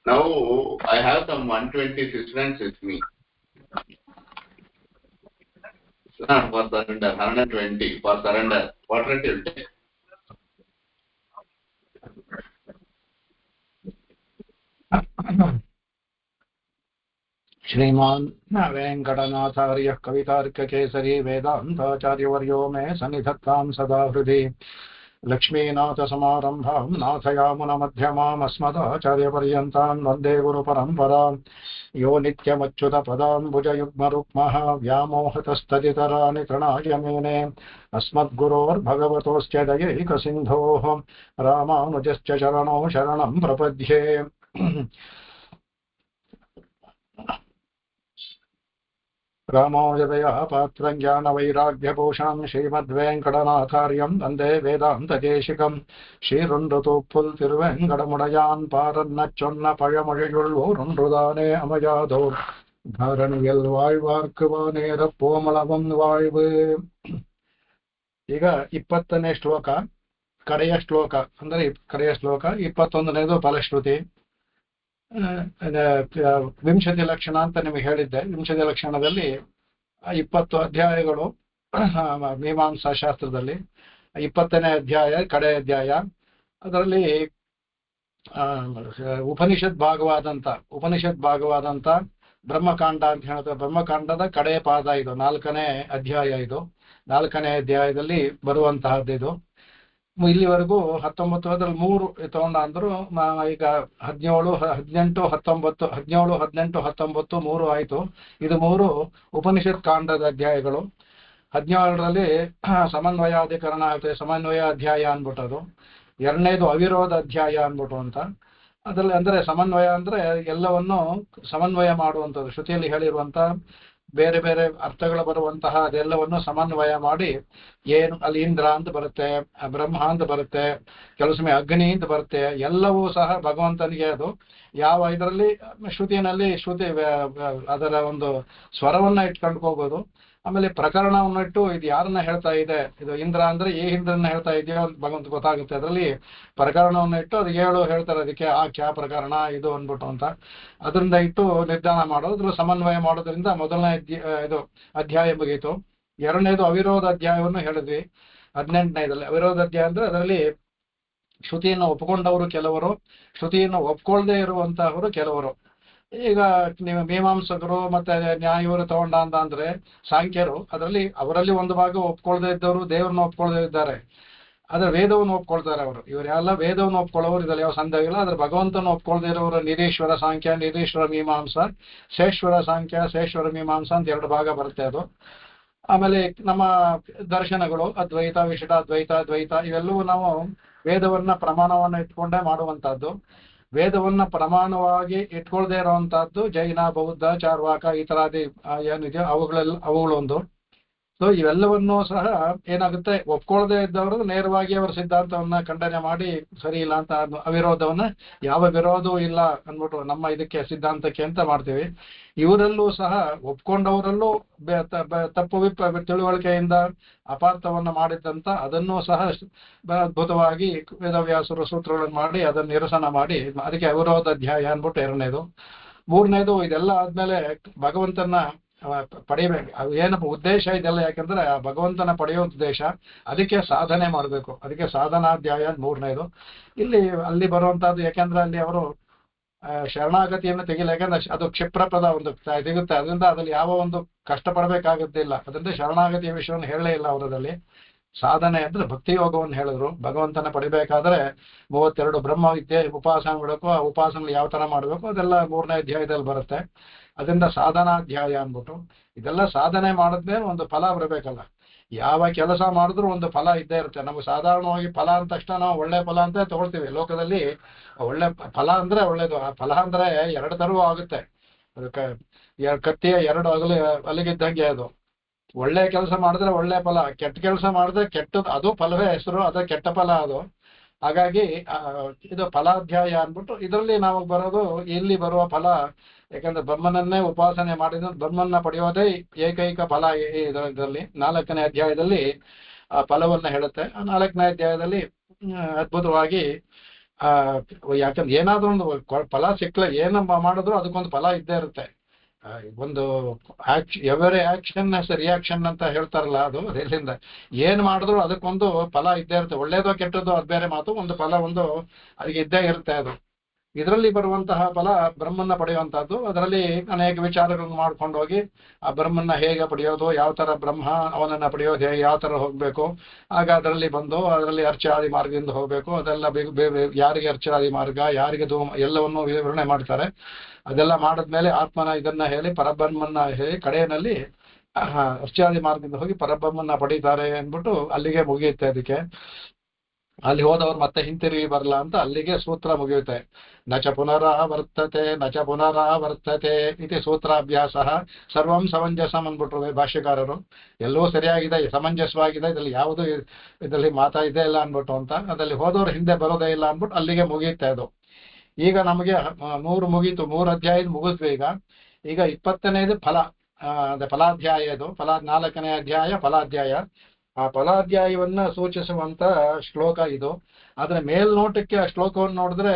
Now I have some 120 students with me. For surrender, 120 for surrender. What rate will take? श्रीमान् वेङ्कटनाथार्यः कवितार्ककेसरी वेदान्ताचार्यवर्यो मे सन्निधत्तां सदा हृदि लक्ष्मीनाथसमारम्भां नाथयामुनमध्यमाम् अस्मदाचार्यपर्यन्तां वन्दे गुरुपरम्पराम् यो नित्यमच्युतपदाम्बुजयुग्मरुक्मः व्यामोहतस्तदितराणि तृणाय मेने अस्मद्गुरोर्भगवतोऽस्य दयैकसिन्धोः रामानुजस्य चरणौ शरणं प्रपद्ये रामानुजदया पात्रं ज्ञानवैराग्यभूषणं श्रीमद्वेङ्कटनाथार्यं वन्दे वेदान्तदेशिकं श्रीरुण्डतूप्पुल् तिरुवेङ्कटमुडयान् पारन्नच्चொன்ன பழமொழியுள் ஓருன்றுதானே அமையாதோ ಧಾರಣಿಯಲ್ வாழ்வார்க்குவாನೇರ ಪೋಮಳವಂ வாழ்வு. ಈಗ 20ನೇ ಶ್ಲೋಕ, ಕಡೆಯ ಶ್ಲೋಕ ಅಂದರೆ ಕಡೆಯ ಶ್ಲೋಕ 21ನೇದು ಫಲಶ್ರುತಿ. ವಿಂಶತಿ ಲಕ್ಷಣ ಅಂತ ನಿಮಗೆ ಹೇಳಿದ್ದೆ. ವಿಂಶತಿ ಲಕ್ಷಣದಲ್ಲಿ 20 ಅಧ್ಯಾಯಗಳು ಮೀಮಾಂಸಾ ಶಾಸ್ತ್ರದಲ್ಲಿ. 20ನೇ ಅಧ್ಯಾಯ ಕಡೆ ಅಧ್ಯಾಯ. ಅದರಲ್ಲಿ ಉಪನಿಷತ್ ಭಾಗವಾದಂತ ಬ್ರಹ್ಮಕಾಂಡ ಅಂತ ಹೇಳ್ತಾರೆ. ಬ್ರಹ್ಮಕಾಂಡದ ಕಡೆ ಪಾದ ಇದು, 4ನೇ ಅಧ್ಯಾಯ. ಇದು 4ನೇ ಅಧ್ಯಾಯದಲ್ಲಿ ಬರುವಂತಹದ್ದು. ಇಲ್ಲಿವರೆಗೂ 19 ಅದ್ರಲ್ಲಿ 3 ತಗೊಂಡ ಅಂದ್ರು. ಈಗ 17, 18, 19 17, 18, 19 3 ಆಯ್ತು. ಇದು 3 ಉಪನಿಷತ್ ಕಾಂಡದ ಅಧ್ಯಾಯಗಳು. 17ರಲ್ಲಿ ಸಮನ್ವಯಾಧಿಕರಣ ಆಗುತ್ತೆ, ಸಮನ್ವಯ ಅಧ್ಯಾಯ ಅನ್ಬಿಟ್ಟದು. 2ನೇದು ಅವಿರೋಧ ಅಧ್ಯಾಯ ಅನ್ಬಿಟ್ಟು ಅಂತ. ಅದ್ರಲ್ಲಿ ಅಂದ್ರೆ ಸಮನ್ವಯ ಅಂದ್ರೆ ಎಲ್ಲವನ್ನು ಸಮನ್ವಯ ಮಾಡುವಂಥದ್ದು. ಶ್ರುತಿಯಲ್ಲಿ ಹೇಳಿರುವಂತ ಬೇರೆ ಬೇರೆ ಅರ್ಥಗಳು ಬರುವಂತಹ ಅದೆಲ್ಲವನ್ನು ಸಮನ್ವಯ ಮಾಡಿ, ಏನು ಅಲ್ಲಿ ಇಂದ್ರ ಅಂತ ಬರುತ್ತೆ, ಬ್ರಹ್ಮ ಅಂತ ಬರುತ್ತೆ, ಕೆಲವು ಸಮಯ ಅಗ್ನಿ ಅಂತ ಬರುತ್ತೆ. ಎಲ್ಲವೂ ಸಹ ಭಗವಂತನಿಗೆ ಅದು ಯಾವ ಇದರಲ್ಲಿ ಶ್ರುತಿ ಅದರ ಒಂದು ಸ್ವರವನ್ನ ಇಟ್ಕೊಂಡು ಹೋಗೋದು. ಆಮೇಲೆ ಪ್ರಕರಣವನ್ನು ಇಟ್ಟು ಇದು ಯಾರನ್ನ ಹೇಳ್ತಾ ಇದೆ, ಇದು ಇಂದ್ರ ಅಂದ್ರೆ ಈ ಇಂದ್ರನ್ನ ಹೇಳ್ತಾ ಇದೆಯೋ ಅಂತ ಭಗವಂತ ಗೊತ್ತಾಗುತ್ತೆ. ಅದರಲ್ಲಿ ಪ್ರಕರಣವನ್ನು ಇಟ್ಟು ಅದು 7 ಹೇಳ್ತಾರೆ, ಅದಕ್ಕೆ ಆಖ್ಯಾ ಪ್ರಕರಣ ಇದು ಅನ್ಬಿಟ್ಟು ಅಂತ. ಅದರಿಂದ ಇಟ್ಟು ನಿರ್ಧಾರ ಮಾಡೋದು, ಅದ್ರ ಸಮನ್ವಯ ಮಾಡೋದ್ರಿಂದ ಮೊದಲನೇ ಇದು ಅಧ್ಯಾಯ ಮುಗೀತು. 2ನೇದು ಅವಿರೋಧ ಅಧ್ಯಾಯವನ್ನು ಹೇಳಿದ್ವಿ 18ನೇದಲ್ಲಿ. ಅವಿರೋಧ ಅಧ್ಯಾಯ ಅಂದ್ರೆ ಅದರಲ್ಲಿ ಶ್ರುತಿಯನ್ನು ಒಪ್ಪಿಕೊಂಡವರು ಕೆಲವರು, ಶ್ರುತಿಯನ್ನು ಒಪ್ಕೊಳ್ದೇ ಇರುವಂತಹವರು ಕೆಲವರು. ಈಗ ನೀವು ಮೀಮಾಂಸಕರು ಮತ್ತೆ ನ್ಯಾಯವರು ತಗೊಂಡ ಅಂತ ಅಂದ್ರೆ ಸಾಂಖ್ಯರು, ಅವರಲ್ಲಿ ಒಂದು ಭಾಗ ಒಪ್ಕೊಳ್ದೇ ಇದ್ದವರು ದೇವರನ್ನ ಒಪ್ಕೊಳ್ದೇ ಇದ್ದಾರೆ. ಆದ್ರೆ ವೇದವನ್ನು ಒಪ್ಕೊಳ್ತಾರೆ ಅವರು. ಇವರೆಲ್ಲ ವೇದವನ್ನು ಒಪ್ಕೊಳ್ಳೋರು, ಇದ್ರಲ್ಲಿ ಯಾವ ಸಂದೇಹ ಇಲ್ಲ. ಆದ್ರೆ ಭಗವಂತನ ಒಪ್ಕೊಳ್ದೇ ಇರೋರು ನಿರೀಶ್ವರ ಸಾಂಖ್ಯ, ನಿರೀಶ್ವರ ಮೀಮಾಂಸ, ಶೇಶ್ವರ ಸಾಂಖ್ಯ, ಶೇಶ್ವರ ಮೀಮಾಂಸ ಅಂತ 2 ಭಾಗ ಬರುತ್ತೆ ಅದು. ಆಮೇಲೆ ನಮ್ಮ ದರ್ಶನಗಳು ಅದ್ವೈತ, ವಿಶಿಷ್ಟ ಅದ್ವೈತ, ದ್ವೈತ ಇವೆಲ್ಲವೂ ನಾವು ವೇದವನ್ನ ಪ್ರಮಾಣವನ್ನ ಇಟ್ಕೊಂಡೇ ಮಾಡುವಂತಹದ್ದು. ವೇದವನ್ನ ಪ್ರಮಾಣವಾಗಿ ಇಟ್ಕೊಳ್ದೇ ಇರುವಂತಹದ್ದು ಜೈನ, ಬೌದ್ಧ, ಚಾರ್ವಾಕ ಈ ತರಾದಿ ಏನಿದೆಯೋ ಅವುಗಳೊಂದು. ಸೊ ಇವೆಲ್ಲವನ್ನೂ ಸಹ ಏನಾಗುತ್ತೆ, ಒಪ್ಕೊಳ್ದೇ ಇದ್ದವರು ನೇರವಾಗಿ ಅವರ ಸಿದ್ಧಾಂತವನ್ನ ಖಂಡನೆ ಮಾಡಿ ಸರಿ ಇಲ್ಲ ಅಂತ ಅವಿರೋಧವನ್ನ ಯಾವ ವಿರೋಧವೂ ಇಲ್ಲ ಅಂದ್ಬಿಟ್ಟು ನಮ್ಮ ಇದಕ್ಕೆ ಸಿದ್ಧಾಂತಕ್ಕೆ ಅಂತ ಮಾಡ್ತೀವಿ. ಇವರಲ್ಲೂ ಸಹ ಒಪ್ಕೊಂಡವರಲ್ಲೂ ತಪ್ಪು ತಿಳುವಳಿಕೆಯಿಂದ ಅಪಾರ್ಥವನ್ನ ಮಾಡಿದ್ದಂತ ಅದನ್ನೂ ಸಹ ಅದ್ಭುತವಾಗಿ ವೇದವ್ಯಾಸರು ಸೂತ್ರಗಳನ್ನು ಮಾಡಿ ಅದನ್ನು ನಿರಸನ ಮಾಡಿ, ಅದಕ್ಕೆ ಅವಿರೋಧ ಅಧ್ಯಾಯ ಅನ್ಬಿಟ್ಟು 2ನೇದು. 3ನೇದು ಇದೆಲ್ಲ ಆದ್ಮೇಲೆ ಭಗವಂತನ ಪಡೆಯಬೇಕು. ಅದು ಏನಪ್ಪ ಉದ್ದೇಶ ಇದೆಲ್ಲ, ಯಾಕಂದ್ರೆ ಆ ಭಗವಂತನ ಪಡೆಯೋ ಉದ್ದೇಶ, ಅದಕ್ಕೆ ಸಾಧನೆ ಮಾಡಬೇಕು. ಅದಕ್ಕೆ ಸಾಧನಾಧ್ಯಾಯ 3ನೇದು. ಅಲ್ಲಿ ಬರುವಂತಹದ್ದು, ಯಾಕಂದ್ರೆ ಅಲ್ಲಿ ಅವರು ಶರಣಾಗತಿಯನ್ನು ತೆಗಿಲ್ಲ. ಯಾಕಂದ್ರೆ ಅದು ಕ್ಷಿಪ್ರಪದ ಒಂದು ಸಿಗುತ್ತೆ, ಅದರಿಂದ ಅದ್ರಲ್ಲಿ ಯಾವ ಒಂದು ಕಷ್ಟಪಡಬೇಕಾಗುತ್ತಿಲ್ಲ. ಅದರಿಂದ ಶರಣಾಗತಿಯ ವಿಷಯವನ್ನು ಹೇಳಲೇ ಇಲ್ಲ ಅವರದಲ್ಲಿ. ಸಾಧನೆ ಅಂದ್ರೆ ಭಕ್ತಿ ಯೋಗವನ್ನು ಹೇಳಿದ್ರು. ಭಗವಂತನ ಪಡಿಬೇಕಾದ್ರೆ 32 ಬ್ರಹ್ಮ ವಿದ್ಯೆ ಉಪಾಸನೆ ಮಾಡಬೇಕು. ಆ ಉಪಾಸನೆ ಯಾವ ತರ ಮಾಡಬೇಕು ಅದೆಲ್ಲ 3ನೇ ಅಧ್ಯಾಯದಲ್ಲಿ ಬರುತ್ತೆ. ಅದರಿಂದ ಸಾಧನಾಧ್ಯಾಯ ಅನ್ಬಿಟ್ಟು ಇದೆಲ್ಲ ಸಾಧನೆ ಮಾಡಿದ್ಮೇಲೆ ಒಂದು ಫಲ ಬರಬೇಕಲ್ಲ. ಯಾವ ಕೆಲಸ ಮಾಡಿದ್ರು ಒಂದು ಫಲ ಇದ್ದೇ ಇರುತ್ತೆ. ನಮ್ಗೆ ಸಾಧಾರಣವಾಗಿ ಫಲ ಅಂದ ತಕ್ಷಣ ನಾವು ಒಳ್ಳೆ ಫಲ ಅಂತ ತಗೊಳ್ತೀವಿ. ಲೋಕದಲ್ಲಿ ಒಳ್ಳೆ ಫಲ ಅಂದ್ರೆ ಒಳ್ಳೇದು. ಆ ಫಲ ಅಂದ್ರೆ 2 ತರವೂ ಆಗುತ್ತೆ. ಅದಕ್ಕೆ ಕತ್ತಿಯ 2 ಅಲಗಿದ್ದಂಗೆ ಅದು. ಒಳ್ಳೆ ಕೆಲಸ ಮಾಡಿದ್ರೆ ಒಳ್ಳೆ ಫಲ, ಕೆಟ್ಟ ಕೆಲಸ ಮಾಡಿದ್ರೆ ಕೆಟ್ಟದ್ದು, ಅದು ಫಲವೇ ಹೆಸರು, ಅದ ಕೆಟ್ಟ ಫಲ ಅದು. ಹಾಗಾಗಿ ಇದು ಫಲಾಧ್ಯಾಯ ಅನ್ಬಿಟ್ಟು ಇದರಲ್ಲಿ ನಾವು ಬರೋದು, ಇಲ್ಲಿ ಬರುವ ಫಲ. ಯಾಕಂದ್ರೆ ಬ್ರಹ್ಮನನ್ನೇ ಉಪಾಸನೆ ಮಾಡಿದ ಬ್ರಹ್ಮನ್ನ ಪಡೆಯೋದೇ ಏಕೈಕ ಫಲ. ಇದರಲ್ಲಿ 4ನೇ ಅಧ್ಯಾಯದಲ್ಲಿ ಆ ಫಲವನ್ನ ಹೇಳುತ್ತೆ. ಆ 4ನೇ ಅಧ್ಯಾಯದಲ್ಲಿ ಅದ್ಭುತವಾಗಿ ಯಾಕಂದ್ರೆ ಏನಾದ್ರೂ ಒಂದು ಫಲ ಸಿಕ್ಲ ಏನು ಮಾಡಿದ್ರು ಅದಕ್ಕೊಂದು ಫಲ ಇದ್ದೇ ಇರುತ್ತೆ. ಒಂದು ಎವರಿ ಆಕ್ಷನ್ ರಿಯಾಕ್ಷನ್ ಅಂತ ಹೇಳ್ತಾರಲ್ಲ, ಅದು ಎಲ್ಲಿಂದ ಏನ್ ಮಾಡಿದ್ರು ಅದಕ್ಕೊಂದು ಫಲ ಇದ್ದೇ ಇರುತ್ತೆ. ಒಳ್ಳೇದೋ ಕೆಟ್ಟದ್ದೋ ಅದು ಬೇರೆ ಮಾತು, ಒಂದು ಫಲ ಒಂದು ಅದಕ್ಕೆ ಇದ್ದೇ ಇರುತ್ತೆ. ಅದು ಇದರಲ್ಲಿ ಬರುವಂತಹ ಫಲ ಬ್ರಹ್ಮನ್ನ ಪಡೆಯುವಂತಹದ್ದು. ಅದರಲ್ಲಿ ಅನೇಕ ವಿಚಾರಗಳನ್ನು ಮಾಡ್ಕೊಂಡು ಹೋಗಿ ಆ ಬ್ರಹ್ಮನ್ನ ಹೇಗೆ ಪಡೆಯೋದು, ಯಾವ ತರ ಬ್ರಹ್ಮ ಅವನನ್ನ ಪಡೆಯೋದು ಹೇಗೆ, ಯಾವ ತರ ಹೋಗ್ಬೇಕು, ಆಗ ಅದರಲ್ಲಿ ಬಂದು ಅದರಲ್ಲಿ ಅರ್ಚಾದಿ ಮಾರ್ಗದಿಂದ ಹೋಗ್ಬೇಕು. ಅದೆಲ್ಲ ಯಾರಿಗೆ ಅರ್ಚಾದಿ ಮಾರ್ಗ, ಯಾರಿಗೆ ಎಲ್ಲವನ್ನೂ ವಿವರಣೆ ಮಾಡ್ತಾರೆ. ಅದೆಲ್ಲ ಮಾಡಿದ್ಮೇಲೆ ಆತ್ಮನ ಇದನ್ನ ಹೇಳಿ ಪರಬ್ರಹ್ಮನ್ನ ಹೇಳಿ ಕಡೆಯಲ್ಲಿ ಅರ್ಚಾದಿ ಮಾರ್ಗದಿಂದ ಹೋಗಿ ಪರಬ್ರಹ್ಮನ್ನ ಪಡೀತಾರೆ ಅಂದ್ಬಿಟ್ಟು ಅಲ್ಲಿಗೆ ಮುಗಿಯುತ್ತೆ. ಅದಕ್ಕೆ ಅಲ್ಲಿ ಹೋದವ್ರು ಮತ್ತೆ ಹಿಂತಿರುಗಿ ಬರಲ್ಲ ಅಂತ ಅಲ್ಲಿಗೆ ಸೂತ್ರ ಮುಗಿಯುತ್ತೆ. ನಚ ಪುನರಾವರ್ತತೆ ಇತಿ ಸೂತ್ರಾಭ್ಯಾಸ ಸರ್ವಂ ಸಮಂಜಸಂ ಅಂದ್ಬಿಟ್ರು ಭಾಷ್ಯಕಾರರು. ಎಲ್ಲವೂ ಸರಿಯಾಗಿದೆ, ಸಮಂಜಸವಾಗಿದೆ, ಇದರಲ್ಲಿ ಯಾವುದು ಇದರಲ್ಲಿ ಮಾತಾ ಇದೆ ಇಲ್ಲ ಅನ್ಬಿಟ್ಟು ಅಂತ. ಅದಲ್ಲಿ ಹೋದವ್ರು ಹಿಂದೆ ಬರೋದೇ ಇಲ್ಲ ಅನ್ಬಿಟ್ಟು ಅಲ್ಲಿಗೆ ಮುಗಿಯುತ್ತೆ ಅದು. ಈಗ ನಮಗೆ 3 ಮುಗೀತು, 3 ಅಧ್ಯಾಯ ಮುಗಿದ್ವಿ. ಈಗ 20ನೇದು ಫಲ, ಅದೇ ಫಲಾಧ್ಯಾಯ. ಇದು 4ನೇ ಅಧ್ಯಾಯ ಫಲಾಧ್ಯಾಯ. ಆ ಫಲಾಧ್ಯಾಯವನ್ನ ಸೂಚಿಸುವಂತ ಶ್ಲೋಕ ಇದು. ಆದ್ರೆ ಮೇಲ್ನೋಟಕ್ಕೆ ಆ ಶ್ಲೋಕವನ್ನು ನೋಡಿದ್ರೆ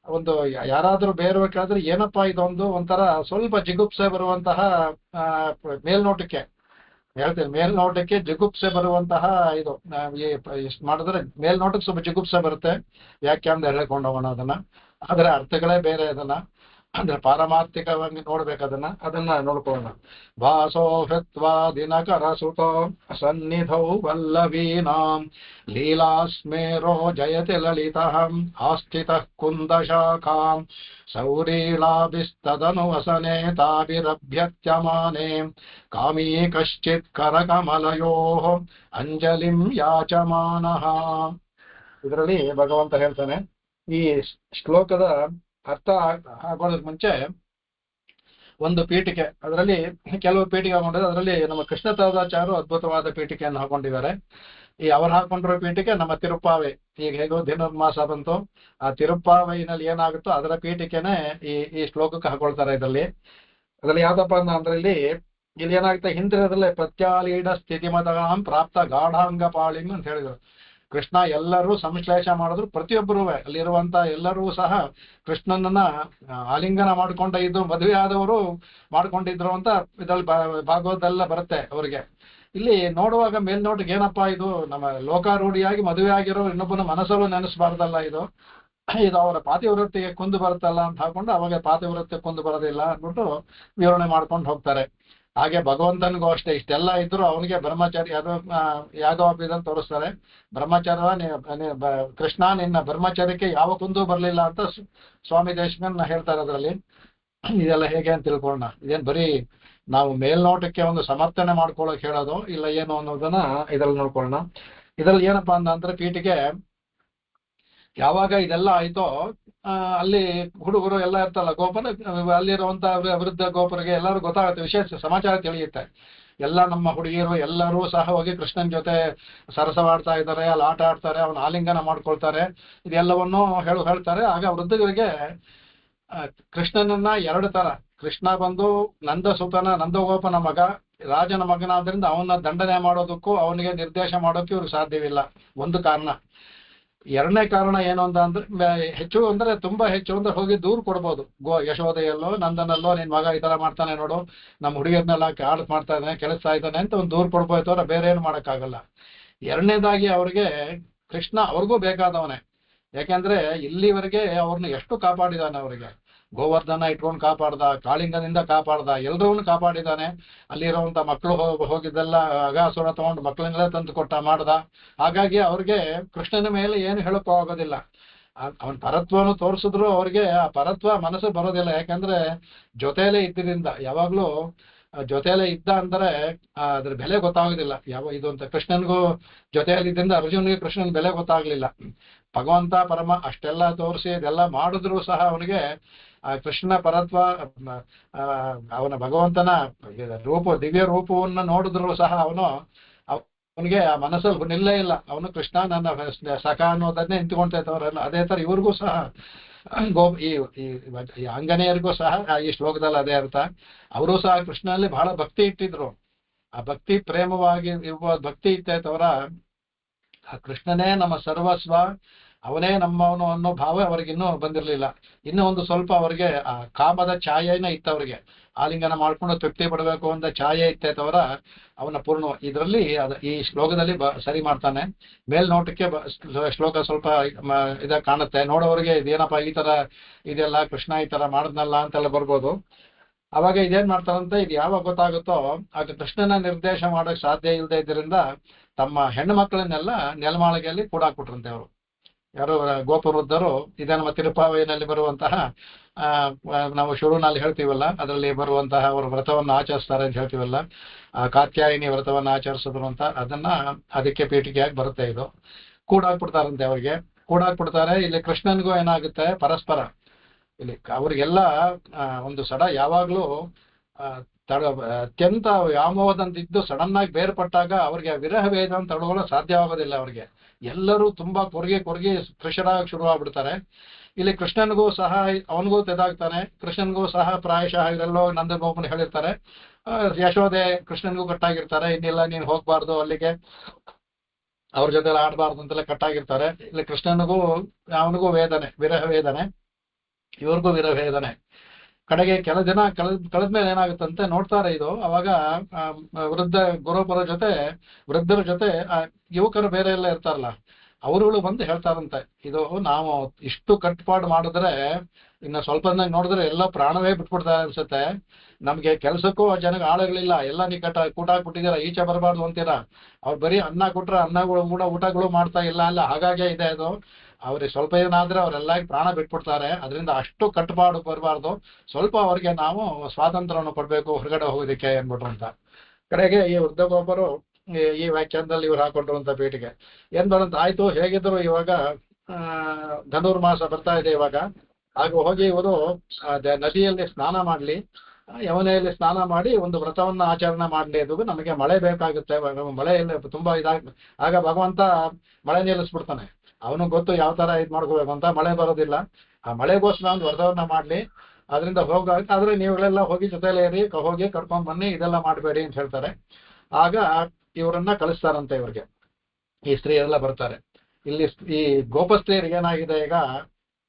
ಒಂದು ಯಾರಾದ್ರೂ ಬೇರೆಯವ್ರು ಕೇಳಿದ್ರೆ ಏನಪ್ಪಾ ಇದೊಂದು ಒಂಥರ ಸ್ವಲ್ಪ ಜಿಗುಪ್ಸೆ ಬರುವಂತಹ ಮೇಲ್ನೋಟಕ್ಕೆ ಹೇಳ್ತೀನಿ, ಮೇಲ್ನೋಟಕ್ಕೆ ಜಿಗುಪ್ಸೆ ಬರುವಂತಹ ಇದು ಮಾಡಿದ್ರೆ ಮೇಲ್ನೋಟಕ್ಕೆ ಸ್ವಲ್ಪ ಜಿಗುಪ್ಸೆ ಬರುತ್ತೆ. ವ್ಯಾಖ್ಯಾನ ಹೇಳ್ಕೊಂಡು ಹೋಗೋಣ ಅದನ್ನ. ಆದ್ರೆ ಅರ್ಥಗಳೇ ಬೇರೆ. ಅದನ್ನ ಅಂದ್ರೆ ಪಾರಮಾರ್ಥಿಕವಾಗಿ ನೋಡ್ಬೇಕು. ಅದನ್ನ ನೋಡ್ಕೊಳ್ಳೋಣ. ವಾಸೋ ಹೃತ್ವಾ ದಿನಕರ ಸುತೋ ಸನ್ನಿಧೌ ವಲ್ಲವೀನಾಂ ಲೀಲಾಸ್ಮೇರೋ ಜಯತಿ ಲಲಿತಃ ಆಸ್ಥಿತಃ ಕುಂದಶಾಖಾಂ ಸೌರೀಲಾಭಿಸ್ತದನು ವಸನೆ ತಾಭಿರಭ್ಯತ್ಯಮಾನೆ ಕಾಮೀ ಕಶ್ಚಿತ್ ಕರಕಮಲಯೋ ಅಂಜಲಿಂ ಯಾಚಮಾನಃ. ಇದರಲ್ಲಿ ಭಗವಂತ ಹೇಳ್ತಾನೆ, ಈ ಶ್ಲೋಕದ ಅರ್ಥ ಆಗೋದಕ್ಕೆ ಮುಂಚೆ ಒಂದು ಪೀಠಿಕೆ, ಅದರಲ್ಲಿ ಕೆಲವು ಪೀಠಿಕೆ ಹಾಕೊಂಡಿದ್ದಾರೆ. ಅದರಲ್ಲಿ ನಮ್ಮ ಕೃಷ್ಣ ತರದಾಚಾರ್ಯರು ಅದ್ಭುತವಾದ ಪೀಠಿಕೆಯನ್ನು ಹಾಕೊಂಡಿದ್ದಾರೆ. ಈ ಅವ್ರು ಹಾಕೊಂಡಿರೋ ಪೀಠಿಕೆ ನಮ್ಮ ತಿರುಪ್ಪಾವೈ. ಈಗ ಹೇಗೋ ಧನುರ್ಮಾಸ ಬಂತು, ಆ ತಿರುಪ್ಪಾವೈನಲ್ಲಿ ಏನಾಗುತ್ತೋ ಅದರ ಪೀಠಿಕೆನೆ ಈ ಶ್ಲೋಕಕ್ಕೆ ಹಾಕೊಳ್ತಾರೆ. ಅದರಲ್ಲಿ ಯಾವ್ದಪ್ಪ ಅಂದ್ರೆ ಇಲ್ಲಿ ಏನಾಗುತ್ತೆ, ಹಿಂದಿನದ್ರಲ್ಲೇ ಪ್ರತ್ಯಾಲೀಢ ಸ್ಥಿತಿಮತಂ ಪ್ರಾಪ್ತ ಗಾಢಾಂಗ ಪಾಳಿಂ ಅಂತ ಹೇಳಿದ್ರು. ಕೃಷ್ಣ ಎಲ್ಲರೂ ಸಂಶ್ಲೇಷ ಮಾಡಿದ್ರು. ಪ್ರತಿಯೊಬ್ಬರೂ ಅಲ್ಲಿರುವಂತ ಎಲ್ಲರೂ ಸಹ ಕೃಷ್ಣನನ್ನ ಆಲಿಂಗನ ಮಾಡ್ಕೊಂಡ ಇದ್ರು, ಮದುವೆ ಆದವರು ಮಾಡ್ಕೊಂಡಿದ್ರು ಅಂತ ಇದ್ರಲ್ಲಿ ಭಾಗವತೆಲ್ಲ ಬರುತ್ತೆ ಅವ್ರಿಗೆ. ಇಲ್ಲಿ ನೋಡುವಾಗ ಮೇಲ್ನೋಟಕ್ಕೆ ಏನಪ್ಪಾ ಇದು ನಮ್ಮ ಲೋಕಾರೂಢಿಯಾಗಿ ಮದುವೆ ಆಗಿರೋ ಇನ್ನೊಬ್ಬನ ಮನಸ್ಸಲ್ಲೂ ನೆನೆಸಬಾರ್ದಲ್ಲ, ಇದು ಅವರ ಪಾತಿವೃತ್ತಿಗೆ ಕುಂದು ಬರುತ್ತಲ್ಲ ಅಂತ ಹಾಕೊಂಡು ಅವಾಗ ಪಾತಿವೃತ್ತಿ ಕುಂದು ಬರೋದಿಲ್ಲ ಅಂದ್ಬಿಟ್ಟು ವಿವರಣೆ ಮಾಡ್ಕೊಂಡು ಹೋಗ್ತಾರೆ. ಹಾಗೆ ಭಗವಂತನಿಗೂ ಅಷ್ಟೇ, ಇಷ್ಟೆಲ್ಲ ಇದ್ರು ಅವನಿಗೆ ಬ್ರಹ್ಮಚಾರಿ ಅದು ಯಾಗವಾಪಿದಂತ ತೋರಿಸ್ತಾರೆ. ಬ್ರಹ್ಮಚಾರ್ಯ ಕೃಷ್ಣ ನಿನ್ನ ಬ್ರಹ್ಮಚಾರ್ಯಕ್ಕೆ ಯಾವ ಕುಂದು ಬರಲಿಲ್ಲ ಅಂತ ಸ್ವಾಮಿ ದೇಶಕನ್ ಹೇಳ್ತಾರೆ. ಅದರಲ್ಲಿ ಇದೆಲ್ಲ ಹೇಗೆ ಅಂತ ತಿಳ್ಕೊಳ್ಳೋಣ. ಇದೇನು ಬರೀ ನಾವು ಮೇಲ್ನೋಟಕ್ಕೆ ಒಂದು ಸಮರ್ಥನೆ ಮಾಡ್ಕೊಳ್ಳೋಕೆ ಹೇಳೋದು ಇಲ್ಲ ಏನು ಅನ್ನೋದನ್ನ ಇದ್ರಲ್ಲಿ ನೋಡ್ಕೊಳ್ಳೋಣ. ಇದ್ರಲ್ಲಿ ಏನಪ್ಪಾ ಅಂದ್ರೆ ಪೀಠಿಗೆ ಯಾವಾಗ ಇದೆಲ್ಲ ಆಯ್ತೋ ಅಲ್ಲಿ ಹುಡುಗರು ಎಲ್ಲ ಇರ್ತಲ್ಲ ಗೋಪುರ, ಅಲ್ಲಿರುವಂತ ವೃದ್ಧ ಗೋಪುರಿಗೆ ಎಲ್ಲರೂ ಗೊತ್ತಾಗುತ್ತೆ, ವಿಶೇಷ ಸಮಾಚಾರ ತಿಳಿಯುತ್ತೆ. ಎಲ್ಲ ನಮ್ಮ ಹುಡುಗಿಯರು ಎಲ್ಲರೂ ಸಹ ಹೋಗಿ ಕೃಷ್ಣನ್ ಜೊತೆ ಸರಸವಾಡ್ತಾ ಇದ್ದಾರೆ, ಅಲ್ಲಿ ಆಟ ಆಡ್ತಾರೆ, ಅವನ ಆಲಿಂಗನ ಮಾಡ್ಕೊಳ್ತಾರೆ, ಇದೆಲ್ಲವನ್ನೂ ಹೇಳ್ತಾರೆ. ಆಗ ವೃದ್ಧರಿಗೆ ಕೃಷ್ಣನನ್ನ 2 ತರ, ಕೃಷ್ಣ ಬಂದು ನಂದಗೋಪನ ಮಗ, ರಾಜನ ಮಗನಾದ್ರಿಂದ ಅವನ ದಂಡನೆ ಮಾಡೋದಕ್ಕೂ ಅವನಿಗೆ ನಿರ್ದೇಶ ಮಾಡೋಕೆ ಇವ್ರಿಗೆ ಸಾಧ್ಯವಿಲ್ಲ. ಒಂದು ಕಾರಣ. 2ನೇ ಕಾರಣ ಏನು ಅಂದ್ರೆ ಹೆಚ್ಚು ಅಂದ್ರೆ ತುಂಬಾ ಹೆಚ್ಚು ಅಂದ್ರೆ ಹೋಗಿ ದೂರ ಕೊಡ್ಬೋದು. ಯಶೋದೆಯಲ್ಲೋ ನಂದನಲ್ಲೋ ನಿನ್ ಮಗ ಈ ತರ ಮಾಡ್ತಾನೆ ನೋಡು, ನಮ್ಮ ಹುಡುಗಿಯರ್ನೆಲ್ಲ ಆಡತ್ ಮಾಡ್ತಾ ಇದ್ದಾನೆ, ಕೆಳಿಸ್ತಾ ಇದ್ದಾನೆ ಅಂತ ಒಂದು ದೂರ ಕೊಡ್ಬೋಯ್ತು ಅವ್ರ, ಬೇರೆ ಏನು ಮಾಡೋಕ್ಕಾಗಲ್ಲ. 2ನೇದಾಗಿ ಅವ್ರಿಗೆ ಕೃಷ್ಣ ಅವ್ರಿಗೂ ಬೇಕಾದವನೇ. ಯಾಕೆಂದ್ರೆ ಇಲ್ಲಿವರೆಗೆ ಅವ್ರನ್ನ ಎಷ್ಟು ಕಾಪಾಡಿದಾನೆ, ಅವರಿಗೆ ಗೋವರ್ಧನ ಇಟ್ಕೊಂಡು ಕಾಪಾಡ್ದ, ಕಾಳಿಂಗನಿಂದ ಕಾಪಾಡ್ದ, ಎಲ್ಲರನ್ನು ಕಾಪಾಡಿದಾನೆ. ಅಲ್ಲಿರುವಂತ ಮಕ್ಕಳು ಹೋಗಿದ್ದೆಲ್ಲ ಅಗಾಸುರ ತಗೊಂಡು ಮಕ್ಕಳನ್ನೆಲ್ಲ ತಂದು ಕೊಟ್ಟ ಮಾಡ್ದ. ಹಾಗಾಗಿ ಅವ್ರಿಗೆ ಕೃಷ್ಣನ ಮೇಲೆ ಏನು ಹೇಳಕ್ಕೂ ಆಗೋದಿಲ್ಲ. ಅವನ್ ಪರತ್ವನು ತೋರಿಸಿದ್ರು ಅವ್ರಿಗೆ ಆ ಪರತ್ವ ಮನಸ್ಸು ಬರೋದಿಲ್ಲ. ಯಾಕಂದ್ರೆ ಜೊತೆಯಲ್ಲೇ ಇದ್ದಿದ್ದರಿಂದ, ಯಾವಾಗ್ಲೂ ಜೊತೆಯಲ್ಲೇ ಇದ್ದ ಅಂದ್ರೆ ಅದ್ರ ಬೆಲೆ ಗೊತ್ತಾಗೋದಿಲ್ಲ ಯಾವ ಇದು ಅಂತ. ಕೃಷ್ಣನ್ಗೂ ಜೊತೆಯಲ್ಲಿ ಇದ್ದಿಂದ ಅರ್ಜುನ್ಗೆ ಕೃಷ್ಣನ್ ಬೆಲೆ ಗೊತ್ತಾಗ್ಲಿಲ್ಲ. ಭಗವಂತ ಪರಮ ಅಷ್ಟೆಲ್ಲ ತೋರಿಸಿ ಇದೆಲ್ಲ ಮಾಡಿದ್ರು ಸಹ ಅವನಿಗೆ ಆ ಕೃಷ್ಣ ಪರತ್ವ, ಅವನ ಭಗವಂತನ ದಿವ್ಯ ರೂಪವನ್ನ ನೋಡಿದ್ರು ಸಹ ಅವನಿಗೆ ಆ ಮನಸ್ಸಲ್ಲಿ ನಿಲ್ಲೇ ಇಲ್ಲ. ಅವನು ಕೃಷ್ಣ ನನ್ನ ಸಖ ಅನ್ನೋದನ್ನೇ ನಿಂತ್ಕೊಳ್ತೈತವ್ರಲ್ಲ. ಅದೇ ತರ ಇವ್ರಿಗೂ ಸಹ ಈ ಆಂಜನೇಯರಿಗೂ ಸಹ ಈ ಶ್ಲೋಕದಲ್ಲಿ ಅದೇ ಅರ್ಥ. ಅವರು ಸಹ ಕೃಷ್ಣನಲ್ಲಿ ಬಹಳ ಭಕ್ತಿ ಇಟ್ಟಿದ್ರು. ಆ ಭಕ್ತಿ ಪ್ರೇಮವಾಗಿ ಇರುವ ಭಕ್ತಿ ಇತ್ತೈತವರ, ಆ ಕೃಷ್ಣನೇ ನಮ್ಮ ಸರ್ವಸ್ವ, ಅವನೇ ನಮ್ಮವನು ಅನ್ನೋ ಭಾವ ಅವ್ರಿಗೆ ಇನ್ನೂ ಬಂದಿರಲಿಲ್ಲ. ಇನ್ನೂ ಒಂದು ಸ್ವಲ್ಪ ಅವ್ರಿಗೆ ಆ ಕಾಮದ ಛಾಯೆನೇ ಇತ್ತು ಅವ್ರಿಗೆ. ಆಲಿಂಗನ ಮಾಡ್ಕೊಂಡು ತೃಪ್ತಿ ಪಡಬೇಕು ಅಂತ ಛಾಯೆ ಇತ್ತವರ ಅವನ ಪೂರ್ಣ ಇದರಲ್ಲಿ ಈ ಶ್ಲೋಕದಲ್ಲಿ ಸರಿ ಮಾಡ್ತಾನೆ. ಮೇಲ್ನೋಟಕ್ಕೆ ಶ್ಲೋಕ ಸ್ವಲ್ಪ ಇದಾಗ ಕಾಣುತ್ತೆ, ನೋಡೋರಿಗೆ ಇದೇನಪ್ಪ ಈ ತರ ಇದೆಲ್ಲ ಕೃಷ್ಣ ಈ ತರ ಮಾಡಿದ್ನಲ್ಲ ಅಂತೆಲ್ಲ ಬರ್ಬೋದು. ಅವಾಗ ಇದೇನ್ ಮಾಡ್ತಾರಂತೆ, ಇದು ಯಾವಾಗ ಗೊತ್ತಾಗುತ್ತೋ ಆಗ ಕೃಷ್ಣನ ನಿರ್ದೇಶ ಮಾಡಕ್ ಸಾಧ್ಯ ಇಲ್ಲದೆ ಇದರಿಂದ ತಮ್ಮ ಹೆಣ್ಣು ಮಕ್ಕಳನ್ನೆಲ್ಲ ನೆಲಮಾಳಿಗೆಯಲ್ಲಿ ಕೂಡಾಕ್ಬಿಟ್ರಂತೆ ಅವರು. ಯಾರು ಗೋಪವೃದ್ಧರು ಇದೇ ನಮ್ಮ ತಿರುಪಾವೆಯಲ್ಲಿ ಬರುವಂತಹ ನಾವು ಶುರುನಲ್ಲಿ ಹೇಳ್ತೀವಲ್ಲ, ಅದರಲ್ಲಿ ಬರುವಂತಹ ಅವರು ವ್ರತವನ್ನು ಆಚರಿಸ್ತಾರೆ ಅಂತ ಹೇಳ್ತೀವಲ್ಲ, ಕಾತ್ಯಾಯಿನಿ ವ್ರತವನ್ನು ಆಚರಿಸಿದ್ರು ಅಂತ, ಅದಕ್ಕೆ ಪೀಠಿಕೆಯಾಗಿ ಬರುತ್ತೆ. ಇದು ಕೂಡಾಕ್ಬಿಡ್ತಾರಂತೆ ಅವ್ರಿಗೆ, ಕೂಡಾಕ್ಬಿಡ್ತಾರೆ. ಇಲ್ಲಿ ಕೃಷ್ಣನ್ಗೂ ಏನಾಗುತ್ತೆ, ಪರಸ್ಪರ ಇಲ್ಲಿ ಅವ್ರಿಗೆಲ್ಲ ಒಂದು ಯಾವಾಗ್ಲೂ ಅತ್ಯಂತ ವ್ಯಾಮೋಹದಂತಿದ್ದು ಸಡನ್ ಆಗಿ ಬೇರ್ಪಟ್ಟಾಗ ಅವ್ರಿಗೆ ವಿರಹ ವೇದ ಅಂತ ತಡೆಕೊಳ್ಳೋ ಸಾಧ್ಯವಾಗೋದಿಲ್ಲ. ಅವ್ರಿಗೆ ಎಲ್ಲರೂ ತುಂಬಾ ಕೊರಗಿ ಕೃಷರಾಗಿ ಶುರುವಾಗ್ಬಿಡ್ತಾರೆ. ಇಲ್ಲಿ ಕೃಷ್ಣನ್ಗೂ ಸಹ ಅವನಿಗೂ ತೆದಾಗ್ತಾನೆ. ಕೃಷ್ಣನ್ಗೂ ಸಹ ಪ್ರಾಯಶಃ ಇವರೆಲ್ಲೋ ನಂದಗೋಪನ ಹೇಳಿರ್ತಾರೆ, ಯಶೋದೆ ಕೃಷ್ಣನ್ಗೂ ಕಟ್ಟಾಗಿರ್ತಾರೆ, ಇನ್ನಿಲ್ಲ ನೀನ್ ಹೋಗ್ಬಾರ್ದು ಅಲ್ಲಿಗೆ, ಅವ್ರ ಜೊತೆ ಆಡ್ಬಾರ್ದು ಅಂತೆಲ್ಲ ಕಟ್ಟಾಗಿರ್ತಾರೆ. ಇಲ್ಲಿ ಕೃಷ್ಣನಿಗೂ ಅವನಿಗೂ ವೇದನೆ, ವಿರಹ ವೇದನೆ, ಇವ್ರಿಗೂ ವಿರಹ ವೇದನೆ. ಕಡೆಗೆ ಕೆಲ ಜನ ಕಳೆದ್ಮೇಲೆ ಏನಾಗುತ್ತಂತೆ ನೋಡ್ತಾರೆ ಇದು. ಅವಾಗ ವೃದ್ಧ ಗುರುಪರ ಜೊತೆ ವೃದ್ಧರ ಜೊತೆ ಯುವಕರು ಬೇರೆ ಎಲ್ಲ ಇರ್ತಾರಲ್ಲ, ಅವರುಗಳು ಬಂದು ಹೇಳ್ತಾರಂತೆ, ಇದು ನಾವು ಇಷ್ಟು ಕಟ್ಪಾಡು ಮಾಡಿದ್ರೆ ಇನ್ನು ಸ್ವಲ್ಪ ನೋಡಿದ್ರೆ ಎಲ್ಲ ಪ್ರಾಣವೇ ಬಿಟ್ಬಿಡ್ತಾರೆ ಅನ್ಸುತ್ತೆ. ನಮ್ಗೆ ಕೆಲ್ಸಕ್ಕೂ ಜನಕ್ಕೆ ಆಳುಗಳಿಲ್ಲ, ಎಲ್ಲ ನೀ ಕೂಟಾಕ್ಬಿಟ್ಟಿದ್ದೀರಾ, ಈಚೆ ಬರಬಾರ್ದು ಅಂತೀರಾ. ಅವ್ರು ಬರೀ ಅನ್ನ ಕೊಟ್ರೆ ಅನ್ನಗಳು ಊಟಗಳು ಮಾಡ್ತಾ ಇಲ್ಲ ಅಲ್ಲ, ಹಾಗಾಗೇ ಇದೆ ಅದು. ಅವ್ರಿಗೆ ಸ್ವಲ್ಪ ಏನಾದ್ರೆ ಅವರೆಲ್ಲ ಪ್ರಾಣ ಬಿಟ್ಬಿಡ್ತಾರೆ. ಅದರಿಂದ ಅಷ್ಟು ಕಟ್ಟುಪಾಡು ಬರಬಾರ್ದು, ಸ್ವಲ್ಪ ಅವ್ರಿಗೆ ನಾವು ಸ್ವಾತಂತ್ರ್ಯವನ್ನು ಕೊಡ್ಬೇಕು ಹೊರಗಡೆ ಹೋಗೋದಕ್ಕೆ ಅನ್ಬಿಟ್ರು ಅಂತ. ಕಡೆಗೆ ಈ ವೃದ್ಧಗೊಬ್ಬರು ಈ ವ್ಯಾಖ್ಯಾನದಲ್ಲಿ ಇವ್ರು ಹಾಕೊಂಡ್ರುವಂತ ಪೀಠಿಗೆ ಏನ್ ಬರಂತ ಆಯ್ತು. ಹೇಗಿದ್ರು ಇವಾಗ ಧನುರ್ಮಾಸ ಬರ್ತಾ ಇದೆ ಇವಾಗ, ಆಗ ಹೋಗಿ ಇವರು ನದಿಯಲ್ಲಿ ಸ್ನಾನ ಮಾಡ್ಲಿ, ಯಮುನೆಯಲ್ಲಿ ಸ್ನಾನ ಮಾಡಿ ಒಂದು ವ್ರತವನ್ನ ಆಚರಣೆ ಮಾಡಲಿ. ಅದು ನಮಗೆ ಮಳೆ ಬೇಕಾಗುತ್ತೆ, ಮಳೆಯಲ್ಲಿ ತುಂಬಾ ಆಗ ಭಗವಂತ ಮಳೆ ನಿಲ್ಲಿಸ್ಬಿಡ್ತಾನೆ. ಅವನು ಗೊತ್ತು ಯಾವ ತರ ಇದ್ ಮಾಡ್ಕೋಬೇಕು ಅಂತ. ಮಳೆ ಬರೋದಿಲ್ಲ, ಆ ಮಳೆಗೋಸ್ಕರ ಒಂದು ವ್ರತವನ್ನ ಮಾಡ್ಲಿ, ಅದರಿಂದ ಆದ್ರೆ ನೀವುಗಳೆಲ್ಲ ಹೋಗಿ ಜೊತೆಲೇರಿ ಹೋಗಿ ಕರ್ಕೊಂಡ್ ಬನ್ನಿ, ಇದೆಲ್ಲ ಮಾಡಬೇಡಿ ಅಂತ ಹೇಳ್ತಾರೆ. ಆಗ ಇವರನ್ನ ಕಳಿಸ್ತಾರಂತೆ. ಇವ್ರಿಗೆ ಈ ಸ್ತ್ರೀಯರೆಲ್ಲ ಬರ್ತಾರೆ. ಇಲ್ಲಿ ಈ ಗೋಪಸ್ತ್ರೀಯರಿಗೆ ಏನಾಗಿದೆ, ಈಗ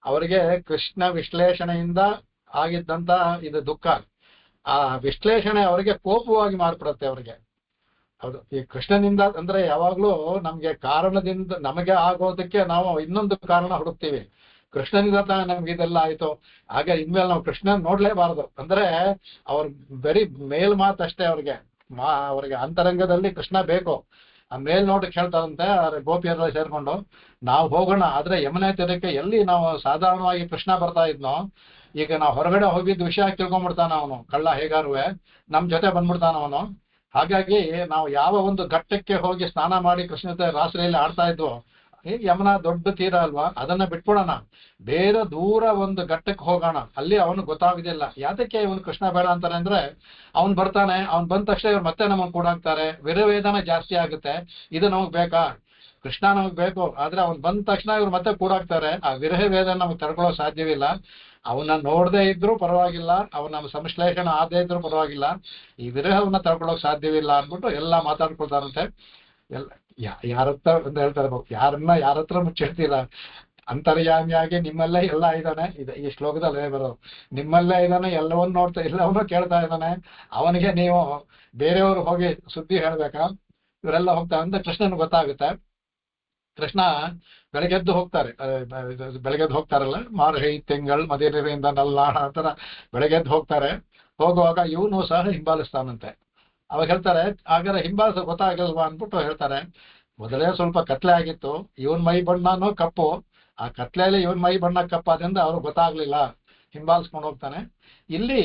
ಅವರಿಗೆ ಕೃಷ್ಣ ವಿಶ್ಲೇಷಣೆಯಿಂದ ಆಗಿದ್ದಂತ ಇದು ದುಃಖ, ಆ ವಿಶ್ಲೇಷಣೆ ಅವರಿಗೆ ಕೋಪವಾಗಿ ಮಾರ್ಪಡುತ್ತೆ ಅವ್ರಿಗೆ. ಹೌದು, ಈ ಕೃಷ್ಣನಿಂದ ಅಂದ್ರೆ ಯಾವಾಗ್ಲೂ ನಮ್ಗೆ ಕಾರಣದಿಂದ ನಮಗೆ ಆಗೋದಕ್ಕೆ ನಾವು ಇನ್ನೊಂದು ಕಾರಣ ಹುಡುಕ್ತೀವಿ. ಕೃಷ್ಣನಿಂದ ತಾನೇ ನಮ್ಗೆ ಇದೆಲ್ಲ ಆಯ್ತು, ಆಗ ಇನ್ಮೇಲೆ ನಾವು ಕೃಷ್ಣನ್ ನೋಡ್ಲೇಬಾರದು ಅಂದ್ರೆ ಅವ್ರ ಬರೀ ಮೇಲ್ ಮಾತಷ್ಟೇ. ಅವ್ರಿಗೆ ಅಂತರಂಗದಲ್ಲಿ ಕೃಷ್ಣ ಬೇಕು. ಆ ಮೇಲ್ನೋಟಕ್ಕೆ ಹೇಳ್ತಾರಂತೆ ಗೋಪಿಯರೆಲ್ಲ ಸೇರ್ಕೊಂಡು, ನಾವು ಹೋಗೋಣ, ಆದ್ರೆ ಯಮುನೆ ತೀರಕ್ಕೆ ಎಲ್ಲಿ ನಾವು ಸಾಧಾರಣವಾಗಿ ಕೃಷ್ಣ ಬರ್ತಾ ಇದ್ನೋ, ಈಗ ನಾವು ಹೊರಗಡೆ ಹೋಗಿದ್ ವಿಷಯ ತಿಳ್ಕೊಂಡ್ಬಿಡ್ತಾನ ಅವನು, ಕಳ್ಳ ಹೇಗಾರುವೆ ನಮ್ ಜೊತೆ ಬಂದ್ಬಿಡ್ತಾನ ಅವನು. ಹಾಗಾಗಿ ನಾವು ಯಾವ ಒಂದು ಘಟ್ಟಕ್ಕೆ ಹೋಗಿ ಸ್ನಾನ ಮಾಡಿ ಕೃಷ್ಣ ಜೊತೆ ರಾತ್ರಿಯಲ್ಲಿ ಆಡ್ತಾ ಇದ್ವು, ಯಮುನಾ ದೊಡ್ಡ ತೀರ ಅಲ್ವಾ, ಅದನ್ನ ಬಿಟ್ಬಿಡೋಣ, ಬೇರೆ ದೂರ ಒಂದು ಘಟ್ಟಕ್ಕೆ ಹೋಗೋಣ, ಅಲ್ಲಿ ಅವನು ಗೊತ್ತಾಗುದಿಲ್ಲ. ಯಾತಕ್ಕೆ ಇವನು ಕೃಷ್ಣ ಬೇಡ ಅಂತಾನೆ ಅಂದ್ರೆ, ಅವ್ನು ಬರ್ತಾನೆ, ಅವ್ನು ಬಂದ ತಕ್ಷಣ ಇವ್ರು ಮತ್ತೆ ನಮಗ್ ಕೂಡಾಕ್ತಾರೆ, ವಿರವೇದನ ಜಾಸ್ತಿ ಆಗುತ್ತೆ. ಇದು ನಮಗ್ ಬೇಕಾ? ಕೃಷ್ಣ ನಮಗ್ ಬೇಕು, ಆದ್ರೆ ಅವ್ನು ಬಂದ ತಕ್ಷಣ ಇವ್ರು ಮತ್ತೆ ಕೂಡಾಕ್ತಾರೆ. ಆ ವಿರಹ ವೇದನ ನಮಗ್ ತಡ್ಕೊಳ್ಳೋ ಸಾಧ್ಯವಿಲ್ಲ. ಅವನ್ನ ನೋಡದೇ ಇದ್ರು ಪರವಾಗಿಲ್ಲ, ಅವನ ಸಂಶ್ಲೇಷಣೆ ಆಗದೇ ಇದ್ರು ಪರವಾಗಿಲ್ಲ, ಈ ವಿರಹವನ್ನ ತಡ್ಕೊಳ್ಳೋಕ್ ಸಾಧ್ಯವಿಲ್ಲ ಅಂದ್ಬಿಟ್ಟು ಎಲ್ಲ ಮಾತಾಡ್ಕೊಳ್ತಾರಂತೆ. ಎಲ್ಲ ಯಾರತ್ರ ಅಂತ ಹೇಳ್ತಾರೆ, ಯಾರ ಹತ್ರ ಮುಚ್ಚಿಡ್ತೀರ, ಅಂತರ್ಯಾಮಿಯಾಗಿ ನಿಮ್ಮಲ್ಲೇ ಎಲ್ಲ ಇದ್ದಾನೆ. ಈ ಶ್ಲೋಕದಲ್ಲಿ ಬರೋದು, ನಿಮ್ಮಲ್ಲೇ ಇದ್ದಾನೆ, ಎಲ್ಲವನ್ನೂ ನೋಡ್ತಾ ಎಲ್ಲವನ್ನೂ ಕೇಳ್ತಾ ಇದ್ದಾನೆ. ಅವನಿಗೆ ನೀವು ಬೇರೆಯವರು ಹೋಗಿ ಸುದ್ದಿ ಹೇಳ್ಬೇಕಾ? ಇವರೆಲ್ಲ ಹೋಗ್ತಾರೆ ಅಂತ ಕೃಷ್ಣನ್ ಗೊತ್ತಾಗುತ್ತೆ. ಕೃಷ್ಣ ಬೆಳಗ್ಗೆದ್ದು ಹೋಗ್ತಾರಲ್ಲ, ಮಾರ್ಹೈ ತಿಂಗಳು ಮದಿರಿಂದ ನಲ್ಲಾಣ ಆ ತರ ಬೆಳಗ್ಗೆದ್ದು ಹೋಗ್ತಾರೆ. ಹೋಗುವಾಗ ಇವನು ಸಹ ಹಿಂಬಾಲಿಸ್ತಾನಂತೆ. ಅವಾಗ ಹೇಳ್ತಾರೆ, ಹಾಗಾದ್ರೆ ಹಿಂಬಾಲಿಸ ಗೊತ್ತಾಗಲ್ವಾ ಅಂದ್ಬಿಟ್ಟು ಹೇಳ್ತಾರೆ, ಮೊದಲೇ ಸ್ವಲ್ಪ ಕತ್ಲೆ ಆಗಿತ್ತು, ಇವನ್ ಮೈ ಬಣ್ಣನೂ ಕಪ್ಪು, ಆ ಕತ್ಲೆಯಲ್ಲಿ ಇವನ್ ಮೈ ಬಣ್ಣ ಕಪ್ಪಾದ್ರಿಂದ ಅವ್ರಿಗೆ ಗೊತ್ತಾಗ್ಲಿಲ್ಲ, ಹಿಂಬಾಲಿಸ್ಕೊಂಡು ಹೋಗ್ತಾನೆ. ಇಲ್ಲಿ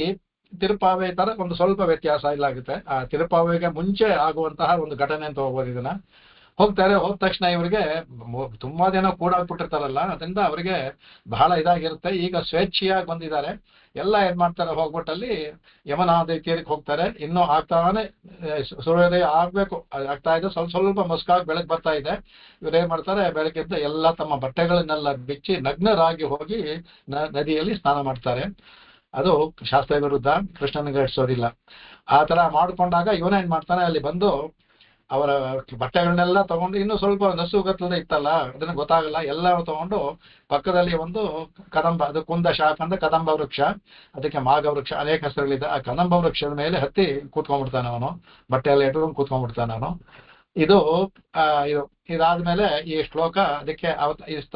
ತಿರುಪಾವೆ ತರ ಒಂದು ಸ್ವಲ್ಪ ವ್ಯತ್ಯಾಸ ಇಲ್ಲಾಗುತ್ತೆ. ಆ ತಿರುಪಾವೆಗೆ ಮುಂಚೆ ಆಗುವಂತಹ ಒಂದು ಘಟನೆ ಅಂತ ಹೋಗ್ಬೋದು. ಇದನ್ನ ಹೋಗ್ತಾರೆ, ಹೋದ ತಕ್ಷಣ ಇವರಿಗೆ ತುಂಬಾ ದಿನ ಕೂಡಾಕ್ಬಿಟ್ಟಿರ್ತಾರಲ್ಲ, ಅದರಿಂದ ಅವರಿಗೆ ಬಹಳ ಇದಾಗಿರುತ್ತೆ. ಈಗ ಸ್ವೇಚ್ಛೆಯಾಗಿ ಬಂದಿದ್ದಾರೆ. ಎಲ್ಲ ಏನ್ ಮಾಡ್ತಾರೆ, ಹೋಗ್ಬಿಟ್ಟಲ್ಲಿ ಯಮುನಾ ತೀರಕ್ಕೆ ಹೋಗ್ತಾರೆ. ಇನ್ನೂ ಆಗ್ತಾನೆ ಸೂರ್ಯೋದಯ ಆಗ್ತಾ ಇದೆ, ಸ್ವಲ್ಪ ಮುಸ್ಕಾಗಿ ಬೆಳಗ್ಗೆ ಬರ್ತಾ ಇದೆ. ಇವ್ರೇನ್ ಮಾಡ್ತಾರೆ, ಬೆಳಗ್ಗೆದ್ದು ಎಲ್ಲ ತಮ್ಮ ಬಟ್ಟೆಗಳನ್ನೆಲ್ಲ ಬಿಚ್ಚಿ ನಗ್ನರಾಗಿ ಹೋಗಿ ನದಿಯಲ್ಲಿ ಸ್ನಾನ ಮಾಡ್ತಾರೆ. ಅದು ಶಾಸ್ತ್ರ ವಿರುದ್ಧ, ಕೃಷ್ಣನಿಗೆ ಇಡ್ಸೋದಿಲ್ಲ. ಆ ತರ ಮಾಡ್ಕೊಂಡಾಗ ಇವನೇನ್ ಮಾಡ್ತಾನೆ, ಅಲ್ಲಿ ಬಂದು ಅವರ ಬಟ್ಟೆಗಳನ್ನೆಲ್ಲ ತಗೊಂಡು, ಇನ್ನು ಸ್ವಲ್ಪ ನಸುಗತ್ತಲೆ ಇತ್ತಲ್ಲ, ಅದನ್ನ ಗೊತ್ತಾಗಲ್ಲ, ಎಲ್ಲ ತಗೊಂಡು ಪಕ್ಕದಲ್ಲಿ ಒಂದು ಕದಂಬ, ಅದು ಕುಂದ ಶಾಖ ಅಂದ್ರೆ ಕದಂಬ ವೃಕ್ಷ, ಅದಕ್ಕೆ ಮಾಘ ವೃಕ್ಷ ಅನೇಕ ಹೆಸರುಗಳಿದೆ. ಆ ಕದಂಬ ವೃಕ್ಷದ ಮೇಲೆ ಹತ್ತಿ ಕೂತ್ಕೊಂಡ್ಬಿಡ್ತಾನೆ ಅವನು, ಬಟ್ಟೆ ಎಲ್ಲ ಇಟ್ಕೊಂಡು ಕೂತ್ಕೊಂಡ್ಬಿಡ್ತಾನೆ ಅವನು. ಇದು ಇದು ಇದಾದ್ಮೇಲೆ ಈ ಶ್ಲೋಕ ಅದಕ್ಕೆ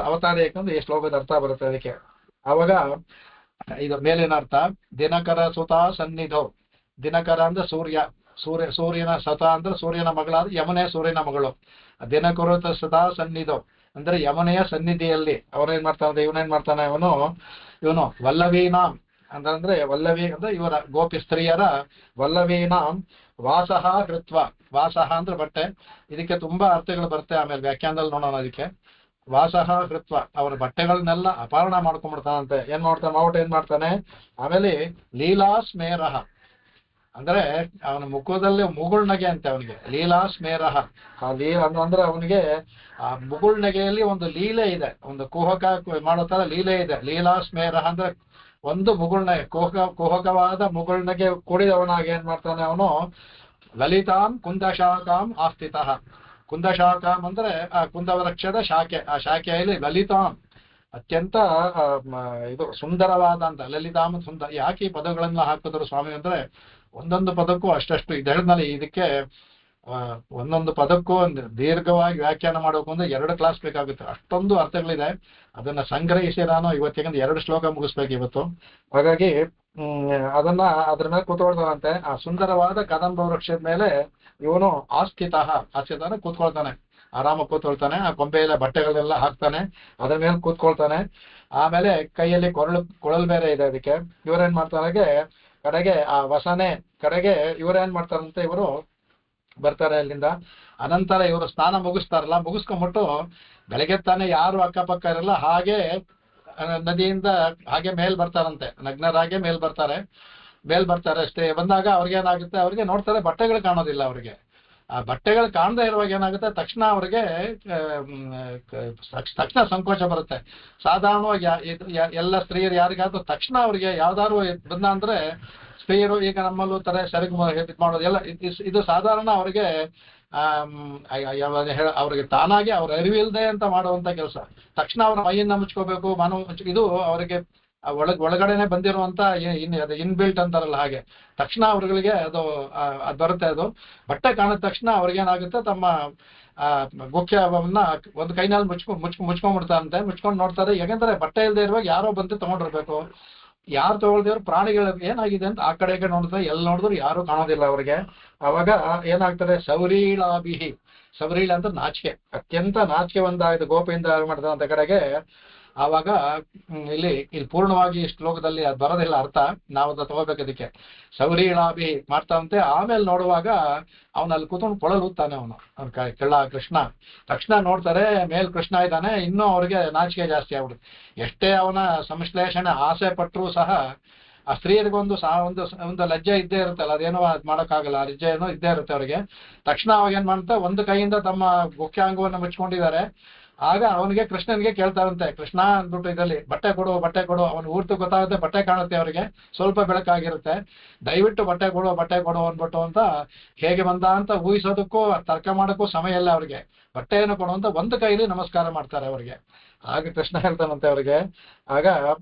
ಅವತಾರ ಯಾಕಂದ್ರೆ ಈ ಶ್ಲೋಕದ ಅರ್ಥ ಬರುತ್ತೆ ಅದಕ್ಕೆ. ಅವಾಗ ಇದು ಮೇಲಿನ ಅರ್ಥ, ದಿನಕರ ಸುತ ಸನ್ನಿಧೋ. ದಿನಕರ ಅಂದ್ರೆ ಸೂರ್ಯನ ಸತ ಅಂದ್ರೆ ಸೂರ್ಯನ ಮಗಳಾದ ಯಮುನೆ ಸೂರ್ಯನ ಮಗಳು. ದಿನಕರ ಸದಾ ಸನ್ನಿಧೋ ಅಂದ್ರೆ ಯಮುನೆಯ ಸನ್ನಿಧಿಯಲ್ಲಿ ಅವನೇನ್ ಮಾಡ್ತಾನೆ, ಇವನೇನ್ ಮಾಡ್ತಾನೆ, ಇವನು ವಲ್ಲವೀನಾಂ ಅಂದ್ರೆ ವಲ್ಲವಿ ಅಂದ್ರೆ ಇವರ ಗೋಪಿ ಸ್ತ್ರೀಯರ ವಲ್ಲವೀನಾಂ ವಾಸಃ ಕೃತ್ವ. ವಾಸಃ ಅಂದ್ರೆ ಬಟ್ಟೆ, ಇದಕ್ಕೆ ತುಂಬಾ ಅರ್ಥಗಳು ಬರುತ್ತೆ, ಆಮೇಲೆ ವ್ಯಾಖ್ಯಾನದಲ್ಲಿ ನೋಡೋಣ. ಅದಕ್ಕೆ ವಾಸಃ ಕೃತ್ವ ಅವರ ಬಟ್ಟೆಗಳನ್ನೆಲ್ಲ ಅಪಹರಣ ಮಾಡ್ಕೊಂಡ್ಬಿಡ್ತಾನಂತೆ. ಏನ್ ಮಾಡ್ತಾನೆ ಆಮೇಲೆ ಲೀಲಾ ಸ್ಮೇರಹ ಅಂದ್ರೆ ಅವನ ಮುಖದಲ್ಲಿ ಮುಗುಳ್ನಗೆ ಅಂತೆ ಅವನಿಗೆ, ಲೀಲಾ ಸ್ಮೇರಹ. ಆ ಅಂದ್ರೆ ಅವನಿಗೆ ಆ ಮುಗುಳ್ನಗೆಯಲ್ಲಿ ಒಂದು ಲೀಲೆ ಇದೆ, ಒಂದು ಕುಹಕ ಮಾಡೋ ತರ ಲೀಲೆ ಇದೆ. ಲೀಲಾ ಸ್ಮೇರಹ ಅಂದ್ರೆ ಒಂದು ಮುಗುಳ್ನಗೆ, ಕುಹಕವಾದ ಮುಗುಳ್ನಗೆ ಕೂಡಿದವನಾಗಿ ಏನ್ ಮಾಡ್ತಾನೆ ಅವನು, ಲಲಿತಾಂ ಕುಂದಶಾಖಾಂ ಆಸ್ಥಿತಃ. ಕುಂದಶಾಖಾಂ ಅಂದ್ರೆ ಆ ಕುಂದವೃಕ್ಷದ ಶಾಖೆ, ಆ ಶಾಖೆಯಲ್ಲಿ ಲಲಿತಾಂ ಅತ್ಯಂತ ಇದು ಸುಂದರವಾದ ಅಂತ. ಲಲಿತಾಂ ಸುಂದರ. ಯಾಕೆ ಈ ಪದಗಳನ್ನ ಹಾಕಿದ್ರು ಸ್ವಾಮಿ ಅಂದ್ರೆ, ಒಂದೊಂದು ಪದಕ್ಕೂ ಅಷ್ಟಷ್ಟು ಇದರಲ್ಲಿ ಇದಕ್ಕೆ ಒಂದೊಂದು ಪದಕ್ಕೂ ಒಂದು ದೀರ್ಘವಾಗಿ ವ್ಯಾಖ್ಯಾನ ಮಾಡಬೇಕು ಅಂದ್ರೆ 2 ಕ್ಲಾಸ್ ಬೇಕಾಗುತ್ತೆ, ಅಷ್ಟೊಂದು ಅರ್ಥಗಳಿದೆ. ಅದನ್ನ ಸಂಗ್ರಹಿಸಿ ನಾನು ಇವತ್ತಿಗೆ 2 ಶ್ಲೋಕ ಮುಗಿಸ್ಬೇಕು ಇವತ್ತು. ಹಾಗಾಗಿ ಅದ್ರ ಮೇಲೆ ಕೂತ್ಕೊಳ್ತಾನಂತೆ. ಆ ಸುಂದರವಾದ ಕದಂಬ ವೃಕ್ಷದ ಮೇಲೆ ಇವನು ಆಸ್ಥಿತ ಕೂತ್ಕೊಳ್ತಾನೆ, ಆರಾಮ ಕೂತ್ಕೊಳ್ತಾನೆ. ಆ ಕೊಂಬೆಯಲ್ಲ ಬಟ್ಟೆಗಳೆಲ್ಲ ಹಾಕ್ತಾನೆ, ಅದ್ರ ಮೇಲೆ ಕೂತ್ಕೊಳ್ತಾನೆ. ಆಮೇಲೆ ಕೈಯಲ್ಲಿ ಕೊಳಲ್ ಬೇರೆ ಇದೆ ಅದಕ್ಕೆ. ಇವ್ರೇನ್ ಮಾಡ್ತಾರೆ ಕಡೆಗೆ ಆ ವಸನೆ ಕಡೆಗೆ ಇವ್ರೇನ್ ಮಾಡ್ತಾರಂತೆ, ಇವರು ಬರ್ತಾರೆ ಅಲ್ಲಿಂದ. ಅನಂತರ ಇವರು ಸ್ನಾನ ಮುಗಿಸ್ತಾರಲ್ಲ, ಮುಗಿಸ್ಕೊಂಡ್ಬಿಟ್ಟು ಬೆಳಗ್ಗೆ ತಾನೆ ಯಾರು ಅಕ್ಕಪಕ್ಕ ಇರಲ್ಲ, ಹಾಗೆ ನದಿಯಿಂದ ಹಾಗೆ ಮೇಲ್ ಬರ್ತಾರಂತೆ, ನಗ್ನರಾಗೆ ಮೇಲ್ ಬರ್ತಾರೆ ಅಷ್ಟೇ. ಬಂದಾಗ ಅವ್ರಿಗೇನಾಗುತ್ತೆ, ಅವ್ರಿಗೆ ನೋಡ್ತಾರೆ ಬಟ್ಟೆಗಳು ಕಾಣೋದಿಲ್ಲ ಅವ್ರಿಗೆ. ಆ ಬಟ್ಟೆಗಳು ಕಾಣದೇ ಇರುವಾಗ ಏನಾಗುತ್ತೆ, ತಕ್ಷಣ ಅವ್ರಿಗೆ ತಕ್ಷಣ ಸಂಕೋಚ ಬರುತ್ತೆ. ಸಾಧಾರಣವಾಗಿ ಎಲ್ಲ ಸ್ತ್ರೀಯರು ಯಾರಿಗಾದ್ರೂ ತಕ್ಷಣ ಅವ್ರಿಗೆ ಯಾವ್ದಾದ್ರು ಬಂದ ಅಂದ್ರೆ, ಸ್ತ್ರೀಯರು ಈಗ ನಮ್ಮಲ್ಲೂ ತರ ಸೆರಗು ಮಾಡೋದು ಎಲ್ಲ ಇದು ಸಾಧಾರಣ ಅವ್ರಿಗೆ ಅವ್ರಿಗೆ ತಾನಾಗಿ ಅವ್ರ ಅರಿವಿಲ್ದೆ ಅಂತ ಮಾಡುವಂತ ಕೆಲಸ. ತಕ್ಷಣ ಅವ್ರ ಮೈಯನ್ನ ಮುಚ್ಕೋಬೇಕು, ಇದು ಅವರಿಗೆ ಒಳಗಡೆನೆ ಬಂದಿರುವಂತ ಇನ್ಬಿಲ್ಟ್ ಅಂತಾರಲ್ಲ ಹಾಗೆ. ತಕ್ಷಣ ಅವ್ರಗಳಿಗೆ ಅದು ಬರುತ್ತೆ. ಅದು ಬಟ್ಟೆ ಕಾಣಿದ ತಕ್ಷಣ ಅವ್ರಿಗೇನಾಗುತ್ತೆ, ತಮ್ಮ ಗುಖ್ಯವನ್ನ ಒಂದು ಕೈನಲ್ಲಿ ಮುಚ್ಕೊಂಡ್ಬಿಡ್ತಾರಂತೆ. ಮುಚ್ಕೊಂಡು ನೋಡ್ತಾರೆ, ಯಾಕಂದ್ರೆ ಬಟ್ಟೆ ಇಲ್ಲದೆ ಇರುವಾಗ ಯಾರೋ ಬಂದು ತಗೊಂಡಿರ್ಬೇಕು. ಯಾರು ತಗೊಳ್ದೇವ್ರು ಪ್ರಾಣಿಗಳು ಏನಾಗಿದೆ ಅಂತ ಆ ಕಡೆಗೆ ನೋಡ್ತಾರೆ, ಎಲ್ಲಿ ನೋಡಿದ್ರು ಯಾರು ಕಾಣೋದಿಲ್ಲ ಅವ್ರಿಗೆ. ಅವಾಗ ಏನಾಗ್ತಾರೆ, ಸೌರೀಳಾಭಿಹಿ. ಸೌರೀಳ ಅಂದ್ರೆ ನಾಚಿಕೆ, ಅತ್ಯಂತ ನಾಚಿಕೆ ಒಂದಾಯ್ತು ಗೋಪಿಯಿಂದ ಮಾಡ್ತಾರಂತ ಕಡೆಗೆ. ಆವಾಗ ಇಲ್ಲಿ ಪೂರ್ಣವಾಗಿ ಶ್ಲೋಕದಲ್ಲಿ ಅದು ಬರೋದಿಲ್ಲ ಅರ್ಥ, ನಾವು ಅದನ್ನ ತಗೋಬೇಕು. ಅದಕ್ಕೆ ಸೌರೀಳಾಭಿ ಮಾಡ್ತಾವಂತೆ. ಆಮೇಲೆ ನೋಡುವಾಗ ಅವನಲ್ಲಿ ಕೂತ್ಕೊಂಡು ಕೊಳಲುತ್ತಾನೆ ಅವನು, ಕೆಳ ಕೃಷ್ಣ. ತಕ್ಷಣ ನೋಡ್ತಾರೆ ಮೇಲ್ ಕೃಷ್ಣ ಇದ್ದಾನೆ. ಇನ್ನೂ ಅವ್ರಿಗೆ ನಾಚಿಕೆ ಜಾಸ್ತಿ ಆಗ್ಬಿಡುತ್ತೆ. ಎಷ್ಟೇ ಅವನ ಸಂಶ್ಲೇಷಣೆ ಆಸೆ ಪಟ್ಟರು ಸಹ ಆ ಸ್ತ್ರೀಯರಿಗೊಂದು ಒಂದು ಲಜ್ಜೆ ಇದ್ದೇ ಇರುತ್ತಲ್ಲ, ಅದೇನೋ ಮಾಡೋಕ್ಕಾಗಲ್ಲ, ಆ ಲಜ್ಜೆ ಏನೋ ಇದ್ದೇ ಇರುತ್ತೆ ಅವ್ರಿಗೆ. ತಕ್ಷಣ ಅವಾಗ ಏನ್ ಮಾಡ್ತಾ, ಒಂದು ಕೈಯಿಂದ ತಮ್ಮ ಮುಖ್ಯಾಂಗವನ್ನು ಮುಚ್ಕೊಂಡಿದ್ದಾರೆ. ಆಗ ಅವನಿಗೆ ಕೃಷ್ಣನ್ಗೆ ಕೇಳ್ತಾರಂತೆ, ಕೃಷ್ಣ ಅಂದ್ಬಿಟ್ಟು ಇದರಲ್ಲಿ ಬಟ್ಟೆ ಕೊಡು. ಅವನು ಊರ್ತು ಗೊತ್ತಾಗುತ್ತೆ, ಬಟ್ಟೆ ಕಾಣುತ್ತೆ ಅವರಿಗೆ, ಸ್ವಲ್ಪ ಬೆಳಕಾಗಿರುತ್ತೆ. ದಯವಿಟ್ಟು ಬಟ್ಟೆ ಕೊಡು ಅಂದ್ಬಿಟ್ಟು ಅಂತ ಹೇಗೆ ಬಂದ ಅಂತ ಊಹಿಸೋದಕ್ಕೂ ತರ್ಕ ಮಾಡೋಕ್ಕೂ ಸಮಯ ಇಲ್ಲ ಅವ್ರಿಗೆ. ಬಟ್ಟೆಯನ್ನು ಕೊಡು ಅಂತ ಒಂದು ಕೈಲಿ ನಮಸ್ಕಾರ ಮಾಡ್ತಾರೆ ಅವ್ರಿಗೆ. ಆಗ ಕೃಷ್ಣ ಹೇಳ್ತಾನಂತೆ ಅವ್ರಿಗೆ, ಆಗ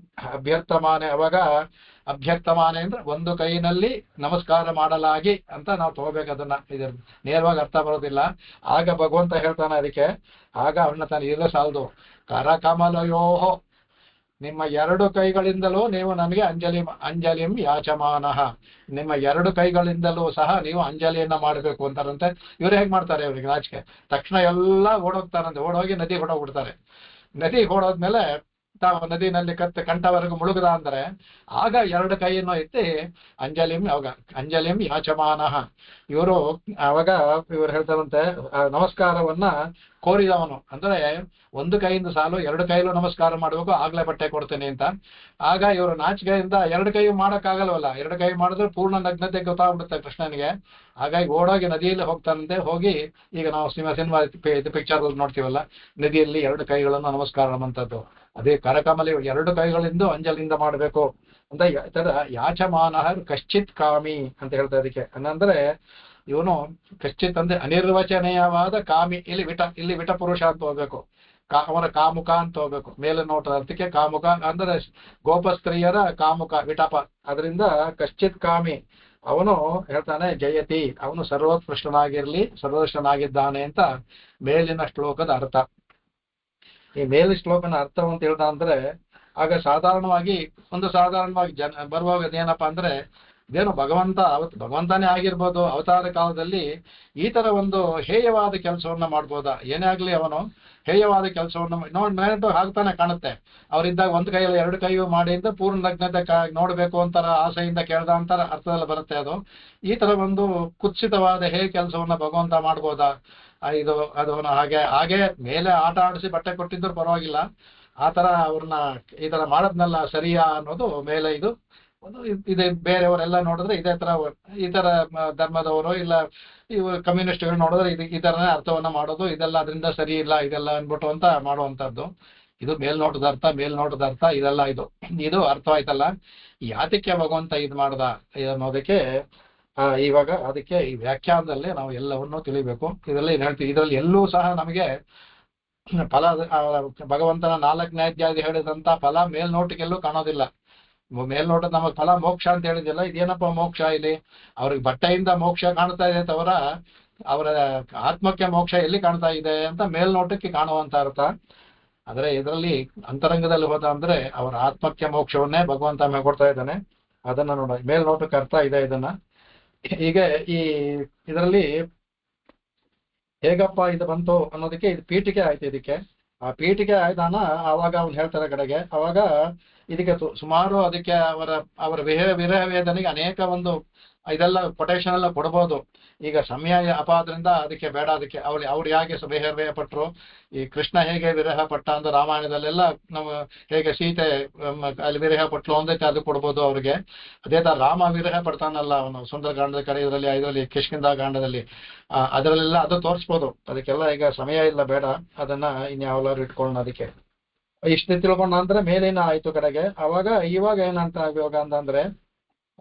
ಅಭ್ಯರ್ಥಮಾನೆ ಅಂದ್ರೆ ಒಂದು ಕೈನಲ್ಲಿ ನಮಸ್ಕಾರ ಮಾಡಲಾಗಿ ಅಂತ ನಾವು ತಗೋಬೇಕು. ಅದನ್ನ ಇದ್ರ ನೇರವಾಗಿ ಅರ್ಥ ಬರೋದಿಲ್ಲ. ಆಗ ಭಗವಂತ ಹೇಳ್ತಾನೆ ಅದಕ್ಕೆ, ಆಗ ಅವನ್ನ ತಾನು ಇರಲು ಸಾಲದು. ಕರಕಮಲಯೋಹೋ, ನಿಮ್ಮ 2 ಕೈಗಳಿಂದಲೂ ನೀವು ನನಗೆ ಅಂಜಲಿಂ ಯಾಚಮಾನಃ. ನಿಮ್ಮ 2 ಕೈಗಳಿಂದಲೂ ಸಹ ನೀವು ಅಂಜಲಿಯನ್ನ ಮಾಡಬೇಕು ಅಂತಾರಂತೆ. ಇವ್ರು ಹೇಗೆ ಮಾಡ್ತಾರೆ, ಇವ್ರಿಗೆ ನಾಚಿಕೆ. ತಕ್ಷಣ ಎಲ್ಲ ಓಡೋಗ್ತಾರಂತೆ, ಓಡೋಗಿ ನದಿ ಹೊಡೋಗ್ಬಿಡ್ತಾರೆ. ನದಿ ಓಡೋದ್ಮೇಲೆ ತಾವು ನದಿನಲ್ಲಿ ಕಂಠವರೆಗೂ ಮುಳುಗದ ಅಂದ್ರೆ, ಆಗ 2 ಕೈಯನ್ನು ಎತ್ತಿ ಅಂಜಲಿಂ ಯಾಚಮಾನಃ. ಅವಾಗ ಇವರು ಹೇಳ್ತಾರಂತೆ, ನಮಸ್ಕಾರವನ್ನ ಕೋರಿದವನು ಅಂದ್ರೆ ಒಂದು ಕೈಯಿಂದ ಸಾಲು, 2 ಕೈಯಲ್ಲೂ ನಮಸ್ಕಾರ ಮಾಡಬೇಕು, ಆಗ್ಲೇ ಬಟ್ಟೆ ಕೊಡ್ತೇನೆ ಅಂತ. ಆಗ ಇವರು ನಾಚಿಕೆಯಿಂದ 2 ಕೈ ಮಾಡಕ್ಕಾಗಲ್ವಲ್ಲ, 2 ಕೈ ಮಾಡಿದ್ರೆ ಪೂರ್ಣ ನಗ್ನತೆ ಗೊತ್ತಾಗ್ಬಿಡುತ್ತೆ ಕೃಷ್ಣನಿಗೆ. ಹಾಗಾಗಿ ಓಡೋಗಿ ನದಿಯಲ್ಲಿ ಹೋಗ್ತಾನಂತೆ. ಹೋಗಿ ಈಗ ನಾವು ಸಿನಿಮಾ ಪಿಕ್ಚರ್ ನೋಡ್ತೀವಲ್ಲ, ನದಿಯಲ್ಲಿ 2 ಕೈಗಳನ್ನು ನಮಸ್ಕಾರ ಅನ್ನುವಂಥದ್ದು. ಅದೇ ಕರಕಮಲಿ 2 ಕೈಗಳಿಂದ ಅಂಜಲಿಂದ ಮಾಡಬೇಕು ಅಂತ ಯಾಚಮಾನಃ ಕಶ್ಚಿತ್ ಕಾಮಿ ಅಂತ ಹೇಳ್ತಾ. ಅದಕ್ಕೆ ಅಂದ್ರೆ ಇವನು ಕಶ್ಚಿತ್ ಅಂದ್ರೆ ಅನಿರ್ವಚನೀಯವಾದ ಕಾಮಿ. ಇಲ್ಲಿ ವಿಟ ಪುರುಷ ಅಂತ ಹೋಗ್ಬೇಕು, ಅವನ ಕಾಮುಕ ಅಂತ ಹೋಗ್ಬೇಕು. ಮೇಲೆ ನೋಟದ ಅರ್ಥಕ್ಕೆ ಕಾಮುಕ ಅಂದ್ರೆ ಗೋಪಸ್ತ್ರೀಯರ ಕಾಮುಕ ವಿಟಪ. ಅದರಿಂದ ಕಶ್ಚಿತ್ ಕಾಮಿ ಅವನು ಹೇಳ್ತಾನೆ ಜಯತಿ, ಅವನು ಸರ್ವೋತ್ಕೃಷ್ಟನಾಗಿದ್ದಾನೆ ಅಂತ ಮೇಲಿನ ಶ್ಲೋಕದ ಅರ್ಥ. ಈ ಮೇಲಿನ ಶ್ಲೋಕನ ಅರ್ಥ ಅಂತ ಹೇಳ್ದ ಅಂದ್ರೆ ಆಗ ಸಾಧಾರಣವಾಗಿ ಬರುವಾಗ ಏನಪ್ಪಾ ಅಂದ್ರೆ ಇದೇನು ಭಗವಂತನೇ ಆಗಿರ್ಬೋದು. ಅವತಾರ ಕಾಲದಲ್ಲಿ ಈ ತರ ಒಂದು ಹೇಯವಾದ ಕೆಲಸವನ್ನ ಮಾಡ್ಬೋದಾ? ಏನೇ ಆಗ್ಲಿ ಅವನು ಹೇಯವಾದ ಕೆಲಸವನ್ನು ಮೇಲಿಟ್ಟು ಹಾಕ್ತಾನೆ ಕಾಣುತ್ತೆ. ಅವರಿದ್ದಾಗ ಒಂದ್ ಕೈಯಲ್ಲಿ 2 ಕೈಯು ಮಾಡಿ ಅಂತ ಪೂರ್ಣ ನಗ್ನತೆ ನೋಡ್ಬೇಕು ಅಂತಾರ ಆಸೆಯಿಂದ ಕೇಳ್ದ ಅಂತಾರ ಅರ್ಥದಲ್ಲಿ ಬರುತ್ತೆ ಅದು. ಈ ತರ ಒಂದು ಕುತ್ಸಿತವಾದ ಕೆಲಸವನ್ನ ಭಗವಂತ ಮಾಡ್ಬೋದಾ? ಅದವನು ಹಾಗೆ ಮೇಲೆ ಆಟ ಆಡಿಸಿ ಬಟ್ಟೆ ಕೊಟ್ಟಿದ್ರು ಪರವಾಗಿಲ್ಲ, ಆ ತರ ಅವ್ರನ್ನ ಈ ತರ ಮಾಡದ್ನಲ್ಲ ಸರಿಯಾ ಅನ್ನೋದು ಮೇಲೆ ಇದು ಬೇರೆಯವರೆಲ್ಲ ನೋಡಿದ್ರೆ ಈ ತರ ಧರ್ಮದವರು ಇಲ್ಲ ಇವರು ಕಮ್ಯುನಿಸ್ಟ್ಗಳು ನೋಡಿದ್ರೆ ಈ ತರನೇ ಅರ್ಥವನ್ನ ಮಾಡೋದು, ಇದೆಲ್ಲ ಅದರಿಂದ ಸರಿ ಇಲ್ಲ ಇದೆಲ್ಲ ಅನ್ಬಿಟ್ಟು ಅಂತ ಮಾಡುವಂತದ್ದು. ಇದು ಮೇಲ್ನೋಟದ ಅರ್ಥ ಇದೆಲ್ಲ ಇದು ಅರ್ಥ ಆಯ್ತಲ್ಲ. ಯಾತಕ್ಕೆ ಭಗವಂತ ಮಾಡ್ದ ಅನ್ನೋದಕ್ಕೆ ಇವಾಗ ಅದಕ್ಕೆ ಈ ವ್ಯಾಖ್ಯಾನದಲ್ಲೇ ನಾವು ಎಲ್ಲವನ್ನೂ ತಿಳಿಬೇಕು. ಇದರಲ್ಲಿ ಹೇಳ್ತೀವಿ, ಇದರಲ್ಲಿ ಎಲ್ಲೂ ಸಹ ನಮಗೆ ಫಲ ಭಗವಂತನ 4ನೇ ಅಧ್ಯಾಯ ಹೇಳಿದಂತ ಫಲ ಮೇಲ್ನೋಟಕ್ಕೆಲ್ಲೂ ಕಾಣೋದಿಲ್ಲ. ಮೇಲ್ನೋಟದ ನಮಗ್ ಫಲ ಮೋಕ್ಷ ಅಂತ ಹೇಳಿದಿಲ್ಲ. ಇದೇನಪ್ಪ ಮೋಕ್ಷ? ಇಲ್ಲಿ ಅವ್ರಿಗೆ ಬಟ್ಟೆಯಿಂದ ಮೋಕ್ಷ ಕಾಣ್ತಾ ಇದೆ ತವರ ಅವರ ಆತ್ಮಕ್ಕೆ ಮೋಕ್ಷ ಎಲ್ಲಿ ಕಾಣ್ತಾ ಇದೆ ಅಂತ ಮೇಲ್ನೋಟಕ್ಕೆ ಕಾಣುವಂತ ಅರ್ಥ. ಆದ್ರೆ ಇದರಲ್ಲಿ ಅಂತರಂಗದಲ್ಲಿ ಹೋದ ಅಂದ್ರೆ ಅವರ ಆತ್ಮಕ್ಕೆ ಮೋಕ್ಷವನ್ನೇ ಭಗವಂತ ಕೊಡ್ತಾ ಇದ್ದಾನೆ. ಅದನ್ನ ನೋಡ ಮೇಲ್ನೋಟಕ್ಕೆ ಅರ್ಥ ಇದೆ. ಇದನ್ನ ಹೀಗೆ ಇದರಲ್ಲಿ ಹೇಗಪ್ಪ ಇದು ಬಂತು ಅನ್ನೋದಕ್ಕೆ ಇದು ಪೀಠಿಕೆ ಆಯ್ತು. ಇದಕ್ಕೆ ಆ ಪೀಠಿಕೆ ಆಯ್ದಾನ ಅವಾಗ ಅವ್ನು ಹೇಳ್ತಾರೆ ಕಡೆಗೆ. ಅವಾಗ ಇದಕ್ಕೆ ಸುಮಾರು ಅದಕ್ಕೆ ಅವರ ವಿರಹ ವೇದನೆಗೆ ಅನೇಕ ಒಂದು ಇದೆಲ್ಲ ಕೊಟೇಶನ್ ಎಲ್ಲ ಕೊಡ್ಬೋದು. ಈಗ ಸಮಯ ಅಪಾದ್ರಿಂದ ಅದಕ್ಕೆ ಬೇಡ. ಅದಕ್ಕೆ ಅವ್ರು ಹೇಗೆ ವಿರಹ ಪಟ್ರು, ಈ ಕೃಷ್ಣ ಹೇಗೆ ವಿರಹ ಪಟ್ಟ ಅಂತ ರಾಮಾಯಣದಲ್ಲೆಲ್ಲ ನಮ್ಮ ಹೇಗೆ ಸೀತೆ ಅಲ್ಲಿ ವಿರಹ ಪಟ್ಲು ಅಂದಕ್ಕೆ ಅದು ಕೊಡ್ಬೋದು ಅವ್ರಿಗೆ. ಅದೇ ತರ ರಾಮ ವಿರಹ ಪಡ್ತಾನಲ್ಲ ಅವನು ಸುಂದರಕಾಂಡದ ಕಡೆ ಇದರಲ್ಲಿ ಕಿಷ್ಕಿಂಧ ಕಾಂಡದಲ್ಲಿ ಅದರಲ್ಲೆಲ್ಲ ಅದು ತೋರಿಸ್ಬೋದು. ಅದಕ್ಕೆಲ್ಲ ಈಗ ಸಮಯ ಇಲ್ಲ, ಬೇಡ. ಅದನ್ನ ಇನ್ಯಾವಲಾರು ಇಟ್ಕೊಳ್ಳೋಣ. ಅದಕ್ಕೆ ಇಷ್ಟು ತಿಳ್ಕೊಂಡ ಅಂದ್ರೆ ಮೇಲಿನ ಆಯ್ತು ಕಡೆಗೆ. ಇವಾಗ ಏನಂತ ಯೋಗ ಅಂತಂದ್ರೆ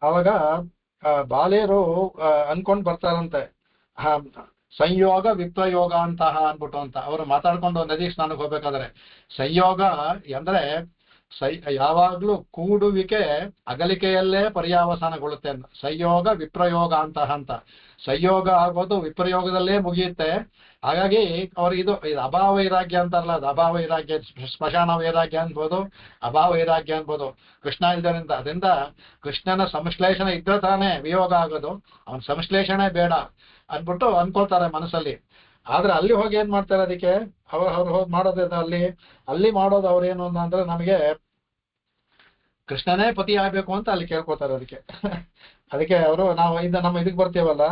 ಅವಾಗ ಬಾಲೇರು ಅನ್ಕೊಂಡ್ ಬರ್ತಾರಂತೆ ಸಂಯೋಗ ವಿಪ್ರಯೋಗ ಅನ್ಬಿಟ್ಟು ಅಂತ. ಅವರು ಮಾತಾಡ್ಕೊಂಡು ನದಿ ಸ್ನಾನಕ್ಕೆ ಹೋಗ್ಬೇಕಾದ್ರೆ ಸಂಯೋಗ ಅಂದ್ರೆ ಯಾವಾಗ್ಲೂ ಕೂಡುವಿಕೆ ಅಗಲಿಕೆಯಲ್ಲೇ ಪರ್ಯಾವಸಾನಗೊಳ್ಳುತ್ತೆ ಅಂತ. ಸಂಯೋಗ ವಿಪ್ರಯೋಗ ಅಂತ ಸಂಯೋಗ ಆಗೋದು ವಿಪ್ರಯೋಗದಲ್ಲೇ ಮುಗಿಯುತ್ತೆ. ಹಾಗಾಗಿ ಅವ್ರಿಗೆ ಇದು ಅಭಾವ ವೈರಾಗ್ಯ ಅಂತಾರಲ್ಲ, ಅದು ಅಭಾವ ವೈರಾಗ್ಯ, ಸ್ಮಶಾನ ವೈರಾಗ್ಯ ಅನ್ಬೋದು, ಅಭಾವ ವೈರಾಗ್ಯ ಅನ್ಬೋದು. ಕೃಷ್ಣ ಇಲ್ದರಿಂದ ಅದರಿಂದ ಕೃಷ್ಣನ ಸಂಶ್ಲೇಷಣೆ ಇದ್ರೆ ತಾನೇ ವಿಯೋಗ ಆಗೋದು. ಅವನ ಸಂಶ್ಲೇಷಣೆ ಬೇಡ ಅನ್ಬಿಟ್ಟು ಅನ್ಕೊಳ್ತಾರೆ ಮನಸ್ಸಲ್ಲಿ. ಆದ್ರೆ ಅಲ್ಲಿ ಹೋಗಿ ಏನ್ ಮಾಡ್ತಾರೆ, ಅದಕ್ಕೆ ಅವ್ರು ಹೋಗಿ ಮಾಡೋದಿದೆ. ಅಲ್ಲಿ ಮಾಡೋದು ಅವ್ರೇನು ಅಂದ್ರೆ ನಮಗೆ ಕೃಷ್ಣನೇ ಪತಿ ಆಗ್ಬೇಕು ಅಂತ ಅಲ್ಲಿ ಕೇಳ್ಕೊತಾರೆ. ಅದಕ್ಕೆ ಅವರು ನಾವು ನಮ್ಮ ಇದಕ್ಕೆ ಬರ್ತೀವಲ್ಲ,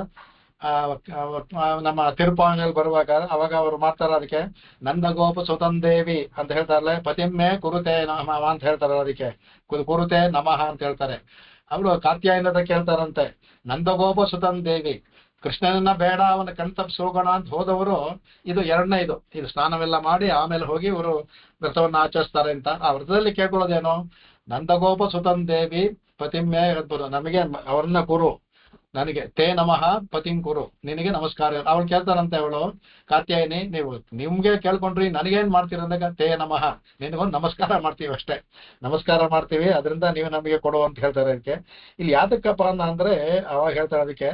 ನಮ್ಮ ತಿರುಪಾಣಿಯಲ್ಲಿ ಬರುವಾಗ ಅವಾಗ ಅವ್ರು ಮಾಡ್ತಾರ. ಅದಕ್ಕೆ ನಂದಗೋಪ ಸುತಂದೇವಿ ಅಂತ ಹೇಳ್ತಾರಲ್ಲ, ಪತಿಮ್ಮೆ ಕುರುತೆ ನಮಃ ಅಂತ ಹೇಳ್ತಾರ. ಅದಕ್ಕೆ ಕುರುತೆ ನಮಃ ಅಂತ ಹೇಳ್ತಾರೆ. ಅವಳು ಕಾತ್ಯಾಯನದ ಕೇಳ್ತಾರಂತೆ, ನಂದಗೋಪ ಸುತಂದೇವಿ ಕೃಷ್ಣನನ್ನ ಬೇಡ ಅವನ ಕಣ್ತಪ್ಪಿಸಿ ಹೋಗೋಣ ಅಂತ ಹೋದವರು ಇದು ಎರಡನೇ ಇದು ಸ್ನಾನವೆಲ್ಲ ಮಾಡಿ ಆಮೇಲೆ ಹೋಗಿ ಇವರು ವ್ರತವನ್ನ ಆಚರಿಸ್ತಾರೆ ಅಂತ. ಆ ವ್ರತದಲ್ಲಿ ಕೇಳ್ಕೊಳ್ಳೋದೇನು, ನಂದಗೋಪ ಸುತಂದೇವಿ ಪತಿಮ್ಮೆ ನಮಗೆ ಅವ್ರನ್ನ ಕುರು, ನನಗೆ ತೇ ನಮಃ ಪತಿಂ ಕುರು, ನಿನಗೆ ನಮಸ್ಕಾರ. ಅವಳು ಕೇಳ್ತಾರಂತೆ, ಅವಳು ಕಾತ್ಯಾಯಿನಿ, ನಿಮ್ಗೆ ಕೇಳ್ಕೊಂಡ್ರಿ ನನಗೇನ್ ಮಾಡ್ತೀರ ಅಂದಾಗ ತೇ ನಮಃ, ನಿನಗೊಂದು ನಮಸ್ಕಾರ ಮಾಡ್ತೀವಿ ಅಷ್ಟೇ, ನಮಸ್ಕಾರ ಮಾಡ್ತೀವಿ, ಅದರಿಂದ ನೀವು ನಮಗೆ ಕೊಡು ಅಂತ ಹೇಳ್ತಾರೆ. ಅದಕ್ಕೆ ಇಲ್ಲಿ ಯಾತಕ್ಕಪ್ಪ ಅಂದ್ರೆ ಅವಾಗ ಹೇಳ್ತಾರೆ ಅದಕ್ಕೆ,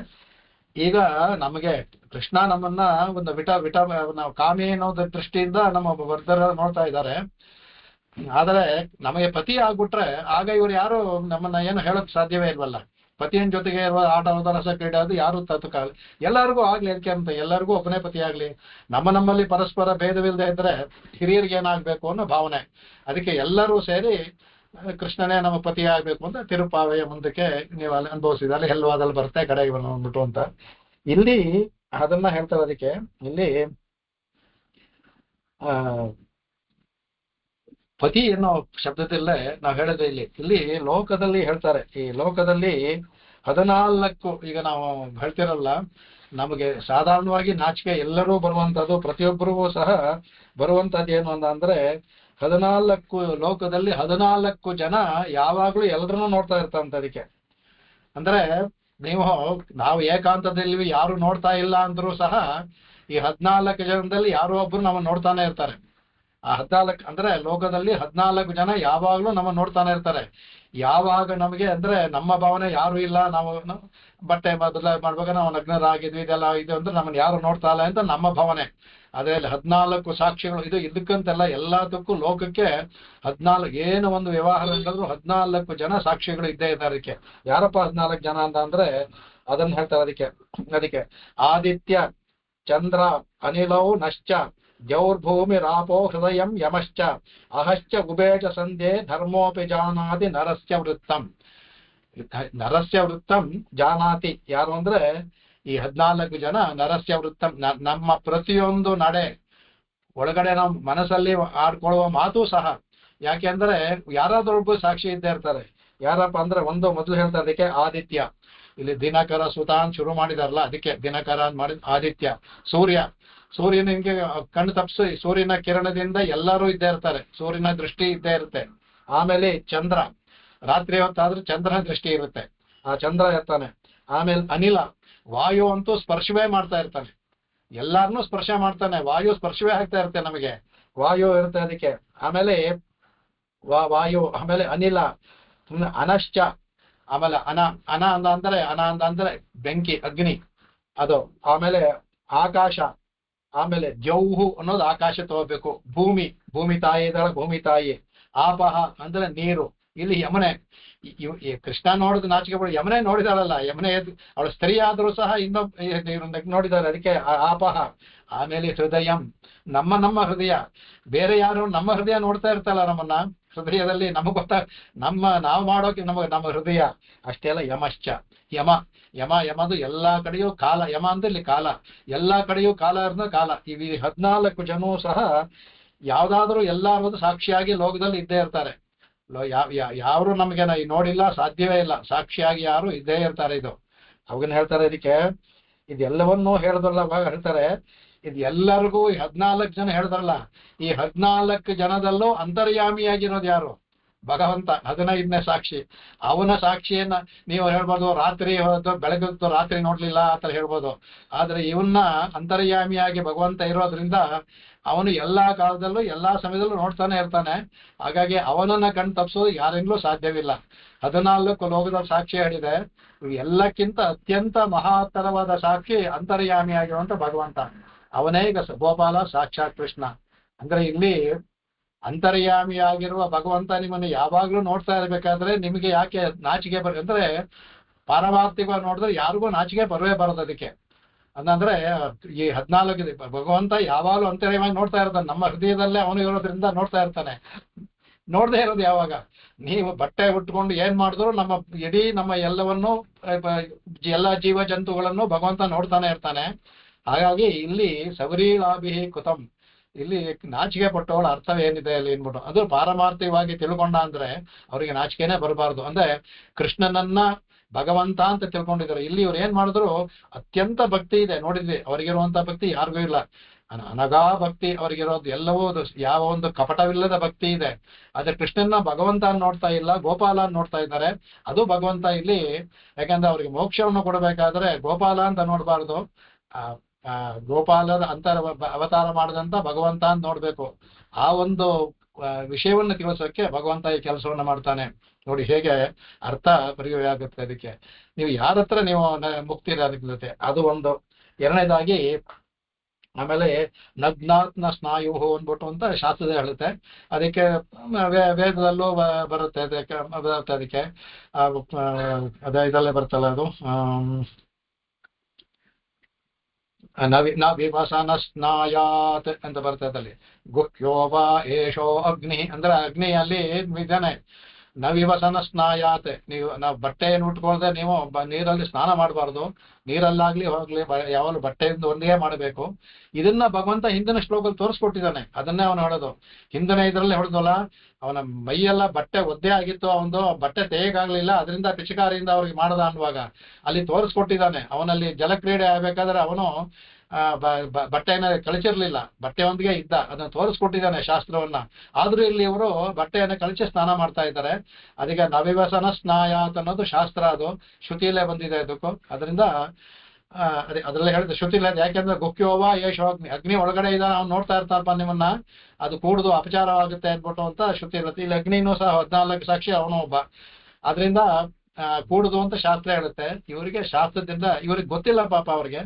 ಈಗ ನಮಗೆ ಕೃಷ್ಣ ನಮ್ಮನ್ನ ಒಂದು ನಾವು ಕಾಮಿ ಅನ್ನೋದ ದೃಷ್ಟಿಯಿಂದ ನಮ್ಮ ವರ್ಧರ ನೋಡ್ತಾ ಇದ್ದಾರೆ. ಆದರೆ ನಮಗೆ ಪತಿ ಆಗ್ಬಿಟ್ರೆ ಆಗ ಇವ್ರು ಯಾರು ನಮ್ಮನ್ನ ಏನು ಹೇಳಕ್ ಸಾಧ್ಯವೇ ಇಲ್ವಲ್ಲ. ಪತಿಯನ್ ಜೊತೆಗೆ ಇರುವ ಆಟ ರಸ ಕ್ರೀಡೆ ಅದು ಯಾರು ತತ್ಕಾಲ ಎಲ್ಲರಿಗೂ ಆಗ್ಲಿ. ಅದಕ್ಕೆ ಅಂತ ಎಲ್ಲರಿಗೂ ಒಬ್ಬನೇ ಪತಿ ಆಗ್ಲಿ. ನಮ್ಮಲ್ಲಿ ಪರಸ್ಪರ ಭೇದವಿಲ್ಲದೆ ಇದ್ರೆ ಹಿರಿಯರಿಗೆ ಏನಾಗ್ಬೇಕು ಅನ್ನೋ ಭಾವನೆ. ಅದಕ್ಕೆ ಎಲ್ಲರೂ ಸೇರಿ ಕೃಷ್ಣನೇ ನಮ್ಮ ಪತಿ ಆಗ್ಬೇಕು ಅಂತ ತಿರುಪಾವೆಯ ಮುಂದಕ್ಕೆ ನೀವು ಅಲ್ಲಿ ಅನುಭವಿಸಿದ ಅಲ್ಲಿ ಹೆಲ್ವಾದಲ್ಲಿ ಬರುತ್ತೆ ಕಡೆಗೆ ಬಂದ್ಬಿಟ್ಟು ಅಂತ ಇಲ್ಲಿ ಅದನ್ನ ಹೇಳ್ತಾರೆ. ಅದಕ್ಕೆ ಇಲ್ಲಿ ಪತಿ ಅನ್ನೋ ಶಬ್ದದಲ್ಲೇ ನಾವು ಹೇಳಿದ್ರೆ ಇಲ್ಲಿ ಲೋಕದಲ್ಲಿ ಹೇಳ್ತಾರೆ. ಈ ಲೋಕದಲ್ಲಿ 14 ಈಗ ನಾವು ಹೇಳ್ತಿರಲ್ಲ, ನಮಗೆ ಸಾಧಾರಣವಾಗಿ ನಾಚಿಕೆ ಎಲ್ಲರೂ ಬರುವಂತದ್ದು, ಪ್ರತಿಯೊಬ್ಬರಿಗೂ ಸಹ ಬರುವಂತದ್ದು ಏನು ಅಂದ್ರೆ 14 ಲೋಕದಲ್ಲಿ 14 ಜನ ಯಾವಾಗ್ಲೂ ಎಲ್ಲರನ್ನೂ ನೋಡ್ತಾ ಇರ್ತಾರಂತ. ಅದಕ್ಕೆ ಅಂದ್ರೆ ನಾವು ಏಕಾಂತದಲ್ಲಿ ಯಾರು ನೋಡ್ತಾ ಇಲ್ಲ ಅಂದ್ರೂ ಸಹ ಈ 14 ಜನದಲ್ಲಿ ಯಾರೋ ಒಬ್ರು ನಮ್ಮನ್ನು ನೋಡ್ತಾನೆ ಇರ್ತಾರೆ. ಆ 14 ಅಂದ್ರೆ ಲೋಕದಲ್ಲಿ 14 ಜನ ಯಾವಾಗ್ಲೂ ನಮ್ಮನ್ನು ನೋಡ್ತಾನೆ ಇರ್ತಾರೆ. ಯಾವಾಗ ನಮಗೆ ಅಂದ್ರೆ ನಮ್ಮ ಭಾವನೆ ಯಾರು ಇಲ್ಲ, ನಾವು ಬಟ್ಟೆ ಬದಲಾವಣೆ ಮಾಡ್ಬೇಕು, ನಾವು ನಗ್ನರಾಗಿದ್ವಿ, ಇದೆಲ್ಲ ಇದು ಅಂದ್ರೆ ನಮ್ಮನ್ನು ಯಾರು ನೋಡ್ತಾ ಇಲ್ಲ ಅಂತ ನಮ್ಮ ಭಾವನೆ. ಅದರಲ್ಲಿ 14 ಸಾಕ್ಷಿಗಳು ಇದು ಇದಕ್ಕಂತೆಲ್ಲ ಎಲ್ಲದಕ್ಕೂ ಲೋಕಕ್ಕೆ 14 ಏನು ಒಂದು ವ್ಯವಹಾರ ಅಂತಂದ್ರು 14 ಜನ ಸಾಕ್ಷಿಗಳು ಇದ್ದೇ ಇದ್ದಾರೆ. ಅದಕ್ಕೆ ಯಾರಪ್ಪ 14 ಜನ ಅಂತ ಅಂದ್ರೆ ಅದನ್ನ ಹೇಳ್ತಾರೆ. ಅದಕ್ಕೆ ಆದಿತ್ಯ ಚಂದ್ರ ಅನಿಲೌ ನಶ್ಚ ಜೌರ್ಭೂಮಿ ರಾಪೋ ಹೃದಯಂ ಯಮಶ್ಚ ಅಹಶ್ಚ ಉಬೇಚ ಸಂಧ್ಯೆ ಧರ್ಮೋಪಿ ಜಾನಾತಿ ನರಸ್ಯ ವೃತ್ತಂ. ನರಸ್ಯ ವೃತ್ತಂ ಜಾನಾತಿ ಯಾರು ಅಂದ್ರೆ ಈ 14 ಜನ ನರಸ್ಯ ವೃತ್ತಂ. ನಮ್ಮ ಪ್ರತಿಯೊಂದು ನಡೆ ಒಳಗಡೆ ನಾವು ಮನಸ್ಸಲ್ಲಿ ಆಡ್ಕೊಳ್ಳುವ ಮಾತು ಸಹ. ಯಾಕೆಂದ್ರೆ ಯಾರಾದ್ರೊಬ್ಬ ಸಾಕ್ಷಿ ಇದ್ದೇ ಇರ್ತಾರೆ. ಯಾರಪ್ಪ ಅಂದ್ರೆ ಒಂದು ಮೊದಲು ಹೇಳ್ತಾರೆ ಅದಕ್ಕೆ ಆದಿತ್ಯ. ಇಲ್ಲಿ ದಿನಕರ ಸುತಾನ್ ಶುರು ಮಾಡಿದಾರಲ್ಲ, ಅದಕ್ಕೆ ದಿನಕರ ಮಾಡಿದ ಆದಿತ್ಯ. ಸೂರ್ಯನಿಗೆ ಕಣ್ಣು ತಪ್ಪಿಸಿ ಸೂರ್ಯನ ಕಿರಣದಿಂದ ಎಲ್ಲರೂ ಇದ್ದೇ ಇರ್ತಾರೆ, ಸೂರ್ಯನ ದೃಷ್ಟಿ ಇದ್ದೇ ಇರುತ್ತೆ. ಆಮೇಲೆ ಚಂದ್ರ, ರಾತ್ರಿ ಹೊತ್ತಾದ್ರೆ ಚಂದ್ರನ ದೃಷ್ಟಿ ಇರುತ್ತೆ, ಆ ಚಂದ್ರ ಇರ್ತಾನೆ. ಆಮೇಲೆ ಅನಿಲ, ವಾಯು ಅಂತೂ ಸ್ಪರ್ಶವೇ ಮಾಡ್ತಾ ಇರ್ತಾನೆ, ಎಲ್ಲಾರನ್ನೂ ಸ್ಪರ್ಶ ಮಾಡ್ತಾನೆ, ವಾಯು ಸ್ಪರ್ಶವೇ ಆಗ್ತಾ ಇರುತ್ತೆ, ನಮಗೆ ವಾಯು ಇರುತ್ತೆ ಅದಕ್ಕೆ. ಆಮೇಲೆ ವಾಯು, ಆಮೇಲೆ ಅನಿಲ, ಅನಶ್ಚ, ಆಮೇಲೆ ಅನ ಅಂದ್ರೆ ಬೆಂಕಿ, ಅಗ್ನಿ ಅದು. ಆಮೇಲೆ ಆಕಾಶ, ಆಮೇಲೆ ಜೌಹು ಅನ್ನೋದು ಆಕಾಶ ತಗೋಬೇಕು. ಭೂಮಿ ತಾಯಿ ಇದ್ದಾಳೆ, ಭೂಮಿ ತಾಯಿ. ಆಪಹ ಅಂದ್ರೆ ನೀರು. ಇಲ್ಲಿ ಯಮುನೆ, ಕೃಷ್ಣ ನೋಡಿದ ನಾಚಿಕೆ ಬಿಡು, ಯಮುನೆ ನೋಡಿದಾಳಲ್ಲ, ಯಮುನೆ ಅವಳು ಸ್ತ್ರೀ ಆದ್ರೂ ಸಹ ಇನ್ನೊಬ್ಬ ನೋಡಿದಾಳೆ, ಅದಕ್ಕೆ ಆಪಹ. ಆಮೇಲೆ ಹೃದಯಂ, ನಮ್ಮ ಹೃದಯ. ಬೇರೆ ಯಾರು ನಮ್ಮ ಹೃದಯ ನೋಡ್ತಾ ಇರ್ತಲ್ಲ ನಮ್ಮನ್ನ, ಹೃದಯದಲ್ಲಿ ನಮಗ್ ನಾವು ಮಾಡೋಕೆ ನಮ್ಮ ಹೃದಯ ಅಷ್ಟೇ ಅಲ್ಲ. ಯಮಶ್ಚ, ಯಮದು ಎಲ್ಲಾ ಕಡೆಯೂ ಕಾಲ. ಯಮ ಅಂದ್ರೆ ಇಲ್ಲಿ ಕಾಲ, ಎಲ್ಲಾ ಕಡೆಯೂ ಕಾಲ ಇರೋದು ಕಾಲ. ಇವಿ 14 ಜನೂ ಸಹ ಯಾವ್ದಾದ್ರು ಎಲ್ಲಾರು ಸಾಕ್ಷಿಯಾಗಿ ಲೋಕದಲ್ಲಿ ಇದ್ದೇ ಇರ್ತಾರೆ. ಯಾರು ನಮ್ಗೆ ನೋಡಿಲ್ಲ, ಸಾಧ್ಯವೇ ಇಲ್ಲ, ಸಾಕ್ಷಿಯಾಗಿ ಯಾರು ಇದ್ದೇ ಇರ್ತಾರೆ. ಇದು ಅವನ್ನ ಹೇಳ್ತಾರೆ. ಅದಕ್ಕೆ ಇದೆಲ್ಲವನ್ನೂ ಹೇಳಿದ್ರಲ್ಲ, ಅವಾಗ ಹೇಳ್ತಾರೆ ಇದು ಎಲ್ಲರಿಗೂ 14 ಜನ ಹೇಳಿದ್ರಲ್ಲ, ಈ 14 ಜನದಲ್ಲೂ ಅಂತರ್ಯಾಮಿಯಾಗಿರೋದು ಯಾರು? ಭಗವಂತ 15ನೇ ಸಾಕ್ಷಿ. ಅವನ ಸಾಕ್ಷಿಯನ್ನ ನೀವು ಹೇಳ್ಬೋದು, ರಾತ್ರಿ ಬೆಳಗ್ಗೆ ರಾತ್ರಿ ನೋಡ್ಲಿಲ್ಲ ಆತರ ಹೇಳ್ಬೋದು. ಆದ್ರೆ ಇವನ್ನ ಅಂತರ್ಯಾಮಿಯಾಗಿ ಭಗವಂತ ಇರೋದ್ರಿಂದ ಅವನು ಎಲ್ಲಾ ಕಾಲದಲ್ಲೂ ಎಲ್ಲಾ ಸಮಯದಲ್ಲೂ ನೋಡ್ತಾನೆ ಇರ್ತಾನೆ. ಹಾಗಾಗಿ ಅವನನ್ನ ಕಣ್ ತಪ್ಪಿಸೋದು ಯಾರಿಂದಲೂ ಸಾಧ್ಯವಿಲ್ಲ. 14 ಲೋಕದ ಸಾಕ್ಷಿ ಹೇಳಿದೆ. ಎಲ್ಲಕ್ಕಿಂತ ಅತ್ಯಂತ ಮಹಾತ್ತರವಾದ ಸಾಕ್ಷಿ ಅಂತರ್ಯಾಮಿಯಾಗಿರುವಂತ ಭಗವಂತ. ಅವನೇ ಈಗ ಗೋಪಾಲ, ಸಾಕ್ಷಾತ್ ಕೃಷ್ಣ. ಅಂದ್ರೆ ಇಲ್ಲಿ ಅಂತರ್ಯಾಮಿಯಾಗಿರುವ ಭಗವಂತ ನಿಮ್ಮನ್ನು ಯಾವಾಗ್ಲೂ ನೋಡ್ತಾ ಇರ್ಬೇಕಾದ್ರೆ ನಿಮಗೆ ಯಾಕೆ ನಾಚಿಕೆ ಅಂದ್ರೆ ಪಾರಮಾರ್ಥಿಕವಾಗಿ ನೋಡಿದ್ರೆ ಯಾರಿಗೂ ನಾಚಿಕೆ ಬರೋದು. ಅದಕ್ಕೆ ಅಂದ್ರೆ ಈ 14 ಭಗವಂತ ಯಾವಾಗಲೂ ಅಂತರ್ಯವಾಗಿ ನೋಡ್ತಾ ಇರ್ತಾನೆ, ನಮ್ಮ ಹೃದಯದಲ್ಲೇ ಅವನು ಇರೋದ್ರಿಂದ ನೋಡ್ತಾ ಇರ್ತಾನೆ. ನೋಡದೆ ಇರೋದು ಯಾವಾಗ? ನೀವು ಬಟ್ಟೆ ಉಟ್ಕೊಂಡು ಏನ್ ಮಾಡಿದ್ರು ನಮ್ಮ ಎಲ್ಲವನ್ನು, ಎಲ್ಲ ಜೀವ ಜಂತುಗಳನ್ನು ಭಗವಂತ ನೋಡ್ತಾನೆ ಇರ್ತಾನೆ. ಹಾಗಾಗಿ ಇಲ್ಲಿ ಸವರೀಳಾಭಿಹಿ ಕೃತಂ, ಇಲ್ಲಿ ನಾಚಿಕೆ ಪಟ್ಟವಳ ಅರ್ಥವೇನಿದೆ ಅಲ್ಲಿ ಏನ್ಬಿಟ್ಟು ಅದು ಪಾರಮಾರ್ಥಿಕವಾಗಿ ತಿಳ್ಕೊಂಡ ಅಂದ್ರೆ ಅವ್ರಿಗೆ ನಾಚಿಕೆನೆ ಬರಬಾರ್ದು. ಅಂದ್ರೆ ಕೃಷ್ಣನನ್ನ ಭಗವಂತ ಅಂತ ತಿಳ್ಕೊಂಡಿದ್ದಾರೆ. ಇಲ್ಲಿ ಇವ್ರು ಏನ್ ಮಾಡಿದ್ರು, ಅತ್ಯಂತ ಭಕ್ತಿ ಇದೆ. ನೋಡಿದ್ವಿ, ಅವ್ರಿಗಿರುವಂತ ಭಕ್ತಿ ಯಾರಿಗೂ ಇಲ್ಲ. ಅನಗಾ ಭಕ್ತಿ ಅವ್ರಿಗಿರೋದು, ಎಲ್ಲವೂ ಯಾವ ಒಂದು ಕಪಟವಿಲ್ಲದ ಭಕ್ತಿ ಇದೆ. ಆದ್ರೆ ಕೃಷ್ಣನ ಭಗವಂತ ನೋಡ್ತಾ ಇಲ್ಲ, ಗೋಪಾಲ ನೋಡ್ತಾ ಇದ್ದಾರೆ. ಅದು ಭಗವಂತ ಇಲ್ಲಿ, ಯಾಕಂದ್ರೆ ಅವ್ರಿಗೆ ಮೋಕ್ಷವನ್ನು ಕೊಡಬೇಕಾದ್ರೆ ಗೋಪಾಲ ಅಂತ ನೋಡ್ಬಾರ್ದು, ಗೋಪಾಲದ ಅವತಾರ ಮಾಡಿದಂತ ಭಗವಂತ ಅಂತ ನೋಡ್ಬೇಕು. ಆ ಒಂದು ವಿಷಯವನ್ನು ತಿಳಿಸೋಕೆ ಭಗವಂತ ಈ ಕೆಲಸವನ್ನ ಮಾಡ್ತಾನೆ. ನೋಡಿ ಹೇಗೆ ಅರ್ಥ ಪರಿವೇ ಆಗುತ್ತೆ. ಅದಕ್ಕೆ ನೀವು ಯಾರ ಹತ್ರ ನೀವು ಮುಕ್ತಿ ಅದಕ್ಕೆ ಅದು ಒಂದು. ಎರಡನೇದಾಗಿ ಆಮೇಲೆ ನಗ್ನಾತ್ನ ಸ್ನಾಯು ಅಂದ್ಬಿಟ್ಟು ಅಂತ ಶಾಸ್ತ್ರದ ಹೇಳುತ್ತೆ. ಅದಕ್ಕೆ ವೇದದಲ್ಲೂ ಬರುತ್ತೆ. ಅದಕ್ಕೆ ಇದರಲ್ಲೇ ಬರ್ತಲ್ಲ, ಅದು ನವಿವಸನ ಸ್ನಾಯಾತ್ ಅಂತ ಬರ್ತದಲ್ಲಿ. ಗುಹ್ಯೋವ ಏಷೋ ಅಗ್ನಿ ಅಂದ್ರೆ ಅಗ್ನಿಯಲ್ಲಿ ಇದ್ದಾನೆ. ನವಿವಸನ ಸ್ನಾಯಾತ್, ನಾವು ಬಟ್ಟೆಯನ್ನು ಉಟ್ಕೊಳ್ದೆ ನೀವು ನೀರಲ್ಲಿ ಸ್ನಾನ ಮಾಡಬಾರ್ದು. ನೀರಲ್ಲಾಗ್ಲಿ ಹೋಗ್ಲಿ ಯಾವಾಗಲೂ ಬಟ್ಟೆಯಿಂದ ಒಂದೇ ಮಾಡಬೇಕು. ಇದನ್ನ ಭಗವಂತ ಹಿಂದಿನ ಶ್ಲೋಕದಲ್ಲಿ ತೋರಿಸ್ಕೊಟ್ಟಿದ್ದಾನೆ. ಅದನ್ನೇ ಅವನು ಹೇಳೋದು. ಹಿಂದಿನ ಇದರಲ್ಲೇ ಹೊಡೆದಲ್ಲ, ಅವನ ಮೈಯೆಲ್ಲ ಬಟ್ಟೆ ಒದ್ದೆ ಆಗಿತ್ತು, ಅವನು ಬಟ್ಟೆ ತೆಗೆಯಕ್ಕಾಗ್ಲಿಲ್ಲ, ಅದರಿಂದ ಪಿಚಕಾರಿಯಿಂದ ಅವ್ರಿಗೆ ಮಾಡದ ಅನ್ನುವಾಗ ಅಲ್ಲಿ ತೋರಿಸ್ಕೊಟ್ಟಿದ್ದಾನೆ. ಅವನಲ್ಲಿ ಜಲಕ್ರೀಡೆ ಆಗ್ಬೇಕಾದ್ರೆ ಅವನು ಬಟ್ಟೆಯನ್ನ ಕಳಿಸಿರ್ಲಿಲ್ಲ, ಬಟ್ಟೆ ಒಂದಿಗೆ ಇದ್ದ, ಅದನ್ನ ತೋರಿಸ್ಕೊಟ್ಟಿದ್ದಾನೆ ಶಾಸ್ತ್ರವನ್ನ. ಆದ್ರೂ ಇಲ್ಲಿ ಇವರು ಬಟ್ಟೆಯನ್ನ ಕಳಿಸಿ ಸ್ನಾನ ಮಾಡ್ತಾ ಇದ್ದಾರೆ. ಅದಕ್ಕೆ ನವಿವಸನ ಸ್ನಾಯಾತ್ ಅನ್ನೋದು ಶಾಸ್ತ್ರ, ಅದು ಶ್ರುತಿಯಲ್ಲೇ ಬಂದಿದೆ ಅದಕ್ಕೂ. ಅದರಿಂದ ಅದೇ ಅದರಲ್ಲಿ ಹೇಳಿದ ಶ್ರುತಿ ಇಲ್ಲ. ಯಾಕೆಂದ್ರೆ ಗುಕ್ಯೋವ ಯೇಶೋ ಅಗ್ನಿ ಒಳಗಡೆ ಇದ್ದಾನೆ, ಅವ್ನು ನೋಡ್ತಾ ಇರ್ತಾರಪ್ಪ ನಿಮ್ಮನ್ನ, ಅದು ಕೂಡುದು ಅಪಚಾರವಾಗುತ್ತೆ ಅಂದ್ಬಿಟ್ಟು ಅಂತ ಶ್ರುತಿ ಇರುತ್ತೆ. ಇಲ್ಲಿ ಅಗ್ನಿನೂ ಸಹ 14 ಸಾಕ್ಷಿ, ಅವನು ಒಬ್ಬ. ಅದರಿಂದ ಕೂಡುದು ಅಂತ ಶಾಸ್ತ್ರ ಹೇಳುತ್ತೆ. ಇವರಿಗೆ ಶಾಸ್ತ್ರದಿಂದ ಇವ್ರಿಗೆ ಗೊತ್ತಿಲ್ಲ ಪಾಪ ಅವ್ರಿಗೆ,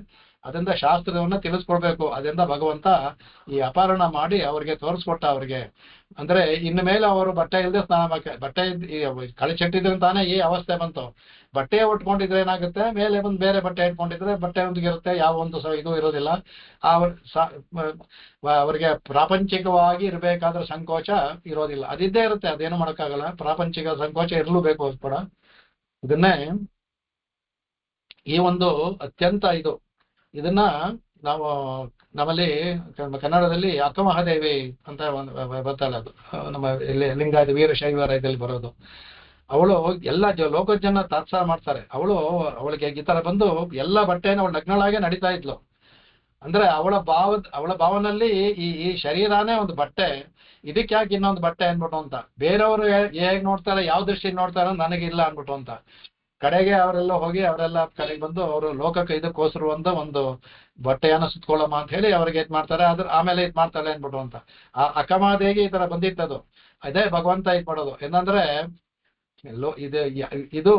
ಅದರಿಂದ ಶಾಸ್ತ್ರವನ್ನ ತಿಳಿಸ್ಕೊಡ್ಬೇಕು. ಅದರಿಂದ ಭಗವಂತ ಈ ಅಪಹರಣ ಮಾಡಿ ಅವ್ರಿಗೆ ತೋರಿಸ್ಕೊಟ್ಟ ಅವ್ರಿಗೆ. ಅಂದ್ರೆ ಇನ್ನು ಮೇಲೆ ಅವರು ಬಟ್ಟೆ ಇಲ್ಲದೆ ಸ್ನಾನ ಬಟ್ಟೆ ಕಳಿಸಿಟ್ಟಿದ್ರೆ ತಾನೇ ಈ ಅವಸ್ಥೆ ಬಂತು. ಬಟ್ಟೆ ಉಟ್ಕೊಂಡಿದ್ರೆ ಏನಾಗುತ್ತೆ, ಮೇಲೆ ಬಂದು ಬೇರೆ ಬಟ್ಟೆ ಇಟ್ಕೊಂಡಿದ್ರೆ ಬಟ್ಟೆ ಒಂದಿಗಿರುತ್ತೆ, ಯಾವ ಒಂದು ಇದು ಇರೋದಿಲ್ಲ. ಅವರಿಗೆ ಪ್ರಾಪಂಚಿಕವಾಗಿ ಇರಬೇಕಾದ್ರೆ ಸಂಕೋಚ ಇರೋದಿಲ್ಲ, ಅದಿದ್ದೇ ಇರುತ್ತೆ, ಅದೇನು ಮಾಡೋಕ್ಕಾಗಲ್ಲ. ಪ್ರಾಪಂಚಿಕ ಸಂಕೋಚ ಇರಲೂಬೇಕು ಅದು ಕೂಡ. ಇದನ್ನೇ ಈ ಒಂದು ಅತ್ಯಂತ ಇದನ್ನ ನಾವು ನಮ್ಮಲ್ಲಿ ಕನ್ನಡದಲ್ಲಿ ಅಕ್ಕಮಹಾದೇವಿ ಅಂತ ಬರ್ತಾಳೆ, ಅದು ನಮ್ಮ ಇಲ್ಲಿ ಲಿಂಗಾಯತ ವೀರಶೈವ ಇದರಲ್ಲಿ ಬರೋದು. ಅವಳು ಎಲ್ಲ ಲೋಕದ ಜನ ತಾತ್ಸಾರ ಮಾಡ್ತಾರೆ. ಅವಳಿಗೆ ಈ ತರ ಬಂದು ಎಲ್ಲ ಬಟ್ಟೆನ ಅವಳು ನಗ್ನಳಾಗೆ ನಡೀತಾ ಇದ್ಲು. ಅಂದ್ರೆ ಅವಳ ಭಾವನಲ್ಲಿ ಈ ಶರೀರನೇ ಒಂದು ಬಟ್ಟೆ, ಇದಕ್ಕೆ ಯಾಕೆ ಇನ್ನೊಂದು ಬಟ್ಟೆ ಅನ್ಬಿಟ್ಟು ಅಂತ. ಬೇರೆಯವರು ಹೇಗ್ ನೋಡ್ತಾರೆ, ಯಾವ ದೃಷ್ಟಿ ನೋಡ್ತಾರೆ ನನಗಿಲ್ಲ ಅನ್ಬಿಟ್ಟು ಅಂತ. ಕಡೆಗೆ ಅವರೆಲ್ಲ ಹೋಗಿ ಅವರೆಲ್ಲ ಕಡೆಗೆ ಬಂದು ಅವರು ಲೋಕಕ್ಕೆ ಇದಕ್ಕೋಸ್ಕರ ಒಂದು ಬಟ್ಟೆಯನ್ನ ಸುತ್ಕೊಳ್ಳಮ್ಮ ಅಂತ ಹೇಳಿ ಅವ್ರಿಗೆ ಇದ್ ಮಾಡ್ತಾರೆ. ಆಮೇಲೆ ಇದ್ ಮಾಡ್ತಾಳೆ ಅನ್ಬಿಟ್ಟು ಅಂತ. ಆ ಅಕ್ಕಮಹಾದೇವಿಗೆ ಈ ತರ ಬಂದಿತ್ತದು. ಅದೇ ಭಗವಂತ ಇದ್ ಮಾಡೋದು ಏನಂದ್ರೆ, ಇದು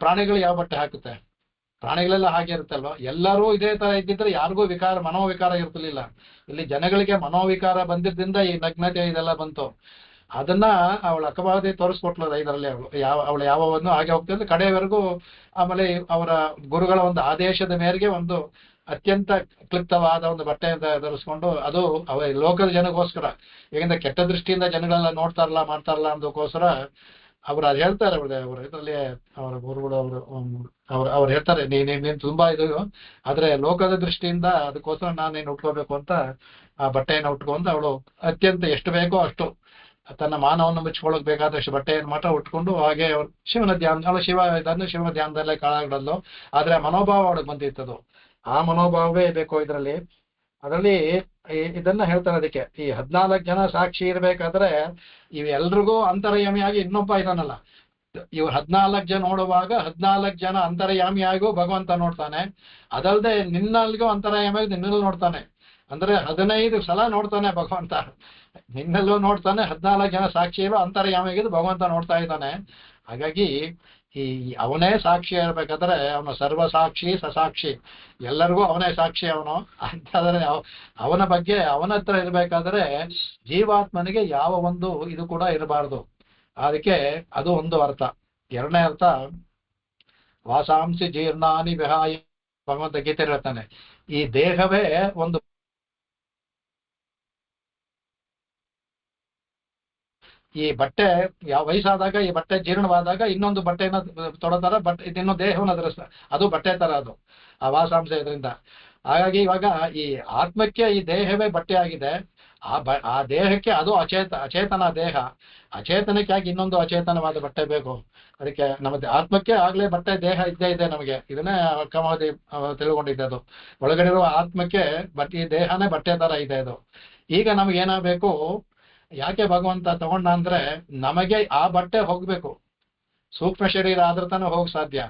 ಪ್ರಾಣಿಗಳು ಯಾವ ಬಟ್ಟೆ ಹಾಕುತ್ತೆ, ಪ್ರಾಣಿಗಳೆಲ್ಲ ಹಾಗೆ ಇರುತ್ತಲ್ವ. ಎಲ್ಲರೂ ಇದೇ ತರ ಇದ್ದಿದ್ರೆ ಯಾರಿಗೂ ಮನೋವಿಕಾರ ಇರ್ತಿರ್ಲಿಲ್ಲ. ಇಲ್ಲಿ ಜನಗಳಿಗೆ ಮನೋವಿಕಾರ ಬಂದಿದ್ದರಿಂದ ಈ ನಗ್ನತೆ ಇದೆಲ್ಲ ಬಂತು. ಅದನ್ನ ಅವಳ ಅಕ್ಕಮಹಾದೇವಿ ತೋರಿಸ್ಕೊಟ್ಲದ ಇದರಲ್ಲಿ. ಅವಳು ಯಾವನ್ನು ಹಾಗೆ ಹೋಗ್ತಿದ್ರೆ ಕಡೆಯವರೆಗೂ. ಆಮೇಲೆ ಅವರ ಗುರುಗಳ ಒಂದು ಆದೇಶದ ಮೇರೆಗೆ ಒಂದು ಅತ್ಯಂತ ಕ್ಲಿಪ್ತವಾದ ಒಂದು ಬಟ್ಟೆಯಿಂದ ಧರಿಸ್ಕೊಂಡು, ಅದು ಲೋಕದ ಜನಗೋಸ್ಕರ, ಹೇಗೆಂದ್ರೆ ಕೆಟ್ಟ ದೃಷ್ಟಿಯಿಂದ ಜನಗಳೆಲ್ಲ ನೋಡ್ತಾರಲ್ಲ ಮಾಡ್ತಾರಲ್ಲ ಅಂದಕ್ಕೋಸ್ಕರ ಅವ್ರು ಅದು ಹೇಳ್ತಾರೆ. ಅವ್ರ ಇದರಲ್ಲಿ ಅವರ ಗುರುಗಳು ಅವ್ರು ಹೇಳ್ತಾರೆ, ನೀನ್ ತುಂಬಾ ಆದ್ರೆ ಲೋಕದ ದೃಷ್ಟಿಯಿಂದ ಅದಕ್ಕೋಸ್ಕರ ನಾನೇನು ಉಟ್ಕೋಬೇಕು ಅಂತ ಆ ಬಟ್ಟೆಯನ್ನು ಉಟ್ಕೊಂಡು ಅವಳು ಅತ್ಯಂತ ಎಷ್ಟು ಬೇಕೋ ಅಷ್ಟು ತನ್ನ ಮಾನವನ್ನು ಮುಚ್ಕೊಳ್ಳೋಕೆ ಬೇಕಾದಷ್ಟು ಬಟ್ಟೆಯನ್ನು ಮಾತ್ರ ಉಟ್ಕೊಂಡು ಹಾಗೆ ಶಿವನ ಧ್ಯಾನ, ಶಿವನ ಧ್ಯಾನದಲ್ಲೇ ಕಾಳಾಡಲು. ಆದ್ರೆ ಮನೋಭಾವ ಅವಳಿಗೆ ಬಂದಿತ್ತದು. ಆ ಮನೋಭಾವವೇ ಬೇಕು ಇದರಲ್ಲಿ. ಅದರಲ್ಲಿ ಇದನ್ನ ಹೇಳ್ತಾರೆ. ಅದಕ್ಕೆ ಈ 14 ಜನ ಸಾಕ್ಷಿ ಇರ್ಬೇಕಾದ್ರೆ ಇವೆಲ್ರಿಗೂ ಅಂತರ್ಯಾಮಿಯಾಗಿ ಇನ್ನೊಬ್ಬ ಇದಾನಲ್ಲ. ಇವ್ 14 ಜನ ನೋಡುವಾಗ 14 ಜನ ಅಂತರ್ಯಾಮಿಯಾಗೂ ಭಗವಂತ ನೋಡ್ತಾನೆ. ಅದಲ್ಲದೆ ನಿನ್ನಲ್ಗೂ ಅಂತರ್ಯಾಮಿಯಾಗಿ ನಿನ್ನಲ್ಲೂ ನೋಡ್ತಾನೆ. ಅಂದ್ರೆ 15 ಸಲ ನೋಡ್ತಾನೆ ಭಗವಂತ, ನಿನ್ನಲ್ಲೂ ನೋಡ್ತಾನೆ. 14 ಜನ ಸಾಕ್ಷಿಯಲ್ಲೂ ಅಂತರ್ಯಾಮಿಯಾಗಿದ್ದು ಭಗವಂತ ನೋಡ್ತಾ ಇದ್ದಾನೆ. ಹಾಗಾಗಿ ಅವನೇ ಸಾಕ್ಷಿ ಇರ್ಬೇಕಾದ್ರೆ ಅವನು ಸರ್ವಸಾಕ್ಷಿ ಸಸಾಕ್ಷಿ, ಎಲ್ಲರಿಗೂ ಅವನೇ ಸಾಕ್ಷಿ ಅವನು ಅಂತಾದ್ರೆ ಅವನ ಬಗ್ಗೆ ಅವನ ಹತ್ರ ಇರ್ಬೇಕಾದ್ರೆ ಜೀವಾತ್ಮನಿಗೆ ಯಾವ ಒಂದು ಇದು ಕೂಡ ಇರಬಾರ್ದು. ಅದಕ್ಕೆ ಅದು ಒಂದು ಅರ್ಥ. ಎರಡನೇ ಅರ್ಥ, ವಾಸಾಂಸಿ ಜೀರ್ಣಾನಿ ವಿಹಾಯ, ಭಗವಂತ ಗೀತೆ ಹೇಳ್ತಾನೆ. ಈ ದೇಹವೇ ಒಂದು ಈ ಬಟ್ಟೆ ಯಾವ ವಯಸ್ಸಾದಾಗ ಈ ಬಟ್ಟೆ ಜೀರ್ಣವಾದಾಗ ಇನ್ನೊಂದು ಬಟ್ಟೆನ ತೊಡತಾರ, ಇನ್ನೊಂದು ದೇಹವನ್ನು ಧರಿಸ್ತಾರೆ, ಅದು ಬಟ್ಟೆ ತರ ಅದು ಆ ವಾಸಾಂಶ ಇದರಿಂದ. ಹಾಗಾಗಿ ಇವಾಗ ಈ ಆತ್ಮಕ್ಕೆ ಈ ದೇಹವೇ ಬಟ್ಟೆ ಆಗಿದೆ. ಆ ದೇಹಕ್ಕೆ ಅದು ಅಚೇತನ ದೇಹ. ಅಚೇತನಕ್ಕೆ ಆಗಿ ಇನ್ನೊಂದು ಅಚೇತನವಾದ ಬಟ್ಟೆ ಬೇಕು. ಅದಕ್ಕೆ ನಮ್ಮ ಆತ್ಮಕ್ಕೆ ಆಗ್ಲೇ ಬಟ್ಟೆ ದೇಹ ಇದ್ದೇ ಇದೆ ನಮಗೆ. ಇದನ್ನೇ ಅಕ್ಕಮಹಾದೇವಿ ತಿಳ್ಕೊಂಡಿದ್ದೆ. ಅದು ಒಳಗಡೆ ಇರುವ ಆತ್ಮಕ್ಕೆ ಈ ದೇಹನೇ ಬಟ್ಟೆ ತರ ಇದೆ ಅದು. ಈಗ ನಮ್ಗೆ ಏನಾಗಬೇಕು, ಯಾಕೆ ಭಗವಂತ ತಗೊಂಡ ಅಂದ್ರೆ ನಮಗೆ ಆ ಬಟ್ಟೆ ಹೋಗ್ಬೇಕು. ಸೂಕ್ಷ್ಮ ಶರೀರ ಆದ್ರೆ ತಾನೇ ಹೋಗ್ ಸಾಧ್ಯ.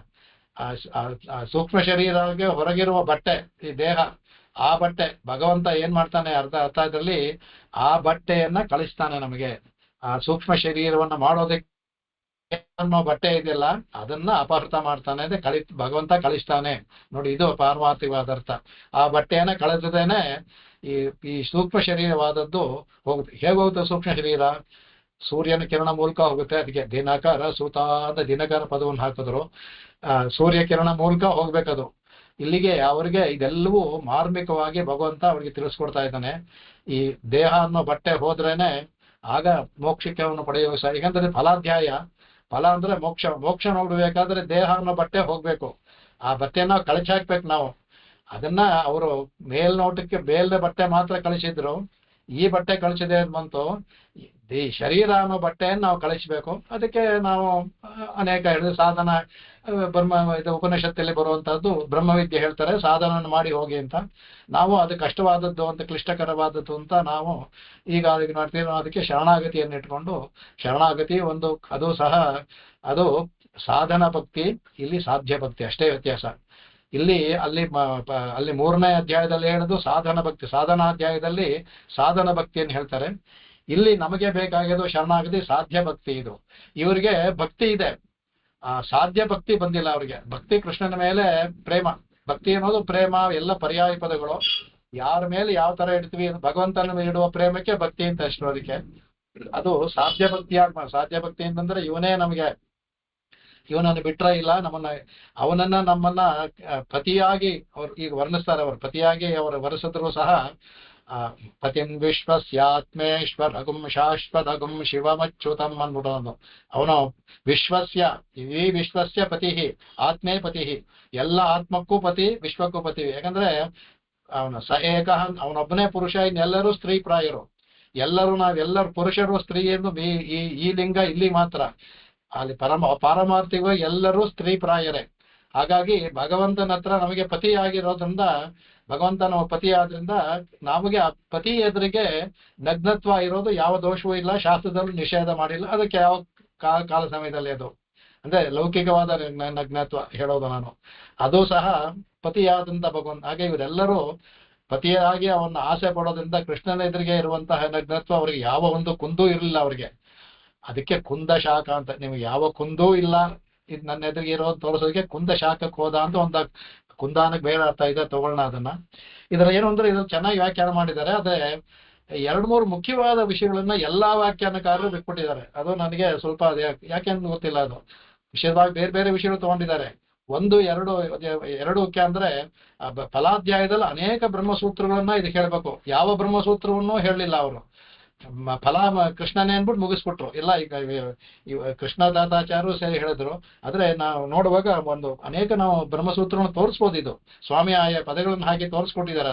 ಸೂಕ್ಷ್ಮ ಶರೀರಕ್ಕೆ ಹೊರಗಿರುವ ಬಟ್ಟೆ ಈ ದೇಹ, ಆ ಬಟ್ಟೆ ಭಗವಂತ ಏನ್ ಮಾಡ್ತಾನೆ ಅರ್ಥ ಇದ್ರಲ್ಲಿ ಆ ಬಟ್ಟೆಯನ್ನ ಕಳಿಸ್ತಾನೆ ನಮಗೆ. ಆ ಸೂಕ್ಷ್ಮ ಶರೀರವನ್ನ ಮಾಡೋದಕ್ಕೆ ಅನ್ನೋ ಬಟ್ಟೆ ಇದೆಯಲ್ಲ ಅದನ್ನ ಅಪಹೃತ ಮಾಡ್ತಾನೆ, ಭಗವಂತ ಕಳಿಸ್ತಾನೆ ನೋಡಿ. ಇದು ಪಾರಮಾರ್ಥಿಕವಾದ ಅರ್ಥ. ಆ ಬಟ್ಟೆಯನ್ನ ಕಳೆದೇನೆ ಈ ಸೂಕ್ಷ್ಮ ಶರೀರವಾದದ್ದು ಹೋಗುತ್ತೆ. ಹೇಗೆ ಹೋಗುತ್ತೆ ಸೂಕ್ಷ್ಮ ಶರೀರ? ಸೂರ್ಯನ ಕಿರಣ ಮೂಲಕ ಹೋಗುತ್ತೆ. ಅದಕ್ಕೆ ದಿನಕರ ಸೂತ ಅಂತ ದಿನಕರ ಪದವನ್ನು ಹಾಕಿದ್ರು. ಸೂರ್ಯ ಕಿರಣ ಮೂಲಕ ಹೋಗ್ಬೇಕದು. ಇಲ್ಲಿಗೆ ಅವರಿಗೆ ಇದೆಲ್ಲವೂ ಮಾರ್ಮಿಕವಾಗಿ ಭಗವಂತ ಅವ್ರಿಗೆ ತಿಳಿಸ್ಕೊಡ್ತಾ ಇದ್ದಾನೆ. ಈ ದೇಹ ಅನ್ನೋ ಬಟ್ಟೆ ಹೋದ್ರೇನೆ ಆಗ ಮೋಕ್ಷಕ್ಕೆ ಅವನು ಪಡೆಯುವ. ಯಾಕಂದ್ರೆ ಫಲಾಧ್ಯಾಯ, ಫಲ ಅಂದ್ರೆ ಮೋಕ್ಷ ನೋಡ್ಬೇಕಾದ್ರೆ ದೇಹ ಅನ್ನೋ ಬಟ್ಟೆ ಹೋಗ್ಬೇಕು. ಆ ಬಟ್ಟೆನ ಕಳಚಿ ಹಾಕ್ಬೇಕು ನಾವು. ಅದನ್ನ ಅವರು ಮೇಲ್ನೋಟಕ್ಕೆ ಬೇಲ್ದ ಬಟ್ಟೆ ಮಾತ್ರ ಕಳಿಸಿದ್ರು. ಈ ಬಟ್ಟೆ ಕಳಿಸಿದೆ ಅಂತ ಬಂತು, ಈ ಶರೀರ ಅನ್ನೋ ಬಟ್ಟೆಯನ್ನು ನಾವು ಕಳಿಸ್ಬೇಕು. ಅದಕ್ಕೆ ನಾವು ಅನೇಕ ಹೇಳಿದ ಸಾಧನ ಇದು ಉಪನಿಷತ್ತಲ್ಲಿ ಬರುವಂತಹದ್ದು ಬ್ರಹ್ಮವಿದ್ಯೆ ಹೇಳ್ತಾರೆ, ಸಾಧನ ಮಾಡಿ ಹೋಗಿ ಅಂತ. ನಾವು ಅದು ಕಷ್ಟವಾದದ್ದು ಅಂತ, ಕ್ಲಿಷ್ಟಕರವಾದದ್ದು ಅಂತ ನಾವು ಈಗ ಅದಕ್ಕೆ ಮಾಡ್ತೀವಿ. ಅದಕ್ಕೆ ಶರಣಾಗತಿಯನ್ನು ಇಟ್ಕೊಂಡು, ಶರಣಾಗತಿ ಒಂದು ಅದು ಸಹ ಅದು ಸಾಧನ ಭಕ್ತಿ, ಇಲ್ಲಿ ಸಾಧ್ಯ ಭಕ್ತಿ, ಅಷ್ಟೇ ವ್ಯತ್ಯಾಸ. ಇಲ್ಲಿ ಅಲ್ಲಿ 3ನೇ ಅಧ್ಯಾಯದಲ್ಲಿ ಹೇಳೋದು ಸಾಧನ ಭಕ್ತಿ, ಸಾಧನಾಧ್ಯಾಯದಲ್ಲಿ ಸಾಧನ ಭಕ್ತಿಯನ್ನು ಹೇಳ್ತಾರೆ. ಇಲ್ಲಿ ನಮಗೆ ಬೇಕಾಗಿರೋದು ಶರಣಾಗತಿ, ಸಾಧ್ಯ ಭಕ್ತಿ. ಇದು ಇವರಿಗೆ ಭಕ್ತಿ ಇದೆ, ಸಾಧ್ಯ ಭಕ್ತಿ ಬಂದಿಲ್ಲ ಅವ್ರಿಗೆ. ಭಕ್ತಿ ಕೃಷ್ಣನ ಮೇಲೆ ಪ್ರೇಮ, ಭಕ್ತಿ ಅನ್ನೋದು ಪ್ರೇಮ, ಎಲ್ಲ ಪರ್ಯಾಯ ಪದಗಳು. ಯಾರ ಮೇಲೆ ಯಾವ ತರ ಇಡ್ತೀವಿ, ಭಗವಂತನ ಮೇಲೆ ಇಡುವ ಪ್ರೇಮಕ್ಕೆ ಭಕ್ತಿ ಅಂತ ಹೆಸರು. ಅದಕ್ಕೆ ಅದು ಸಾಧ್ಯ ಭಕ್ತಿ. ಸಾಧ್ಯ ಭಕ್ತಿ ಅಂತಂದ್ರೆ ಇವನನ್ನು ಬಿಟ್ರ ಇಲ್ಲ, ನಮ್ಮನ್ನ ಪತಿಯಾಗಿ ಅವ್ರು ಈಗ ವರ್ಣಿಸ್ತಾರೆ. ಅವರು ಪತಿಯಾಗಿ ಅವರು ವರೆಸಿದ್ರು ಸಹ ಪತಿಂ ವಿಶ್ವಸ್ಯಾತ್ಮೇಶ್ವರಗುಂ ಶಾಶ್ವತಗುಂ ಶಿವಮಚ್ಯುತಂ ಅನ್ಬಿಟ್ಟು ಅವನು ವಿಶ್ವಸ್ಯ, ಈ ವಿಶ್ವಸ್ಯ ಪತಿ, ಆತ್ಮೇ ಪತಿ, ಎಲ್ಲ ಆತ್ಮಕ್ಕೂ ಪತಿ, ವಿಶ್ವಕ್ಕೂ ಪತಿ. ಯಾಕಂದ್ರೆ ಅವನು ಏಕಃ, ಅವನೊಬ್ಬನೇ ಪುರುಷ, ಇನ್ನೆಲ್ಲರೂ ಸ್ತ್ರೀ ಪ್ರಾಯರು. ನಾವೆಲ್ಲರೂ ಪುರುಷರು, ಸ್ತ್ರೀ ಎಂದು ಈ ಲಿಂಗ ಇಲ್ಲಿ ಮಾತ್ರ. ಅಲ್ಲಿ ಪಾರಮಾರ್ಥಿಕ ಎಲ್ಲರೂ ಸ್ತ್ರೀ ಪ್ರಾಯರೇ. ಹಾಗಾಗಿ ಭಗವಂತನ ಹತ್ರ ನಮಗೆ ಪತಿ ಆಗಿರೋದ್ರಿಂದ, ಭಗವಂತನ ಪತಿ ಆದ್ರಿಂದ ನಮಗೆ ಆ ಪತಿ ಎದುರಿಗೆ ನಗ್ನತ್ವ ಇರೋದು ಯಾವ ದೋಷವೂ ಇಲ್ಲ, ಶಾಸ್ತ್ರದಲ್ಲೂ ನಿಷೇಧ ಮಾಡಿಲ್ಲ. ಅದಕ್ಕೆ ಯಾವ ಕಾಲ ಸಮಯದಲ್ಲಿ ಅದು ಅಂದ್ರೆ ಲೌಕಿಕವಾದ ನಗ್ನತ್ವ ಹೇಳೋದು ನಾನು, ಅದು ಸಹ ಪತಿಯಾದಂತ ಭಗವಂತ. ಹಾಗೆ ಇವರೆಲ್ಲರೂ ಪತಿಯಾಗಿ ಅವನ್ನ ಆಸೆ ಪಡೋದ್ರಿಂದ ಕೃಷ್ಣನ ಎದುರಿಗೆ ಇರುವಂತಹ ನಗ್ನತ್ವ ಅವರಿಗೆ ಯಾವ ಒಂದು ಕುಂದೂ ಇರಲಿಲ್ಲ ಅವರಿಗೆ. ಅದಕ್ಕೆ ಕುಂದ ಶಾಖ ಅಂತ. ನಿಮ್ಗೆ ಯಾವ ಕುಂದೂ ಇಲ್ಲ, ಇದು ನನ್ನ ಎದುರಿಗೆ ಇರೋ ತೋರಿಸೋದಕ್ಕೆ ಕುಂದ ಶಾಖಕ್ಕೆ ಹೋದ ಅಂತ ಒಂದು ಕುಂದಾನಕ್ಕೆ ಬೇರೆ ಅರ್ಥ ಇದೆ, ತಗೊಳ್ಳೋಣ ಅದನ್ನ. ಇದರ ಏನು ಅಂದ್ರೆ ಇದ್ರ ಚೆನ್ನಾಗಿ ವ್ಯಾಖ್ಯಾನ ಮಾಡಿದ್ದಾರೆ. ಆದ್ರೆ 2-3 ಮುಖ್ಯವಾದ ವಿಷಯಗಳನ್ನ ಎಲ್ಲಾ ವ್ಯಾಖ್ಯಾನಕಾರರು ಬಿಟ್ಬಿಟ್ಟಿದ್ದಾರೆ. ಅದು ನನಗೆ ಸ್ವಲ್ಪ ಯಾಕೆಂತ ಗೊತ್ತಿಲ್ಲ. ಅದು ವಿಶೇಷವಾಗಿ ಬೇರೆ ಬೇರೆ ವಿಷಯಗಳು ತಗೊಂಡಿದ್ದಾರೆ. 1-2 ಮುಖ್ಯ ಅಂದ್ರೆ ಫಲಾಧ್ಯಾಯದಲ್ಲಿ ಅನೇಕ ಬ್ರಹ್ಮಸೂತ್ರಗಳನ್ನ ಇದಕ್ಕೆ ಹೇಳ್ಬೇಕು. ಯಾವ ಬ್ರಹ್ಮಸೂತ್ರವನ್ನೂ ಹೇಳಲಿಲ್ಲ ಅವರು. ಕೃಷ್ಣನೇ ಅನ್ಬಿಟ್ಟು ಮುಗಿಸ್ಬಿಟ್ರು. ಇಲ್ಲ, ಈಗ ಕೃಷ್ಣದಾತಾಚಾರ್ಯರು ಸೇರಿ ಹೇಳಿದ್ರು. ಆದ್ರೆ ನಾವು ನೋಡುವಾಗ ಅನೇಕ ನಾವು ಬ್ರಹ್ಮಸೂತ್ರವನ್ನು ತೋರಿಸ್ಬೋದು. ಇದು ಸ್ವಾಮಿ ಆಯಾ ಪದಗಳನ್ನ ಹಾಕಿ ತೋರಿಸ್ಕೊಟ್ಟಿದ್ದಾರೆ,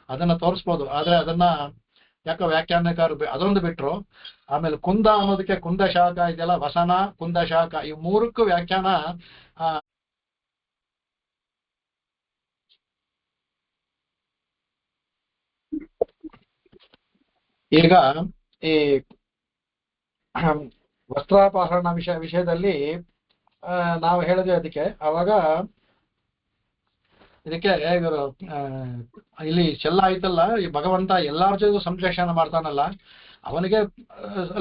ಅದನ್ನ ತೋರಿಸ್ಬೋದು. ಆದ್ರೆ ಅದನ್ನ ಯಾಕೋ ವ್ಯಾಖ್ಯಾನಕಾರರು ಅದೊಂದು ಬಿಟ್ರು. ಆಮೇಲೆ ಕುಂದ ಅನ್ನೋದಕ್ಕೆ ಕುಂದ ಶಾಖ ಇದೆಯಲ್ಲ, ವಸನ, ಕುಂದ ಶಾಖ, ಈ 3ಕ್ಕೂ ವ್ಯಾಖ್ಯಾನ ಈಗ ಈ ವಸ್ತ್ರಾಪಹರಣ ವಿಷಯದಲ್ಲಿ ನಾವು ಹೇಳಿದ್ವಿ. ಅದಕ್ಕೆ ಅವಾಗ ಇದಕ್ಕೆ ಇವರು ಇಲ್ಲಿ ಚೆಲ್ಲ ಆಯ್ತಲ್ಲ, ಈ ಭಗವಂತ ಎಲ್ಲಾರ ಜೊತೆ ಸಂಶ್ಲೇಷಣೆ ಮಾಡ್ತಾನಲ್ಲ, ಅವನಿಗೆ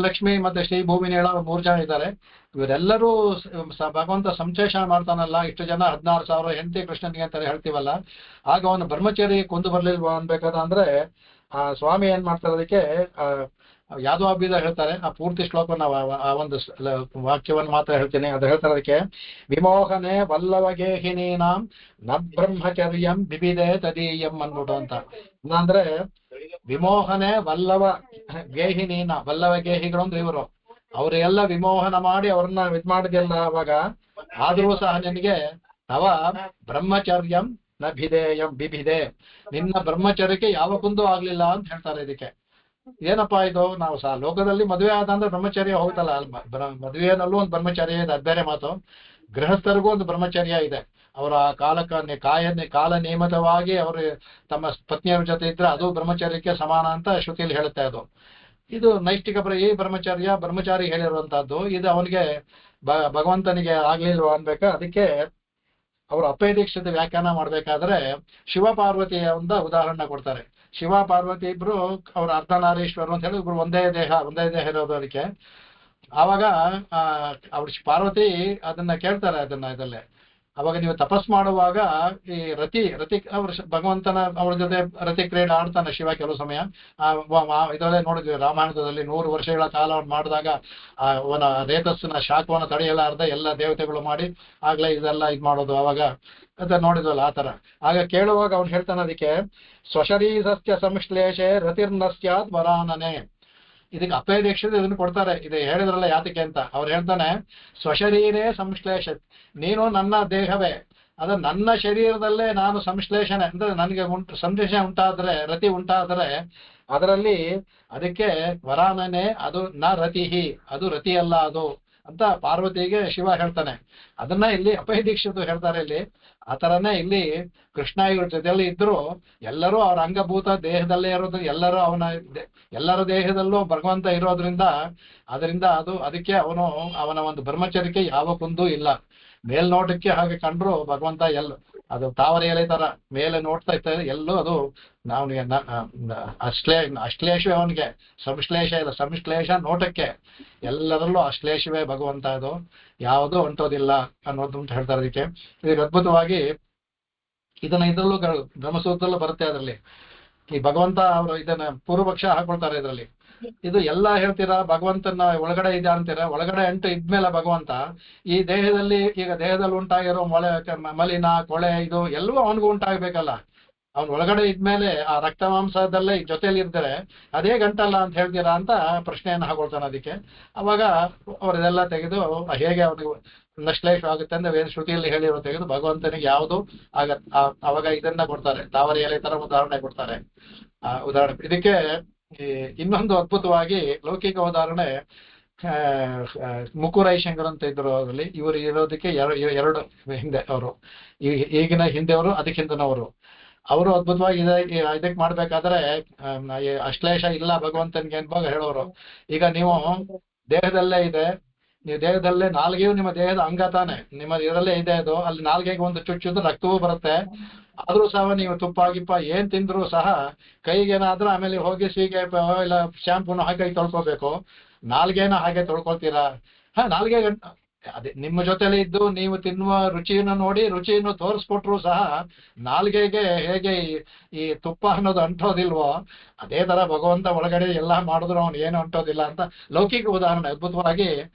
ಲಕ್ಷ್ಮಿ ಮತ್ತೆ ಶ್ರೀ ಭೂಮಿನೇಳ 3 ಜನ ಇದ್ದಾರೆ. ಇವರೆಲ್ಲರೂ ಭಗವಂತ ಸಂಶ್ಲೇಷಣೆ ಮಾಡ್ತಾನಲ್ಲ, ಇಷ್ಟು ಜನ 16,000 ಹೆಂಡತಿ ಕೃಷ್ಣನಿಗೆ ಅಂತಾರೆ ಹೇಳ್ತೀವಲ್ಲ. ಆಗ ಅವನು ಬ್ರಹ್ಮಚಾರಿ ಕೊಂದು ಬರ್ಲಿಲ್ವಾ ಅನ್ಬೇಕಾದ ಅಂದ್ರೆ ಸ್ವಾಮಿ ಏನ್ ಮಾಡ್ತಾರೆ, ಅದಕ್ಕೆ ಯಾದವಾಭ್ಯುದ ಹೇಳ್ತಾರೆ. ಆ ಪೂರ್ತಿ ಶ್ಲೋಕನ ಆ ಒಂದು ವಾಕ್ಯವನ್ನು ಮಾತ್ರ ಹೇಳ್ತೀನಿ. ಅದು ಹೇಳ್ತಾರೆ ಅದಕ್ಕೆ, ವಿಮೋಹನೆ ವಲ್ಲವಗೇಹಿನೀನಾಂ ನ ಬ್ರಹ್ಮಚರ್ಯಂ ಬಿಬಿದೆ ತದೀಯಂ ಅನ್ಬಿಟ್ಟು ಅಂತ. ಅಂದ್ರೆ ವಿಮೋಹನೆ ವಲ್ಲವ ಗೇಹಿನೀನ, ವಲ್ಲವ ಗೇಹಿಗಳು ಅಂದ್ರೆ ಇವರು, ಅವರೆಲ್ಲ ವಿಮೋಹನ ಮಾಡಿ ಅವ್ರನ್ನ ಮಾಡಿದೆಲ್ಲ. ಅವಾಗ ಆದ್ರೂ ಸಹ ನಿನಗೆ ತವ ಬ್ರಹ್ಮಚರ್ಯಂ ನ ಭಿದೇಯಂ ಬಿಬಿದೆ, ನಿನ್ನ ಬ್ರಹ್ಮಚರ್ಯಕ್ಕೆ ಯಾವ ಕುಂದು ಆಗ್ಲಿಲ್ಲ ಅಂತ ಹೇಳ್ತಾರೆ. ಇದಕ್ಕೆ ಏನಪ್ಪಾ ಇದು, ನಾವು ಸಹ ಲೋಕದಲ್ಲಿ ಮದುವೆ ಆದ ಅಂದ್ರೆ ಬ್ರಹ್ಮಚರ್ಯ ಹೋಗ್ತಲ್ಲ, ಮದುವೆನಲ್ಲೂ ಒಂದು ಬ್ರಹ್ಮಚರ್ಯ ಇದೆ, ಅದು ಬೇರೆ ಮಾತು. ಗೃಹಸ್ಥರಿಗೂ ಒಂದು ಬ್ರಹ್ಮಚರ್ಯ ಇದೆ. ಅವರ ಕಾಲ ನಿಯಮಿತವಾಗಿ ಅವರು ತಮ್ಮ ಪತ್ನಿಯರ ಜೊತೆ ಇದ್ರೆ ಅದು ಬ್ರಹ್ಮಚರ್ಯಕ್ಕೆ ಸಮಾನ ಅಂತ ಶ್ರುತಿಯಲ್ಲಿ ಹೇಳುತ್ತೆ. ಅದು ಇದು ನೈಷ್ಠಿಕ ಈ ಬ್ರಹ್ಮಚಾರಿ ಹೇಳಿರುವಂತಹದ್ದು. ಇದು ಅವನಿಗೆ ಭಗವಂತನಿಗೆ ಆಗ್ಲಿಲ್ವಾ ಅನ್ಬೇಕಾ. ಅದಕ್ಕೆ ಅವರು ಅಪೇದೀಕ್ಷಿತ ವ್ಯಾಖ್ಯಾನ ಮಾಡ್ಬೇಕಾದ್ರೆ ಶಿವಪಾರ್ವತಿಯ ಒಂದು ಉದಾಹರಣೆ ಕೊಡ್ತಾರೆ. ಶಿವ ಪಾರ್ವತಿ ಇಬ್ರು ಅವ್ರ ಅರ್ಧನಾರೀಶ್ವರರು ಅಂತ ಹೇಳಿ ಇಬ್ರು ಒಂದೇ ದೇಹ ಇರೋದು. ಅದಕ್ಕೆ ಆವಾಗ ಅವ್ರ ಪಾರ್ವತಿ ಅದನ್ನ ಕೇಳ್ತಾರೆ, ಇದಲ್ಲೇ ಅವಾಗ ನೀವು ತಪಸ್ ಮಾಡುವಾಗ ಈ ರತಿ ಅವ್ರ ಭಗವಂತನ ಅವ್ರ ಜೊತೆ ರತಿ ಕ್ರೀಡೆ ಆಡ್ತಾನೆ ಶಿವ ಕೆಲವು ಸಮಯ. ಇದರಲ್ಲೇ ನೋಡಿದ್ವಿ ರಾಮಾಯಣದಲ್ಲಿ 100 ವರ್ಷಗಳ ಕಾಲ ಅವ್ನು ಮಾಡಿದಾಗ ಅವನ ರೇತಸ್ಸಿನ ಶಾಖವನ್ನು ತಡೆಯಲಾರ್ದೆ ಎಲ್ಲ ದೇವತೆಗಳು ಮಾಡಿ ಆಗ್ಲೇ ಇದೆಲ್ಲ ಮಾಡೋದು. ಅವಾಗ ಅಂತ ನೋಡಿದ್ವಲ್ಲ ಆ ತರ. ಆಗ ಕೇಳುವಾಗ ಅವ್ನು ಹೇಳ್ತಾನೆ ಅದಕ್ಕೆ, ಸ್ವಶರೀರಸ್ಯ ಸಂಶ್ಲೇಷೆ ರತಿರ್ನ ಸ್ಯಾತ್ ವರಾನನೆ. ಇದಕ್ಕೆ ಅಪೇದೀಕ್ಷಿತ ಇದನ್ನು ಕೊಡ್ತಾರೆ. ಇದು ಹೇಳಿದ್ರಲ್ಲ ಯಾತಕ್ಕೆ ಅಂತ. ಅವ್ರು ಹೇಳ್ತಾನೆ, ಸ್ವಶರೀರೇ ಸಂಶ್ಲೇಷ, ನೀನು ನನ್ನ ದೇಹವೇ, ಅದ ನನ್ನ ಶರೀರದಲ್ಲೇ ನಾನು ಸಂಶ್ಲೇಷಣೆ ಅಂದ್ರೆ ನನಗೆ ಸಂಶ್ಲೇಷಣೆ ಉಂಟಾದ್ರೆ, ರತಿ ಉಂಟಾದ್ರೆ ಅದರಲ್ಲಿ ಅದಕ್ಕೆ ವರಾನನೆ ಅದು ನ ರತಿಹಿ, ಅದು ರತಿ ಅಲ್ಲ ಅದು ಅಂತ ಪಾರ್ವತಿಗೆ ಶಿವ ಹೇಳ್ತಾನೆ. ಅದನ್ನ ಇಲ್ಲಿ ಅಪಯ ದೀಕ್ಷಿತರು ಹೇಳ್ತಾರೆ. ಇಲ್ಲಿ ಆ ಥರನೇ ಇಲ್ಲಿ ಕೃಷ್ಣ ಇವ್ರ ಜೊತೆಯಲ್ಲಿ ಇದ್ರು ಎಲ್ಲರೂ ಅವ್ರ ಅಂಗಭೂತ ದೇಹದಲ್ಲೇ ಇರೋದು, ಎಲ್ಲರೂ ಎಲ್ಲರ ದೇಹದಲ್ಲೂ ಭಗವಂತ ಇರೋದ್ರಿಂದ ಅದರಿಂದ ಅದಕ್ಕೆ ಅವನ ಒಂದು ಬ್ರಹ್ಮಚರ್ಯಕ್ಕೆ ಯಾವ ಕುಂದೂ ಇಲ್ಲ. ಮೇಲ್ನೋಟಕ್ಕೆ ಹಾಗೆ ಕಂಡ್ರು ಭಗವಂತ ಅದು ತಾವರೆ ಎಲೆ ತರ ಮೇಲೆ ನೋಡ್ತಾ ಇರ್ತಾರೆ, ಎಲ್ಲೂ ಅದು ಅವನಿಗೆ ಅಶ್ಲೇಷವೇ, ಅವನಿಗೆ ಸಂಶ್ಲೇಷ ಇಲ್ಲ, ಸಂಶ್ಲೇಷ ನೋಟಕ್ಕೆ ಎಲ್ಲರಲ್ಲೂ ಅಶ್ಲೇಷವೇ ಭಗವಂತ, ಅದು ಯಾವುದೂ ಹೊಂಟೋದಿಲ್ಲ ಅನ್ನೋದು ಅಂತ ಹೇಳ್ತಾರೆ. ಅದಕ್ಕೆ ಇದಕ್ಕೆ ಅದ್ಭುತವಾಗಿ ಇದ್ರಲ್ಲೂ ಬ್ರಹ್ಮಸೂತ್ರದಲ್ಲೂ ಬರುತ್ತೆ. ಅದರಲ್ಲಿ ಈ ಭಗವಂತ ಅವರು ಇದನ್ನ ಪೂರ್ವಪಕ್ಷ ಹಾಕೊಳ್ತಾರೆ. ಇದರಲ್ಲಿ ಇದು ಎಲ್ಲ ಹೇಳ್ತೀರಾ ಭಗವಂತನ ಒಳಗಡೆ ಇದೆ ಅಂತೀರಾ, ಒಳಗಡೆ ಇದ್ಮೇಲೆ ಭಗವಂತ ಈ ದೇಹದಲ್ಲಿ ಈಗ ದೇಹದಲ್ಲಿ ಉಂಟಾಗಿರೋ ಮಲಿನ ಕೊಳೆ ಇದು ಎಲ್ಲವೂ ಅವನಿಗೂ ಉಂಟಾಗಬೇಕಲ್ಲ. ಅವ್ನ ಒಳಗಡೆ ಇದ್ಮೇಲೆ ಆ ರಕ್ತ ಮಾಂಸದಲ್ಲೇ ಜೊತೆಲಿ ಇರ್ತಾರೆ, ಅದೇ ಗಂಟಲ್ಲ ಅಂತ ಹೇಳ್ತೀರಾ ಅಂತ ಪ್ರಶ್ನೆಯನ್ನು ಹಾಕೊಳ್ತಾನೆ. ಅದಕ್ಕೆ ಅವಾಗ ಅವರೆಲ್ಲ ತೆಗೆದು ಹೇಗೆ ಅವನಿಗೆ ನಶ್ಲೇಷ ಆಗುತ್ತೆ ಅಂದ್ರೆ ವೇದ ಶ್ರುತಿಯಲ್ಲಿ ಹೇಳಿರೋ ತೆಗೆದು ಭಗವಂತನಿಗೆ ಯಾವುದು ಅವಾಗ ಇದನ್ನ ಕೊಡ್ತಾರೆ, ತಾವರೆ ಎಲೆ ತರ ಉದಾಹರಣೆ ಕೊಡ್ತಾರೆ. ಉದಾಹರಣೆ ಇದಕ್ಕೆ ಇನ್ನೊಂದು ಅದ್ಭುತವಾಗಿ ಲೌಕಿಕ ಉದಾಹರಣೆ, ಮುಕುರೈಶಂಕರ್ ಅಂತ ಇದ್ರು. ಅದರಲ್ಲಿ ಇವರು ಇರೋದಕ್ಕೆ ಎರಡು ಹಿಂದೆ ಅವರು, ಈಗಿನ ಹಿಂದೆಯವರು ಅದಕ್ಕಿಂತನವರು. ಅವರು ಅದ್ಭುತವಾಗಿ ಇದಕ್ಕೆ ಮಾಡ್ಬೇಕಾದ್ರೆ ಅಶ್ಲೇಷ ಇಲ್ಲ ಭಗವಂತನಿಗೆ ಅನ್ಭಾಗ ಹೇಳೋರು. ಈಗ ನೀವು ದೇಹದಲ್ಲೇ ಇದೆ, ನೀವು ದೇಹದಲ್ಲೇ ನಾಲ್ಗೆಯೂ ನಿಮ್ಮ ದೇಹದ ಅಂಗ ತಾನೆ, ನಿಮ್ಮ ಇದರಲ್ಲೇ ಇದೆ. ಅದು ಅಲ್ಲಿ ನಾಲ್ಗೆಗೆ ಒಂದು ಚುಚ್ಚಿದ್ರೆ ರಕ್ತವೂ ಬರುತ್ತೆ. ಆದ್ರೂ ಸಹ ನೀವು ತುಪ್ಪ ಗಿಪ್ಪ ಏನ್ ತಿಂದ್ರು ಸಹ ಕೈಗೇನಾದ್ರೂ ಆಮೇಲೆ ಹೋಗಿ ಸೀಗೆ ಇಲ್ಲ ಶಾಂಪೂನು ಹಾಕಿ ತೊಳ್ಕೊಬೇಕು. ನಾಲ್ಗೆನ ಹಾಗೆ ತೊಳ್ಕೊಳ್ತೀರಾ? ನಾಲ್ಗೆ ಅದೇ ನಿಮ್ಮ ಜೊತೆಲಿ ಇದ್ದು ನೀವು ತಿನ್ನುವ ರುಚಿಯನ್ನು ನೋಡಿ ರುಚಿಯನ್ನು ತೋರಿಸ್ಕೊಟ್ರು ಸಹ ನಾಲ್ಗೆಗೆ ಹೇಗೆ ಈ ತುಪ್ಪ ಅನ್ನೋದು ಅಂಟೋದಿಲ್ವೋ ಅದೇ ತರ ಭಗವಂತ ಒಳಗಡೆ ಎಲ್ಲ ಮಾಡಿದ್ರು ಅವನು ಏನು ಅಂಟೋದಿಲ್ಲ ಅಂತ ಲೌಕಿಕ ಉದಾಹರಣೆ, ಅದ್ಭುತವಾಗಿ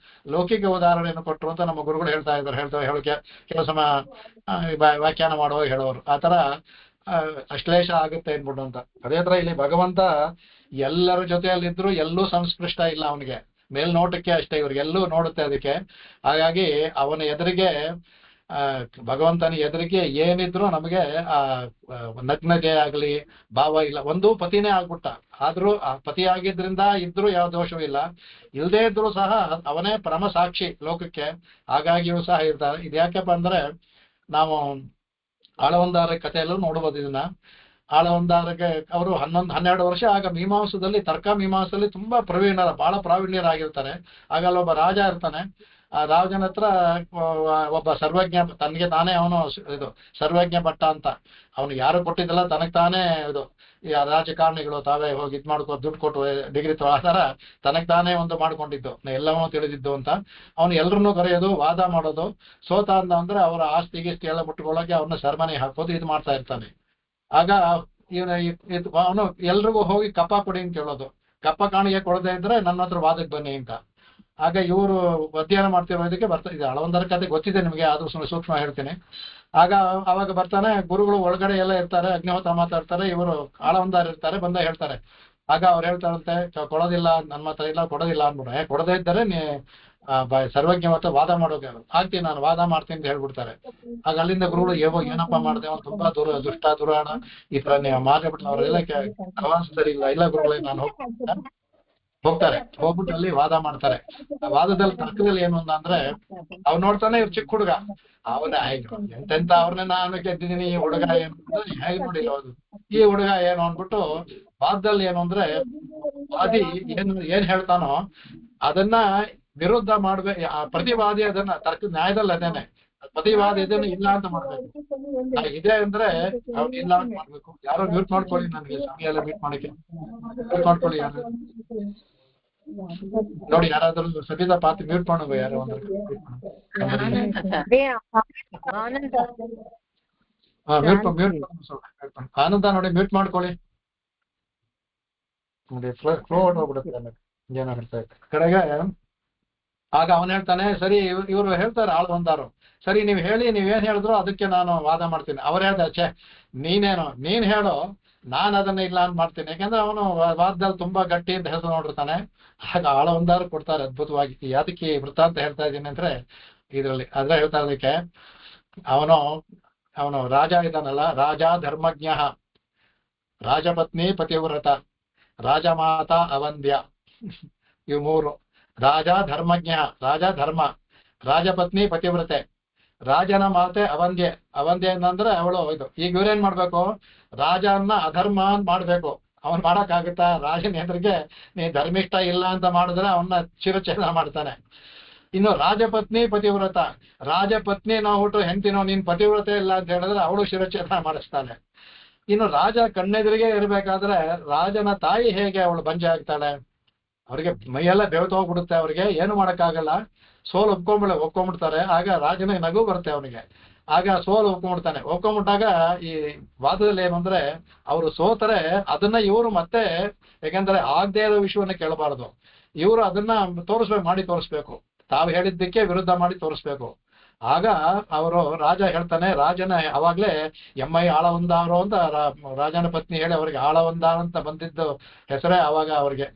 ಲೌಕಿಕ ಉದಾಹರಣೆಯನ್ನು ಕೊಟ್ಟರು ಅಂತ ನಮ್ಮ ಗುರುಗಳು ಹೇಳ್ತಾ ಇದ್ದಾರೆ. ಹೇಳೋಕೆ ಕೆಲವು ಸಮ ವ್ಯಾಖ್ಯಾನ ಮಾಡುವಾಗ ಹೇಳೋರು ಆ ತರ ಅಶ್ಲೇಷ ಆಗುತ್ತೆ ಅನ್ಬಿಟ್ಟು ಅಂತ. ಅದೇ ತರ ಇಲ್ಲಿ ಭಗವಂತ ಎಲ್ಲರ ಜೊತೆಯಲ್ಲಿದ್ರು ಎಲ್ಲೂ ಸಂಸ್ಪೃಷ್ಟ ಇಲ್ಲ, ಅವನಿಗೆ ಮೇಲ್ನೋಟಕ್ಕೆ ಅಷ್ಟೇ, ಇವ್ರಿಗೆಲ್ಲೂ ನೋಡುತ್ತೆ. ಅದಕ್ಕೆ ಹಾಗಾಗಿ ಅವನ ಎದುರಿಗೆ ಭಗವಂತನ ಎದುರಿಗೆ ಏನಿದ್ರು ನಮಗೆ ಆ ನಗ್ನತೆ ಆಗ್ಲಿ ಭಾವ ಇಲ್ಲ. ಒಂದು ಪತಿನೇ ಆಗ್ಬಿಟ್ಟ, ಆದ್ರೂ ಆ ಪತಿ ಆಗಿದ್ರಿಂದ ಇದ್ರು ಯಾವ ದೋಷವೂ ಇಲ್ಲ, ಇಲ್ಲದೇ ಇದ್ರು ಸಹ ಅವನೇ ಪರಮ ಸಾಕ್ಷಿ ಲೋಕಕ್ಕೆ. ಹಾಗಾಗಿಯೂ ಸಹ ಇರ್ತಾರೆ. ಇದ್ಯಾಕಪ್ಪ ಅಂದ್ರೆ ನಾವು ಆಳವಂದಾರ ಕಥೆಯಲ್ಲೂ ನೋಡ್ಬೋದು ಇದನ್ನ. ಆಳವಂದಾರಿಗೆ ಅವರು 11-12 ವರ್ಷ ಆಗ ಮೀಮಾಂಸದಲ್ಲಿ ತರ್ಕ ಮೀಮಾಂಸದಲ್ಲಿ ತುಂಬಾ ಬಹಳ ಪ್ರಾವೀಣ್ಯರಾಗಿರ್ತಾರೆ. ಆಗ ಒಬ್ಬ ರಾಜ ಇರ್ತಾನೆ. ಆ ರಾಜನ ಹತ್ರ ಒಬ್ಬ ಸರ್ವಜ್ಞ, ತನಗೆ ತಾನೇ ಅವನು ಇದು ಸರ್ವಜ್ಞ ಭಟ್ಟ ಅಂತ, ಅವನು ಯಾರು ಕೊಟ್ಟಿದ್ದಲ್ಲ ತನಗೆ ತಾನೇ ಇದು ಈ ರಾಜಕಾರಣಿಗಳು ತಾವೇ ಹೋಗಿ ಇದ್ ಮಾಡ್ಕೊ ದುಡ್ಡು ಕೊಟ್ಟು ಡಿಗ್ರಿ ಆ ಥರ ತನಗೆ ತಾನೇ ಒಂದು ಮಾಡ್ಕೊಂಡಿದ್ದು, ಎಲ್ಲವನ್ನೂ ತಿಳಿದಿದ್ದು ಅಂತ. ಅವನು ಎಲ್ರನ್ನೂ ಕರೆಯೋದು, ವಾದ ಮಾಡೋದು. ಸೋತ ಅಂದ್ರೆ ಅವರ ಆಸ್ತಿ ಗೀಸ್ತಿ ಎಲ್ಲ ಮುಟ್ಕೊಳ್ಳೋಕೆ ಅವ್ರನ್ನ ಸೆರೆಮನೆ ಹಾಕೋದು, ಇದು ಮಾಡ್ತಾ ಇರ್ತಾನೆ. ಆಗ ಅವನು ಎಲ್ರಿಗೂ ಹೋಗಿ ಕಪ್ಪ ಕೊಡಿ ಅಂತ ಕೇಳೋದು. ಕಪ್ಪ ಕಾಣಿಗೆ ಕೊಡದೇ ಇದ್ರೆ ನನ್ನ ಹತ್ರ ವಾದಕ್ಕೆ ಬನ್ನಿ ಅಂತ. ಆಗ ಇವರು ಅಧ್ಯಯನ ಮಾಡ್ತಿರೋದಕ್ಕೆ ಬರ್ತಾ ಇದೆ. ಆಳವಂದರ ಕತೆ ಗೊತ್ತಿದೆ ನಿಮಗೆ, ಆದ್ರೂ ಸೂಕ್ಷ್ಮ ಹೇಳ್ತೀನಿ. ಅವಾಗ ಬರ್ತಾನೆ, ಗುರುಗಳು ಒಳಗಡೆ ಎಲ್ಲ ಇರ್ತಾರೆ, ಅಗ್ನಿಹೋತ್ರ ಮಾತಾಡ್ತಾರೆ, ಇವರು ಆಳವಂದಾರ ಇರ್ತಾರೆ, ಬಂದ ಹೇಳ್ತಾರೆ. ಆಗ ಅವ್ರು ಹೇಳ್ತಾರಂತೆ, ಕೊಡೋದಿಲ್ಲ, ನನ್ನ ಹತ್ರ ಇಲ್ಲ, ಕೊಡೋದಿಲ್ಲ ಅಂದ್ಬಿಟ್ಟು. ಕೊಡದೇ ಇದ್ದರೆ ಸರ್ವಜ್ಞ ಮತ್ತೆ ವಾದ ಮಾಡೋಕೆ ಆಗ್ತೀನಿ, ನಾನು ವಾದ ಮಾಡ್ತೀನಿ ಅಂತ ಹೇಳ್ಬಿಡ್ತಾರೆ. ಆಗ ಅಲ್ಲಿಂದ ಗುರುಗಳು ಏನಪ್ಪ ಮಾಡಿದೆ, ಅವ್ನು ತುಂಬಾ ದುಷ್ಟ ದುರಾಣ ಈ ತರ ನೀವು ಮಾಡ್ಬಿಟ್ಟು ಅವರೆಲ್ಲ ಅವಾನ್ಸ್ತರಿ ಇಲ್ಲ ಗುರುಗಳೇ ನಾನು ಹೋಗ್ತಾರೆ. ಹೋಗ್ಬಿಟ್ಟು ಅಲ್ಲಿ ವಾದ ಮಾಡ್ತಾರೆ. ಆ ವಾದದಲ್ಲಿ ತರ್ಕದಲ್ಲಿ ಏನು ಅಂದ್ರೆ ಅವ್ನು ನೋಡ್ತಾನೆ ಇವ್ರು ಚಿಕ್ಕ ಹುಡುಗ, ಅವನ ಎಂತೆಂತ ಅವ್ರನ್ನ ನಾನು ಗೆದ್ದಿದ್ದೀನಿ, ಈ ಹುಡುಗ ಏನು ಹೇಗೆ ನೋಡಿಲ್ಲ ಅದು, ಈ ಹುಡುಗ ಏನು ಅಂದ್ಬಿಟ್ಟು ವಾದದಲ್ಲಿ ಏನು ಅಂದ್ರೆ ವಾದಿ ಏನ್ ಹೇಳ್ತಾನೋ ಅದನ್ನ ವಿರುದ್ಧ ಮಾಡ್ಬೇಕು. ಪ್ರತಿವಾದಿ ಅದನ್ನ ತರ್ಕ ನ್ಯಾಯದಲ್ಲಿ ಅದೇನೆ, ಪ್ರತಿವಾದಿ ಇದನ್ನ ಇಲ್ಲ ಅಂತ ಮಾಡ್ಬೇಕು. ಇದೆ ಅಂದ್ರೆ ಅವ್ರು ಇಲ್ಲ ಅಂತ ಮಾಡ್ಬೇಕು. ಯಾರೋ ಮ್ಯೂಟ್ ಮಾಡ್ಕೊಳ್ಳಿ, ನನಗೆ ಸಮಯ ಎಲ್ಲ ಮ್ಯೂಟ್ ಮಾಡಕ್ಕೆ ಮ್ಯೂಟ್ ಮಾಡ್ಕೊಳ್ಳಿ. ಯಾರು ನೋಡಿ, ಯಾರಾದ್ರೂ ಸಬಿತಾ ಪಾತ್ರ ಮ್ಯೂಟ್ ಮಾಡೋದು, ಯಾರೋ ಆನಂದ ನೋಡಿ ಮ್ಯೂಟ್ ಮಾಡ್ಕೊಳ್ಳಿ. ನೋಡಿ ಫ್ಲೋ ಹೋಗ್ಬಿಡುತ್ತೆ ಏನೋ ಹೇಳ್ತಾ ಇತ್ತು ಕಡೆಗೆ. ಆಗ ಅವನ್ ಹೇಳ್ತಾನೆ, ಸರಿ ಇವ್ರು ಹೇಳ್ತಾರೆ ಆಳವಂದಾರು, ಸರಿ ನೀವ್ ಹೇಳಿ, ನೀವೇನ್ ಹೇಳಿದ್ರು ಅದಕ್ಕೆ ನಾನು ವಾದ ಮಾಡ್ತೀನಿ. ಅವ್ರು ಹೇಳ್ದ, ನೀನ್ ಹೇಳೋ, ನಾನು ಅದನ್ನ ಇಲ್ಲ ಅಂತ ಮಾಡ್ತೀನಿ. ಯಾಕಂದ್ರೆ ಅವನು ವಾದದಲ್ಲಿ ತುಂಬಾ ಗಟ್ಟಿ ಅಂತ ಹೆಸರು ನೋಡಿರ್ತಾನೆ. ಆಗ ಆಳವಂದಾರು ಕೊಡ್ತಾರೆ ಅದ್ಭುತವಾಗಿ. ಯಾದಕ್ಕೆ ವೃತ್ತಾಂತ ಹೇಳ್ತಾ ಇದ್ದೀನಿ ಅಂದ್ರೆ ಇದ್ರಲ್ಲಿ ಅದ್ರ ಹೇಳ್ತಾ ಇರೋದಕ್ಕೆ, ಅವನು ರಾಜ ಇದ್ದಾನಲ್ಲ, ರಾಜ ಧರ್ಮಜ್ಞ, ರಾಜಪತ್ನಿ ಪತಿವ್ರತ. ರಾಜಮಾತಾ ಅವಂದ್ಯ. ಇವು ಮೂರು. ರಾಜ ಧರ್ಮಜ್ಞ, ರಾಜ ಧರ್ಮ, ರಾಜಪತ್ನಿ ಪತಿವ್ರತೆ, ರಾಜನ ಮಾತೆ ಅವಂದ್ಯ. ಅವಂದ್ಯ ಅಂತಂದ್ರೆ ಅವಳು ಇದು. ಈಗ ಇವ್ರೇನ್ ಮಾಡ್ಬೇಕು, ರಾಜನ್ನ ಅಧರ್ಮ ಅಂತ ಮಾಡ್ಬೇಕು. ಅವನ್ ಮಾಡಕ್ಕಾಗುತ್ತಾ? ರಾಜನ ಎದುರಿಗೆ ನೀ ಧರ್ಮಿಷ್ಠ ಇಲ್ಲ ಅಂತ ಮಾಡಿದ್ರೆ ಅವನ್ನ ಶಿರಚ್ಛೇದನ ಮಾಡ್ತಾನೆ. ಇನ್ನು ರಾಜಪತ್ನಿ ಪತಿವ್ರತ, ರಾಜಪತ್ನಿ ನಾವು ಹುಟ್ಟು ಹೆಂಡ್ತಿನೋ ನೀನ್ ಪತಿವ್ರತೆ ಇಲ್ಲ ಅಂತ ಹೇಳಿದ್ರೆ ಅವಳು ಶಿರಚ್ಛೇದನ ಮಾಡಿಸ್ತಾನೆ. ಇನ್ನು ರಾಜ ಕಣ್ಣೆದುರಿಗೆ ಇರ್ಬೇಕಾದ್ರೆ ರಾಜನ ತಾಯಿ ಹೇಗೆ ಅವಳು ಬಂಜೆ ಆಗ್ತಾಳೆ? ಅವ್ರಿಗೆ ಮೈಯೆಲ್ಲ ಬೆವತು ಹೋಗ್ಬಿಡುತ್ತೆ, ಅವ್ರಿಗೆ ಏನು ಮಾಡಕ್ಕಾಗಲ್ಲ. ಸೋಲು ಒಪ್ಕೊಂಡ್ಬಿಡ್ತಾರೆ. ಆಗ ರಾಜನಿಗೆ ನಗು ಬರುತ್ತೆ ಅವನಿಗೆ. ಆಗ ಸೋಲು ಒಪ್ಕೊಂಡ್ಬಿಟ್ಟಾಗ ಈ ವಾದದಲ್ಲಿ ಏನು ಅಂದ್ರೆ, ಅವರು ಸೋತರೆ ಅದನ್ನ ಇವರು ಮತ್ತೆ, ಯಾಕಂದ್ರೆ ಆಗದೆ ಇರೋ ವಿಷಯವನ್ನ ಕೇಳಬಾರದು, ಇವರು ಅದನ್ನ ಮಾಡಿ ತೋರಿಸ್ಬೇಕು. ತಾವು ಹೇಳಿದ್ದಕ್ಕೆ ವಿರುದ್ಧ ಮಾಡಿ ತೋರಿಸ್ಬೇಕು. ಆಗ ಅವರು ರಾಜ ಹೇಳ್ತಾನೆ, ರಾಜನ ಅವಾಗ್ಲೇ ಎಮ್ಮೈ ಆಳವಂದಾರು ಅಂತ ರಾಜನ ಪತ್ನಿ ಹೇಳಿ ಅವ್ರಿಗೆ ಆಳವಂದಾರ ಅಂತ ಬಂದಿದ್ದು ಹೆಸರೇ ಅವಾಗ ಅವ್ರಿಗೆ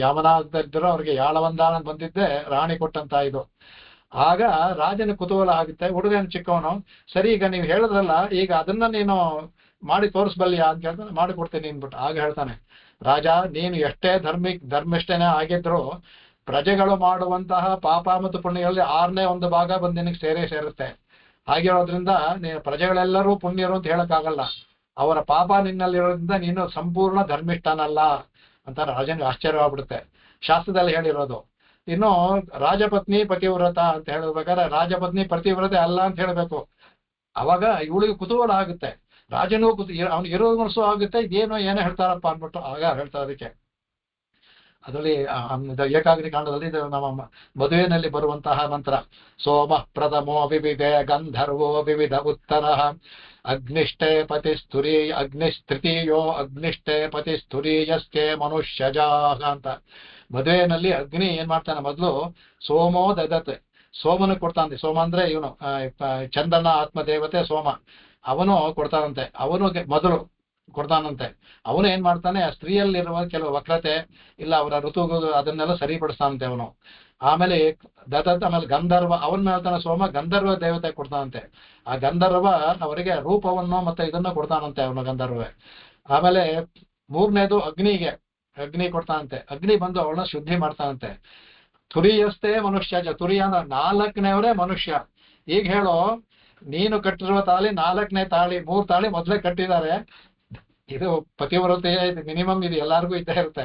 ಯಾಮನಾದಿದ್ರು ಅವ್ರಿಗೆ ಯಾಳವಂದಾರ ಅಂತ ಬಂದಿದ್ದೆ ರಾಣಿ ಕೊಟ್ಟಂತ ಇದು. ಆಗ ರಾಜನ ಕುತೂಹಲ ಆಗುತ್ತೆ. ಹುಡುಗನ ಚಿಕ್ಕವನು, ಸರಿ ಈಗ ನೀವು ಹೇಳಿದ್ರಲ್ಲ, ಈಗ ಅದನ್ನ ನೀನು ಮಾಡಿ ತೋರಿಸ್ಬಲ್ಯಾ ಅಂತ ಹೇಳ್ತಾನೆ. ಮಾಡಿ ಕೊಡ್ತೀನಿ ಅಂದ್ಬಿಟ್ಟು. ಆಗ ಹೇಳ್ತಾನೆ, ರಾಜ ನೀನು ಎಷ್ಟೇ ಧರ್ಮಿಷ್ಠನೇ ಆಗಿದ್ರು ಪ್ರಜೆಗಳು ಮಾಡುವಂತಹ ಪಾಪ ಮತ್ತು ಪುಣ್ಯಗಳಲ್ಲಿ 6ನೇ 1 ಭಾಗ ಬಂದು ನಿನಗೆ ಸೇರುತ್ತೆ. ಆಗಿರೋದ್ರಿಂದ ನೀನು ಪ್ರಜೆಗಳೆಲ್ಲರೂ ಪುಣ್ಯರು ಅಂತ ಹೇಳಕ್ಕಾಗಲ್ಲ. ಅವರ ಪಾಪ ನಿನ್ನಲ್ಲಿರೋದ್ರಿಂದ ನೀನು ಸಂಪೂರ್ಣ ಧರ್ಮಿಷ್ಠನಲ್ಲ ಅಂತ ರಾಜನಿಗೆ ಆಶ್ಚರ್ಯವಾಗ್ಬಿಡುತ್ತೆ. ಶಾಸ್ತ್ರದಲ್ಲಿ ಹೇಳಿರೋದು. ಇನ್ನು ರಾಜಪತ್ನಿ ಪತಿವ್ರತ ಅಂತ ಹೇಳ್ಬೇಕಾದ್ರೆ ರಾಜಪತ್ನಿ ಪತಿವ್ರತೆ ಅಲ್ಲ ಅಂತ ಹೇಳ್ಬೇಕು. ಅವಾಗ ಇವಳಿಗೆ ಕುತೂಹಲ ಆಗುತ್ತೆ, ರಾಜನಿಗೂ ಅವ್ನಿಗೆ ಇರೋ ಮನಸ್ಸು ಆಗುತ್ತೆ, ಇದೇನೋ ಏನೋ ಹೇಳ್ತಾರಪ್ಪ ಅಂದ್ಬಿಟ್ಟು. ಆಗ ಹೇಳ್ತಾರೆ ಅದಕ್ಕೆ, ಅದರಲ್ಲಿ ಏಕಾಗ್ನಿ ಕಾಂಡದಲ್ಲಿ ಇದು ನಮ್ಮ ಮದುವೆನಲ್ಲಿ ಬರುವಂತಹ ಮಂತ್ರ. ಸೋಮ ಪ್ರಥಮೋ ವಿವಿಧೆ ಗಂಧರ್ವೋ ವಿವಿಧ ಉತ್ತರ ಅಗ್ನಿಷ್ಠೆ ಅಗ್ನಿಸ್ತೃತೀಯೋ ಅಗ್ನಿಷ್ಠೆ ಪತಿಸ್ತುರೀಯಸ್ಕೆ ಮನುಷ್ಯಜಾಹ ಅಂತ. ಮದುವೆಯಲ್ಲಿ ಅಗ್ನಿ ಏನ್ ಮಾಡ್ತಾನೆ, ಮೊದಲು ಸೋಮೋ ದದತ್, ಸೋಮನ ಕೊಡ್ತಾನೆ. ಸೋಮ ಅಂದ್ರೆ ಇವನು ಚಂದ್ರನ ಆತ್ಮದೇವತೆ ಸೋಮ, ಅವನು ಕೊಡ್ತಾನಂತೆ. ಅವನು ಮೊದಲು ಕೊಡ್ತಾನಂತೆ. ಅವನು ಏನ್ ಮಾಡ್ತಾನೆ, ಆ ಸ್ತ್ರೀಯಲ್ಲಿರುವ ಕೆಲವು ವಕ್ರತೆ ಇಲ್ಲ ಅವರ ಋತು ಅದನ್ನೆಲ್ಲ ಸರಿಪಡಿಸ್ತಾನಂತೆ ಅವನು. ಆಮೇಲೆ ದದತ್, ಆಮೇಲೆ ಗಂಧರ್ವ, ಅವನ್ ಹೇಳ್ತಾನೆ ಸೋಮ ಗಂಧರ್ವ ದೇವತೆ ಕೊಡ್ತಾನಂತೆ. ಆ ಗಂಧರ್ವ ಅವರಿಗೆ ರೂಪವನ್ನು ಮತ್ತೆ ಇದನ್ನ ಕೊಡ್ತಾನಂತೆ ಅವನು ಗಂಧರ್ವ. ಆಮೇಲೆ 3ನೇದು ಅಗ್ನಿ ಕೊಡ್ತಾನಂತೆ. ಅಗ್ನಿ ಬಂದು ಅವಳನ್ನ ಶುದ್ಧಿ ಮಾಡ್ತಾನಂತೆ. ತುರಿಯಷ್ಟೇ ಮನುಷ್ಯ, ತುರಿಯ ಅಂದ್ರೆ 4ನೇವರೇ ಮನುಷ್ಯ. ಈಗ ಹೇಳೋ, ನೀನು ಕಟ್ಟಿರುವ ತಾಳಿ 4ನೇ ತಾಳಿ, 3 ತಾಳಿ ಮೊದಲೇ ಕಟ್ಟಿದ್ದಾರೆ. ಇದು ಪತಿವ್ರತೆ ಮಿನಿಮಮ್ ಇದು ಎಲ್ಲರಿಗೂ ಇದ್ದೇ ಇರುತ್ತೆ.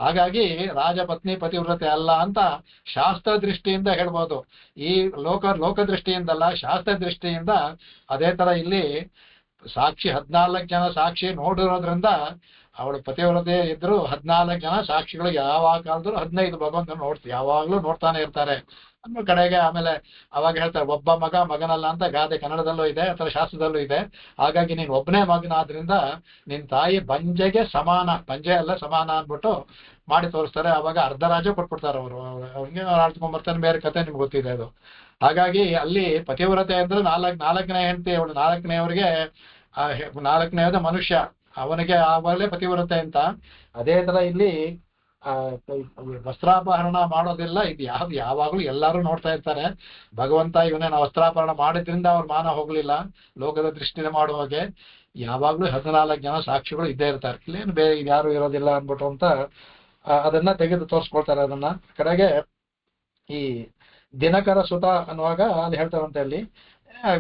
ಹಾಗಾಗಿ ರಾಜಪತ್ನಿ ಪತಿವ್ರತೆ ಅಲ್ಲ ಅಂತ ಶಾಸ್ತ್ರ ದೃಷ್ಟಿಯಿಂದ ಹೇಳ್ಬೋದು. ಈ ಲೋಕ ದೃಷ್ಟಿಯಿಂದಲ್ಲ, ಶಾಸ್ತ್ರ ದೃಷ್ಟಿಯಿಂದ. ಅದೇ ತರ ಇಲ್ಲಿ ಸಾಕ್ಷಿ 14 ಜನ ಸಾಕ್ಷಿ ನೋಡಿರೋದ್ರಿಂದ ಅವಳು ಪತಿವ್ರತೆ ಇದ್ರು 14 ಜನ ಸಾಕ್ಷಿಗಳು ಯಾವಾಗ ಕಾಲದ್ರು 15 ಭಗವಂತನ ಯಾವಾಗ್ಲೂ ನೋಡ್ತಾನೆ ಇರ್ತಾರೆ ಅನ್ನೋ ಕಡೆಗೆ. ಆಮೇಲೆ ಅವಾಗ ಹೇಳ್ತಾರೆ, ಒಬ್ಬ ಮಗನಲ್ಲ ಅಂತ ಗಾದೆ ಕನ್ನಡದಲ್ಲೂ ಇದೆ, ಅಥವಾ ಶಾಸ್ತ್ರದಲ್ಲೂ ಇದೆ. ಹಾಗಾಗಿ ನೀನ್ ಒಬ್ಬನೇ ಮಗನಾದ್ರಿಂದ ನಿನ್ ತಾಯಿ ಬಂಜೆಗೆ ಸಮಾನ, ಬಂಜೆ ಅಲ್ಲ ಸಮಾನ ಅಂದ್ಬಿಟ್ಟು ಮಾಡಿ ತೋರಿಸ್ತಾರೆ. ಅವಾಗ ಅರ್ಧ ರಾಜ್ಯ ಕೊಟ್ಬಿಡ್ತಾರೆ ಅವರು. ಅವ್ರಿಗೆ ಆಡ್ಕೊಂಡ್ಬರ್ತಾನೆ, ಬೇರೆ ಕತೆ ನಿಮ್ಗೆ ಗೊತ್ತಿದೆ ಅದು. ಹಾಗಾಗಿ ಅಲ್ಲಿ ಪತಿವ್ರತೆ ಅಂದ್ರೆ 4ನೇ ಹೆಂಡತಿ, ಅವಳು 4ನೇವರಿಗೆ 4ನೇದ ಮನುಷ್ಯ, ಅವನಿಗೆ ಆವಾಗಲೇ ಪತಿವ್ರತೆ ಅಂತ. ಅದೇ ತರ ಇಲ್ಲಿ ವಸ್ತ್ರಾಪಹರಣ ಮಾಡೋದಿಲ್ಲ. ಇದು ಯಾವಾಗ್ಲೂ ಎಲ್ಲರೂ ನೋಡ್ತಾ ಇರ್ತಾರೆ. ಭಗವಂತ ಇವನೇನು ವಸ್ತ್ರಾಪಹರಣ ಮಾಡಿದ್ರಿಂದ ಅವ್ರ ಮಾನ ಹೋಗ್ಲಿಲ್ಲ, ಲೋಕದ ದೃಷ್ಟಿಯಿಂದ ಮಾಡುವಾಗೆ. ಯಾವಾಗ್ಲೂ 14 ಜನ ಸಾಕ್ಷಿಗಳು ಇದ್ದೇ ಇರ್ತಾರೆ. ಇಲ್ಲೇನು ಬೇರೆ ಯಾರು ಇರೋದಿಲ್ಲ ಅನ್ಬಿಟ್ಟು ಅಂತ ಅದನ್ನ ತೆಗೆದು ತೋರಿಸ್ಕೊಳ್ತಾರೆ. ಅದನ್ನ ಕಡೆಗೆ ಈ ದಿನಕರ ಸುತ ಅನ್ನುವಾಗ ಅಲ್ಲಿ ಹೇಳ್ತಾರಂತೆ, ಅಲ್ಲಿ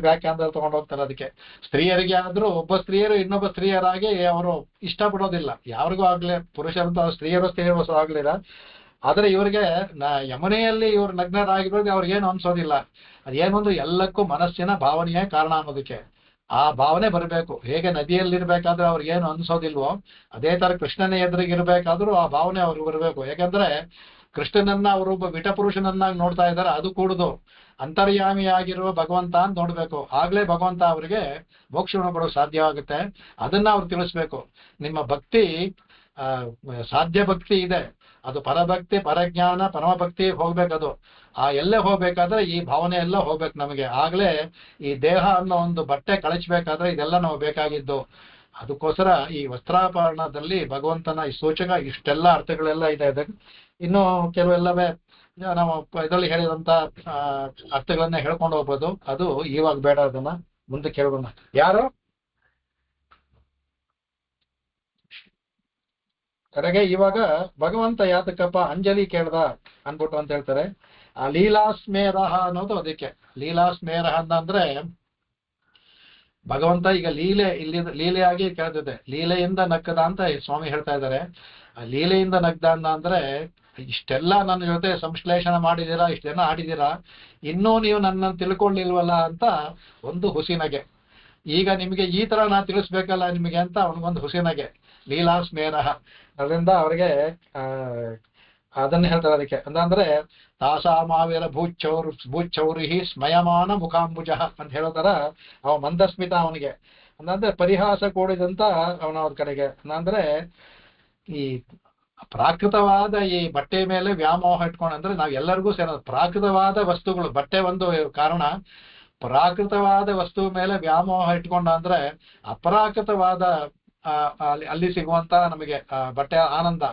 ವ್ಯಾಖ್ಯಾನದಲ್ಲಿ ತಗೊಂಡು ಹೋಗ್ತಾರೆ. ಅದಕ್ಕೆ ಸ್ತ್ರೀಯರಿಗೆ ಆದ್ರೂ ಒಬ್ಬ ಸ್ತ್ರೀಯರು ಇನ್ನೊಬ್ಬ ಸ್ತ್ರೀಯರಾಗಿ ಅವರು ಇಷ್ಟಪಡೋದಿಲ್ಲ, ಯಾರಿಗೂ ಆಗ್ಲಿ, ಪುರುಷರಂತ ಸ್ತ್ರೀಯರು ಆಗ್ಲಿಲ್ಲ. ಆದ್ರೆ ಇವರಿಗೆ ಯಮನೆಯಲ್ಲಿ ಇವ್ರು ನಗ್ನರಾಗಿರೋದು ಅವ್ರಿಗೇನು ಅನ್ಸೋದಿಲ್ಲ. ಅದೇನೊಂದು ಎಲ್ಲಕ್ಕೂ ಮನಸ್ಸಿನ ಭಾವನೆಯೇ ಕಾರಣ ಅನ್ನೋದಕ್ಕೆ. ಆ ಭಾವನೆ ಬರಬೇಕು. ಹೇಗೆ ನದಿಯಲ್ಲಿರ್ಬೇಕಾದ್ರೆ ಅವ್ರಿಗೇನು ಅನ್ಸೋದಿಲ್ವೋ, ಅದೇ ತರ ಕೃಷ್ಣನ ಎದುರಿಗಿರ್ಬೇಕಾದ್ರೂ ಆ ಭಾವನೆ ಅವ್ರಿಗೆ ಬರಬೇಕು. ಯಾಕಂದ್ರೆ ಕೃಷ್ಣನನ್ನ ಅವರೊಬ್ಬ ವಿಟಪುರುಷನನ್ನಾಗಿ ನೋಡ್ತಾ ಇದ್ದಾರೆ, ಅದು ಕೂಡುದು ಅಂತರ್ಯಾಮಿಯಾಗಿರುವ ಭಗವಂತ ಅಂತ ನೋಡ್ಬೇಕು. ಆಗ್ಲೇ ಭಗವಂತ ಅವರಿಗೆ ಮೋಕ್ಷವನ್ನು ಕೊಡೋಕೆ ಸಾಧ್ಯವಾಗುತ್ತೆ. ಅದನ್ನ ಅವ್ರು ತಿಳಿಸ್ಬೇಕು. ನಿಮ್ಮ ಭಕ್ತಿ ಸಾಧ್ಯ ಭಕ್ತಿ ಇದೆ, ಅದು ಪರಭಕ್ತಿ, ಪರಜ್ಞಾನ, ಪರಮಭಕ್ತಿ ಹೋಗ್ಬೇಕದು. ಆ ಎಲ್ಲೇ ಹೋಗ್ಬೇಕಾದ್ರೆ ಈ ಭಾವನೆ ಎಲ್ಲ ಹೋಗ್ಬೇಕು ನಮಗೆ. ಆಗ್ಲೇ ಈ ದೇಹ ಅನ್ನೋ ಒಂದು ಬಟ್ಟೆ ಕಳಿಸ್ಬೇಕಾದ್ರೆ ಇದೆಲ್ಲ ನಾವು ಬೇಕಾಗಿದ್ದು. ಅದಕ್ಕೋಸ್ಕರ ಈ ವಸ್ತ್ರಾಪರಣದಲ್ಲಿ ಭಗವಂತನ ಈ ಸೂಚಕ ಇಷ್ಟೆಲ್ಲ ಅರ್ಥಗಳೆಲ್ಲ ಇದೆ. ಇನ್ನು ಕೆಲವೆಲ್ಲವೇ ನಾವು ಇದರಲ್ಲಿ ಹೇಳಿದಂತ ಅರ್ಥಗಳನ್ನ ಹೇಳ್ಕೊಂಡು ಹೋಗ್ಬೋದು. ಅದು ಇವಾಗ ಬೇಡ, ಅದನ್ನ ಮುಂದೆ ಕೇಳೋಣ. ಯಾರು ಕಡೆಗೆ ಇವಾಗ ಭಗವಂತ ಯಾತಕಪ್ಪ ಅಂಜಲಿ ಕೇಳ್ದ ಅನ್ಬಿಟ್ಟು ಅಂತ ಹೇಳ್ತಾರೆ. ಆ ಲೀಲಾಸ್ಮೇರಹ ಅನ್ನೋದು ಅದಕ್ಕೆ. ಲೀಲಾಸ್ಮೇರಹ ಅಂದ್ರೆ ಭಗವಂತ ಈಗ ಇಲ್ಲಿ ಲೀಲೆಯಾಗಿ ಕೇಳ್ತಿದ್ದೆ, ಲೀಲೆಯಿಂದ ನಕ್ಕದ ಅಂತ ಸ್ವಾಮಿ ಹೇಳ್ತಾ ಇದ್ದಾರೆ. ಆ ಲೀಲೆಯಿಂದ ನಗ್ದ ಅಂದ್ರೆ ಇಷ್ಟೆಲ್ಲ ನನ್ನ ಜೊತೆ ಸಂಶ್ಲೇಷಣೆ ಮಾಡಿದೀರಾ, ಇಷ್ಟು ಜನ ಆಡಿದೀರಾ, ಇನ್ನೂ ನೀವು ನನ್ನನ್ನು ತಿಳ್ಕೊಳ್ಳಿಲ್ವಲ್ಲ ಅಂತ ಒಂದು ಹುಸಿನಗೆ. ಈಗ ನಿಮಗೆ ಈ ತರ ನಾ ತಿಳಿಸ್ಬೇಕಲ್ಲ ನಿಮಗೆ ಅಂತ ಅವನಿಗೊಂದು ಹುಸಿನಗೆ, ಲೀಲಾಸ್ಮೇರಹ. ಅದರಿಂದ ಅವ್ರಿಗೆ ಅದನ್ನ ಹೇಳ್ತಾರೆ ಅದಕ್ಕೆ. ಅಂದ್ರೆ ತಾಸಾಮಾವಿರ ಭೂಚೌರಿಹಿ ಸ್ಮಯಮಾನ ಮುಖಾಂಬುಜ ಅಂತ ಹೇಳೋ ತರ ಅವ ಮಂದಸ್ಮಿತ ಅವನಿಗೆ. ಅಂದ್ರೆ ಪರಿಹಾಸ ಕೂಡಿದಂತ ಅವನ ಅವ್ರ ಕಡೆಗೆ. ಅಂದ್ರೆ ಈ ಪ್ರಾಕೃತವಾದ ಈ ಬಟ್ಟೆ ಮೇಲೆ ವ್ಯಾಮೋಹ ಇಟ್ಕೊಂಡು, ಅಂದ್ರೆ ನಾವ್ ಎಲ್ಲರಿಗೂ ಸೇರೋದು ಪ್ರಾಕೃತವಾದ ವಸ್ತುಗಳು. ಬಟ್ಟೆ ಒಂದು ಕಾರಣ, ಪ್ರಾಕೃತವಾದ ವಸ್ತು ಮೇಲೆ ವ್ಯಾಮೋಹ ಇಟ್ಕೊಂಡ ಅಂದ್ರೆ ಅಪ್ರಾಕೃತವಾದ ಅಲ್ಲಿ ಸಿಗುವಂತ ನಮಗೆ ಬಟ್ಟೆ ಆನಂದ,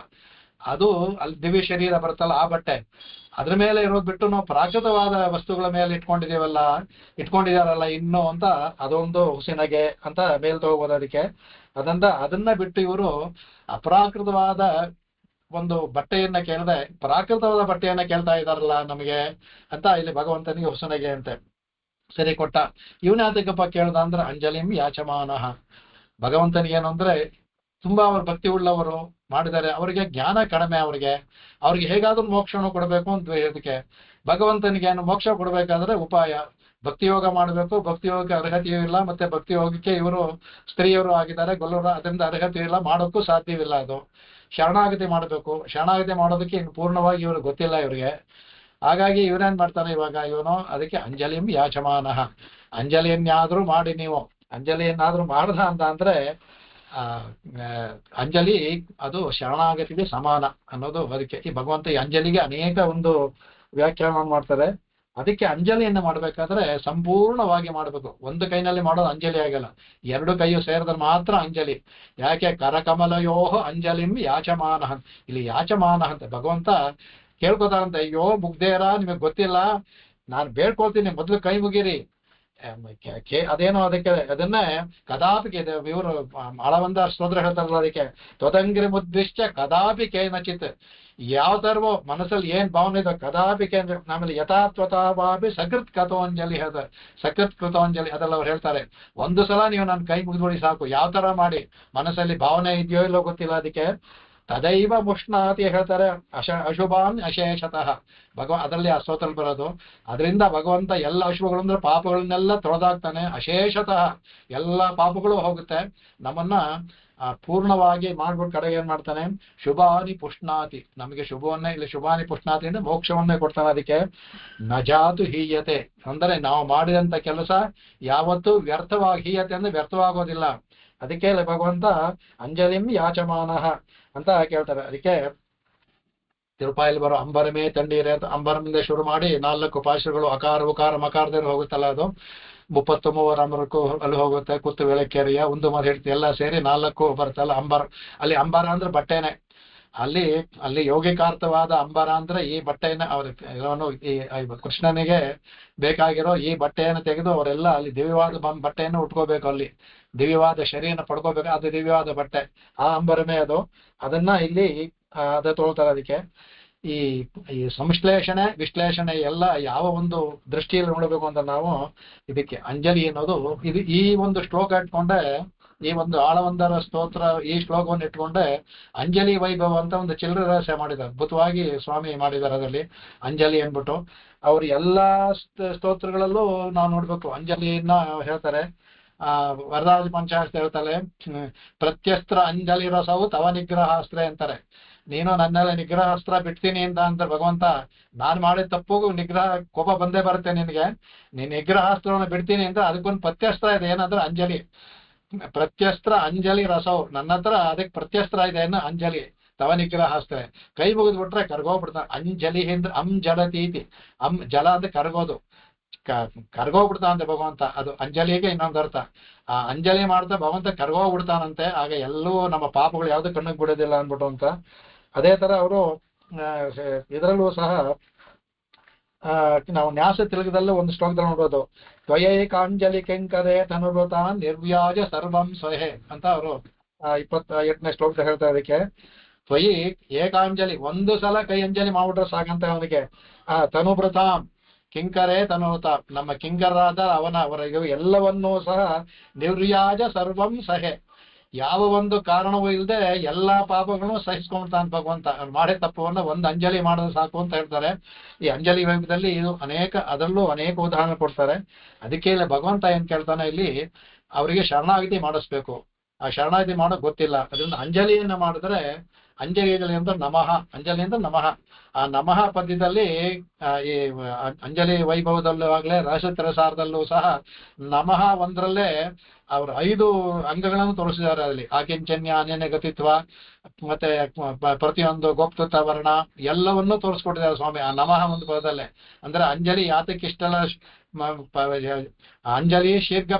ಅದು ಅಲ್ಲಿ ದಿವ್ಯ ಶರೀರ ಬರುತ್ತಲ್ಲ ಆ ಬಟ್ಟೆ, ಅದ್ರ ಮೇಲೆ ಇರೋದು ಬಿಟ್ಟು ನಾವು ಪ್ರಾಕೃತವಾದ ವಸ್ತುಗಳ ಮೇಲೆ ಇಟ್ಕೊಂಡಿದಾರಲ್ಲ ಇನ್ನು ಅಂತ ಅದೊಂದು ಹುಸಿನಗೆ ಅಂತ ಮೇಲ್ ತಗೋಬೋದು ಅದಕ್ಕೆ. ಅದನ್ನ ಬಿಟ್ಟು ಇವರು ಅಪ್ರಾಕೃತವಾದ ಒಂದು ಬಟ್ಟೆಯನ್ನ ಕೇಳದೆ ಪ್ರಾಕೃತವಾದ ಬಟ್ಟೆಯನ್ನ ಕೇಳ್ತಾ ಇದಾರಲ್ಲ ನಮಗೆ ಅಂತ ಇಲ್ಲಿ ಭಗವಂತನಿಗೆ ಹುಸನಗೆ ಅಂತೆ. ಸರಿ ಕೊಟ್ಟ. ಇವನಾತಕಪ್ಪ ಕೇಳ್ದ ಅಂದ್ರೆ ಅಂಜಲಿಂ ಯಾಚಮಾನಃ. ಭಗವಂತನಿಗೆ ಏನು ಅಂದ್ರೆ ತುಂಬಾ ಅವ್ರ ಭಕ್ತಿ ಉಳ್ಳವರು ಮಾಡಿದ್ದಾರೆ, ಅವರಿಗೆ ಜ್ಞಾನ ಕಡಿಮೆ, ಅವ್ರಿಗೆ ಹೇಗಾದ್ರೂ ಮೋಕ್ಷವನ್ನು ಕೊಡಬೇಕು ಅಂತ ಇದಕ್ಕೆ. ಭಗವಂತನಿಗೆ ಏನು ಮೋಕ್ಷ ಕೊಡ್ಬೇಕಾದ್ರೆ ಉಪಾಯ ಭಕ್ತಿ ಯೋಗ ಮಾಡಬೇಕು. ಭಕ್ತಿ ಯೋಗಕ್ಕೆ ಅರ್ಹತೆಯೂ ಇಲ್ಲ, ಮತ್ತೆ ಭಕ್ತಿ ಯೋಗಕ್ಕೆ ಇವರು ಸ್ತ್ರೀಯರು ಆಗಿದ್ದಾರೆ, ಗೊಲ್ಲರು, ಅದರಿಂದ ಅರ್ಹತೆ ಇಲ್ಲ, ಮಾಡೋಕ್ಕೂ ಸಾಧ್ಯವಿಲ್ಲ. ಅದು ಶರಣಾಗತಿ ಮಾಡಬೇಕು. ಶರಣಾಗತಿ ಮಾಡೋದಕ್ಕೆ ಇನ್ನು ಪೂರ್ಣವಾಗಿ ಇವ್ರಿಗೆ ಗೊತ್ತಿಲ್ಲ ಇವ್ರಿಗೆ. ಹಾಗಾಗಿ ಇವನೇನ್ ಮಾಡ್ತಾನೆ ಇವಾಗ ಇವನು, ಅದಕ್ಕೆ ಅಂಜಲಿಂ ಯಾಚಮಾನಃ. ಅಂಜಲಿಯನ್ನಾದ್ರೂ ಮಾಡಿ ನೀವು. ಅಂಜಲಿಯನ್ನಾದ್ರೂ ಮಾಡ್ದ ಅಂತ ಅಂದ್ರೆ ಅಂಜಲಿ ಅದು ಶರಣಾಗತಿಗೆ ಸಮಾನ ಅನ್ನೋದು ಅದಕ್ಕೆ. ಈ ಭಗವಂತ ಈ ಅಂಜಲಿಗೆ ಅನೇಕ ಒಂದು ವ್ಯಾಖ್ಯಾನ ಮಾಡ್ತಾರೆ. ಅದಕ್ಕೆ ಅಂಜಲಿಯನ್ನು ಮಾಡ್ಬೇಕಾದ್ರೆ ಸಂಪೂರ್ಣವಾಗಿ ಮಾಡಬೇಕು. ಒಂದು ಕೈನಲ್ಲಿ ಮಾಡೋದು ಅಂಜಲಿ ಆಗಲ್ಲ, ಎರಡು ಕೈಯು ಸೇರಿದ್ರೆ ಮಾತ್ರ ಅಂಜಲಿ. ಯಾಕೆ ಕರಕಮಲಯೋಹ ಅಂಜಲಿಂ ಯಾಚಮಾನಃ. ಇಲ್ಲಿ ಯಾಚಮಾನಃ ಅಂತ ಭಗವಂತ ಕೇಳ್ಕೊತಾರಂತೆ, ಅಯ್ಯೋ ಮುಗ್ದೇರ ನಿಮಗೆ ಗೊತ್ತಿಲ್ಲ, ನಾನು ಬೇಡ್ಕೊಳ್ತೀನಿ ಮೊದ್ಲು ಕೈ ಮುಗಿರಿ. ಅದೇನೋ ಅದಕ್ಕೆ ಅದನ್ನೇ ಕದಾಪಿ ಇವರು ಆಳವಂದ ಸ್ತೋತ್ರ ಹೇಳ್ತಾರಲ್ಲ ಅದಕ್ಕೆ, ತ್ವದಂಗ್ರಿ ಮುದ್ದಿಶ್ಚ ಕದಾಪಿ ಕೇನಚಿತ್. ಯಾವ ತರವೋ ಮನಸ್ಸಲ್ಲಿ ಏನ್ ಭಾವನೆ ಇದೆ ಕದಾಪಿ ಕೇಂದ್ರ. ಆಮೇಲೆ ಯಥಾತ್ವತಾಭಾವಿ ಸಕೃತ್ ಕಥೋಂಜಲಿ ಹೇಳ್ತಾರೆ, ಸಕೃತ್ ಕೃತೋಂಜಲಿ ಅದೆಲ್ಲ ಅವ್ರು ಹೇಳ್ತಾರೆ. ಒಂದು ಸಲ ನೀವು ನನ್ನ ಕೈ ಮುಗಿದ್ಬಿಡಿ ಸಾಕು. ಯಾವ ತರ ಮಾಡಿ ಮನಸ್ಸಲ್ಲಿ ಭಾವನೆ ಇದೆಯೋ ಇಲ್ಲೋ ಗೊತ್ತಿಲ್ಲ ಅದಕ್ಕೆ. ತದೈವ ಮುಷ್ಣಾತಿ ಹೇಳ್ತಾರೆ, ಅಶುಭಾನ್ ಅಶೇಷತಃ. ಅದರಲ್ಲಿ ಆ ಸ್ತೋತ್ರ ಬರೋದು. ಅದರಿಂದ ಭಗವಂತ ಎಲ್ಲ ಅಶುಭಗಳು ಅಂದ್ರೆ ಪಾಪಗಳನ್ನೆಲ್ಲ ತೊಳೆದಾಗ್ತಾನೆ. ಅಶೇಷತಃ ಎಲ್ಲ ಪಾಪಗಳು ಹೋಗುತ್ತೆ. ನಮ್ಮನ್ನ ಪೂರ್ಣವಾಗಿ ಮಾಡ್ಬಿಟ್ಟು ಕಡೆಗೆ ಏನ್ ಮಾಡ್ತಾನೆ, ಶುಭಾನಿ ಪುಷ್ಣಾತಿ. ನಮಗೆ ಶುಭವನ್ನೇ ಇಲ್ಲಿ ಶುಭಾನಿ ಪುಷ್ಣಾತಿ ಅಂದ್ರೆ ಮೋಕ್ಷವನ್ನೇ ಕೊಡ್ತಾನೆ. ಅದಕ್ಕೆ ನಜಾತು ಹೀಯತೆ ಅಂದ್ರೆ ನಾವು ಮಾಡಿದಂತ ಕೆಲಸ ಯಾವತ್ತೂ ಹೀಯತೆ ಅಂದ್ರೆ ವ್ಯರ್ಥವಾಗೋದಿಲ್ಲ. ಅದಕ್ಕೆ ಭಗವಂತ ಅಂಜಲಿಂ ಯಾಚಮಾನಃ ಅಂತ ಕೇಳ್ತಾರೆ. ಅದಕ್ಕೆ ತಿರುಪಾಯಲ್ಲಿ ಬರೋ ಅಂಬರಮೇ ತಂಡೀರೆ ಅಂತ ಅಂಬರಮಿಂದ ಶುರು ಮಾಡಿ 4 ಪಾಶಗಳು ಅಕಾರ ಉಕಾರ ಮಕಾರದಲ್ಲಿ ಹೋಗುತ್ತಲ್ಲ, ಅದು 33 ಅಮರಕ್ಕೂ ಅಲ್ಲಿ ಹೋಗುತ್ತೆ. ಕುತ್ತು ವೆಳಕೆರೆಯ ಒಂದು ಮರ ಹೇಳ್ತಿ ಎಲ್ಲ ಸೇರಿ 4 ಬರುತ್ತಲ್ಲ ಅಂಬರ. ಅಲ್ಲಿ ಅಂಬರ ಅಂದ್ರೆ ಬಟ್ಟೆನೆ. ಅಲ್ಲಿ ಯೋಗಿಕಾರ್ಥವಾದ ಅಂಬರ ಅಂದ್ರೆ ಈ ಬಟ್ಟೆಯನ್ನ ಅವ್ರ ಈ ಕೃಷ್ಣನಿಗೆ ಬೇಕಾಗಿರೋ ಈ ಬಟ್ಟೆಯನ್ನು ತೆಗೆದು ಅವರೆಲ್ಲ ಅಲ್ಲಿ ದಿವ್ಯವಾದ ಬಟ್ಟೆಯನ್ನು ಉಟ್ಕೋಬೇಕು. ಅಲ್ಲಿ ದಿವ್ಯವಾದ ಶರೀರನ ಪಡ್ಕೋಬೇಕು. ಅದು ದಿವ್ಯವಾದ ಬಟ್ಟೆ, ಆ ಅಂಬರಮೇ ಅದು. ಅದನ್ನ ಇಲ್ಲಿ ಅದ ತೋಳ್ತಾರೆ. ಅದಕ್ಕೆ ಈ ಸಂಶ್ಲೇಷಣೆ ವಿಶ್ಲೇಷಣೆ ಎಲ್ಲ ಯಾವ ಒಂದು ದೃಷ್ಟಿಯಲ್ಲಿ ನೋಡಬೇಕು ಅಂತ ನಾವು ಇದಕ್ಕೆ ಅಂಜಲಿ ಅನ್ನೋದು ಇದು. ಈ ಒಂದು ಶ್ಲೋಕ ಇಟ್ಕೊಂಡೆ, ಈ ಒಂದು ಆಳವಂದರ ಸ್ತೋತ್ರ ಈ ಶ್ಲೋಕವನ್ನು ಇಟ್ಕೊಂಡೆ ಅಂಜಲಿ ವೈಭವ ಅಂತ ಒಂದು ಚಿಲ್ಲರೆ ರಹಸ್ಯ ಮಾಡಿದ್ದಾರೆ. ಅದ್ಭುತವಾಗಿ ಸ್ವಾಮಿ ಮಾಡಿದ್ದಾರೆ ಅದರಲ್ಲಿ ಅಂಜಲಿ ಅನ್ಬಿಟ್ಟು. ಅವ್ರ ಎಲ್ಲಾ ಸ್ತೋತ್ರಗಳಲ್ಲೂ ನಾವು ನೋಡ್ಬೇಕು ಅಂಜಲಿಯನ್ನ ಹೇಳ್ತಾರೆ. ವರದಾಜ ಪಂಚಾಸ್ತ್ರ ಹೇಳ್ತಾರೆ, ಪ್ರತ್ಯಸ್ತ್ರ ಅಂಜಲಿ ರಸವು ತವ ನಿಗ್ರಹಾಸ್ತ್ರ ಅಂತಾರೆ. ನೀನು ನನ್ನೆಲ್ಲ ನಿಗ್ರಹಾಸ್ತ್ರ ಬಿಡ್ತೀನಿ ಅಂತ ಭಗವಂತ, ನಾನು ಮಾಡಿದ ತಪ್ಪುಗೂ ಕೋಪ ಬಂದೇ ಬರುತ್ತೆ ನಿನಗೆ. ನೀನ್ ನಿಗ್ರಹಾಸ್ತ್ರವನ್ನು ಬಿಡ್ತೀನಿ ಅಂದ್ರೆ ಅದಕ್ಕೊಂದು ಪ್ರತ್ಯಸ್ತ್ರ ಇದೆ, ಏನಂದ್ರೆ ಅಂಜಲಿ. ಪ್ರತ್ಯಸ್ತ್ರ ಅಂಜಲಿ ರಸವು ನನ್ನ ಹತ್ರ ಅದಕ್ಕೆ ಪ್ರತ್ಯಸ್ತ್ರ ಇದೆ ಅನ್ನೋ ಅಂಜಲಿ ತವ ನಿಗ್ರಹಾಸ್ತ್ರ. ಕೈ ಮುಗಿದ್ಬಿಟ್ರೆ ಕರ್ಗೋಗ್ಬಿಡ್ತಾನೆ. ಅಂಜಲಿ ಅಂದ್ರೆ ಜಲತೀತಿ, ಜಲ ಅಂದ್ರೆ ಕರ್ಗೋದು, ಕರ್ಗೋಗ್ಬಿಡ್ತಾ ಅಂತೆ ಭಗವಂತ. ಅದು ಅಂಜಲಿಗೆ ಇನ್ನೊಂದು ಅರ್ಥ. ಆ ಅಂಜಲಿ ಮಾಡ್ತಾ ಭಗವಂತ ಕರ್ಗೋಗ್ಬಿಡ್ತಾನಂತೆ. ಆಗ ಎಲ್ಲೂ ನಮ್ಮ ಪಾಪಗಳು ಯಾವ್ದು ಕಣ್ಣಿಗೆ ಬಿಡೋದಿಲ್ಲ ಅನ್ಬಿಟ್ಟು ಅಂತ. ಅದೇ ತರ ಅವರು ಇದರಲ್ಲೂ ಸಹ ನಾವು ನ್ಯಾಸ ತಿಲಕದಲ್ಲೂ ಒಂದು ಶ್ಲೋಕದಲ್ಲಿ ನೋಡೋದು, ತ್ವಯೈಕಾಂಜಲಿ ಕೆಂಕರೆ ತನುರುತ ನಿರ್ವ್ಯಾಜ ಸರ್ವಂ ಸ್ವಹೆ ಅಂತ ಅವರು 28ನೇ ಶ್ಲೋಕದಲ್ಲಿ ಹೇಳ್ತಾರೆ. ಅದಕ್ಕೆ ತ್ವಯಿ ಏಕಾಂಜಲಿ, ಒಂದು ಸಲ ಕೈ ಅಂಜಲಿ ಮಾಡ್ಬಿಟ್ರೆ ಸಾಕಂತ ಅವನಿಗೆ. ತನುಭೃತಾಂ ಕಿಂಕರೇ ತನುತ, ನಮ್ಮ ಕಿಂಕರಾದ ಅವರ ಎಲ್ಲವನ್ನೂ ಸಹ ನಿರ್ಯಾಜ ಸರ್ವಂ ಸಹೆ, ಯಾವ ಒಂದು ಕಾರಣವೂ ಇಲ್ಲದೆ ಎಲ್ಲಾ ಪಾಪಗಳನ್ನು ಸಹಿಸ್ಕೊಂಡ್ತಾನೆ ಭಗವಂತ. ಮಾಡೇ ತಪ್ಪವನ್ನ ಒಂದು ಅಂಜಲಿ ಮಾಡೋದು ಸಾಕು ಅಂತ ಹೇಳ್ತಾರೆ. ಈ ಅಂಜಲಿ ವೈಭವದಲ್ಲಿ ಇದು ಅದರಲ್ಲೂ ಅನೇಕ ಉದಾಹರಣೆ ಕೊಡ್ತಾರೆ. ಅದಕ್ಕೆ ಇಲ್ಲಿ ಭಗವಂತ ಏನ್ ಕೇಳ್ತಾನೆ, ಇಲ್ಲಿ ಅವರಿಗೆ ಶರಣಾಗತಿ ಮಾಡಿಸ್ಬೇಕು. ಆ ಶರಣಾಗತಿ ಮಾಡೋಕ್ ಗೊತ್ತಿಲ್ಲ, ಅದರಿಂದ ಅಂಜಲಿಯನ್ನ ಮಾಡಿದ್ರೆ, ಅಂಜಲಿಯಲ್ಲಿ ಅಂದ್ರೆ ನಮಃ, ಅಂಜಲಿ ಅಂದ್ರೆ ನಮಃ. ಆ ನಮಃ ಪದ್ಯದಲ್ಲಿ ಈ ಅಂಜಲಿ ವೈಭವದಲ್ಲೂ ಆಗ್ಲೇ ರಹಸ್ಯತ್ರಸಾರದಲ್ಲೂ ಸಹ ನಮಃ ಒಂದ್ರಲ್ಲೇ ಅವರು 5 ಅಂಗಗಳನ್ನು ತೋರಿಸಿದ್ದಾರೆ. ಅಲ್ಲಿ ಆಕಿಂಚನ್ಯ, ಅನ್ಯನ್ಯ ಗತಿತ್ವ, ಮತ್ತೆ ಪ್ರತಿಯೊಂದು ಗೋಪ್ತೃತ ವರ್ಣ ಎಲ್ಲವನ್ನೂ ತೋರಿಸ್ಕೊಟ್ಟಿದ್ದಾರೆ ಸ್ವಾಮಿ ಆ ನಮಃ ಒಂದು ಪದದಲ್ಲೇ. ಅಂದ್ರೆ ಅಂಜಲಿ ಯಾತಕ್ಕಿಷ್ಟಲ್ಲ, ಅಂಜಲಿ ಶೀಘ್ರ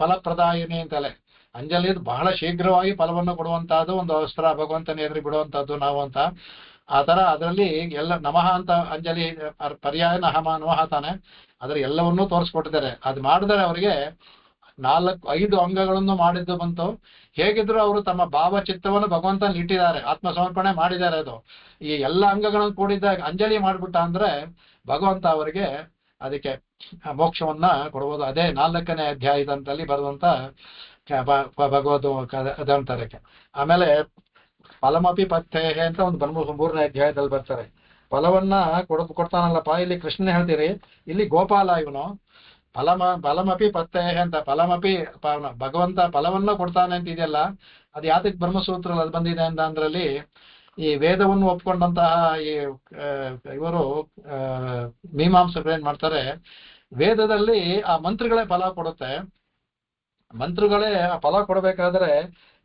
ಫಲಪ್ರದಾಯಿನಿ ಅಂತಲೇ. ಅಂಜಲಿ ಬಹಳ ಶೀಘ್ರವಾಗಿ ಫಲವನ್ನು ಕೊಡುವಂತಹದ್ದು ಒಂದು ಅಸ್ತ್ರ, ಭಗವಂತನ ಎದುರು ಬಿಡುವಂತಹದ್ದು ನಾವು ಅಂತ. ಆ ತರ ಅದರಲ್ಲಿ ಎಲ್ಲ ನಮಃ ಅಂತ ಅಂಜಲಿ ಪರ್ಯಾಯ ನಮಃ ತಾನೆ, ಅದ್ರ ಎಲ್ಲವನ್ನೂ ತೋರಿಸ್ಕೊಟ್ಟಿದ್ದಾರೆ. ಅದು ಮಾಡಿದರೆ ಅವರಿಗೆ 5 ಅಂಗಗಳನ್ನು ಮಾಡಿದ್ದು ಬಂತು. ಹೇಗಿದ್ರು ಅವರು ತಮ್ಮ ಭಾವಚಿತ್ತವನ್ನು ಭಗವಂತನ ಇಟ್ಟಿದ್ದಾರೆ, ಆತ್ಮಸಮರ್ಪಣೆ ಮಾಡಿದ್ದಾರೆ. ಅದು ಈ ಎಲ್ಲ ಅಂಗಗಳನ್ನು ಕೂಡಿದ್ದಾಗ ಅಂಜಲಿ ಮಾಡ್ಬಿಟ್ಟ ಅಂದ್ರೆ ಭಗವಂತ ಅವರಿಗೆ ಅದಕ್ಕೆ ಮೋಕ್ಷವನ್ನ ಕೊಡುವುದು. ಅದೇ 4ನೇ ಅಧ್ಯಾಯದಂತಲ್ಲಿ ಬರುವಂತ ಭಗವದ್ ಅದಂತಾರೆ. ಆಮೇಲೆ ಫಲಮಪಿ ಪಥ್ಯೆ ಅಂತ ಒಂದು 3ನೇ ಅಧ್ಯಾಯದಲ್ಲಿ ಬರ್ತಾರೆ. ಫಲವನ್ನ ಕೊಡ್ತಾನಲ್ಲಪ್ಪ, ಇಲ್ಲಿ ಕೃಷ್ಣ ಹೇಳ್ತೀರಿ, ಇಲ್ಲಿ ಗೋಪಾಲ ಇವನು. ಫಲಮಪಿ ಪಥ್ಯೆ ಅಂತ, ಫಲಮಪಿ ಭಗವಂತ ಫಲವನ್ನ ಕೊಡ್ತಾನೆ ಅಂತ ಇದೆಯಲ್ಲ, ಅದು ಯಾತಕ್ಕೆ ಬ್ರಹ್ಮಸೂತ್ರದಲ್ಲಿ ಅದು ಬಂದಿದೆ ಅಂತ ಅಂದ್ರಲ್ಲಿ, ಈ ವೇದವನ್ನು ಒಪ್ಕೊಂಡಂತಹ ಈ ಇವರು ಮೀಮಾಂಸಕರು ಏನ್ ಮಾಡ್ತಾರೆ, ವೇದದಲ್ಲಿ ಆ ಮಂತ್ರಗಳೇ ಫಲ ಕೊಡುತ್ತೆ. ಮಂತ್ರಗಳೇ ಫಲ ಕೊಡಬೇಕಾದ್ರೆ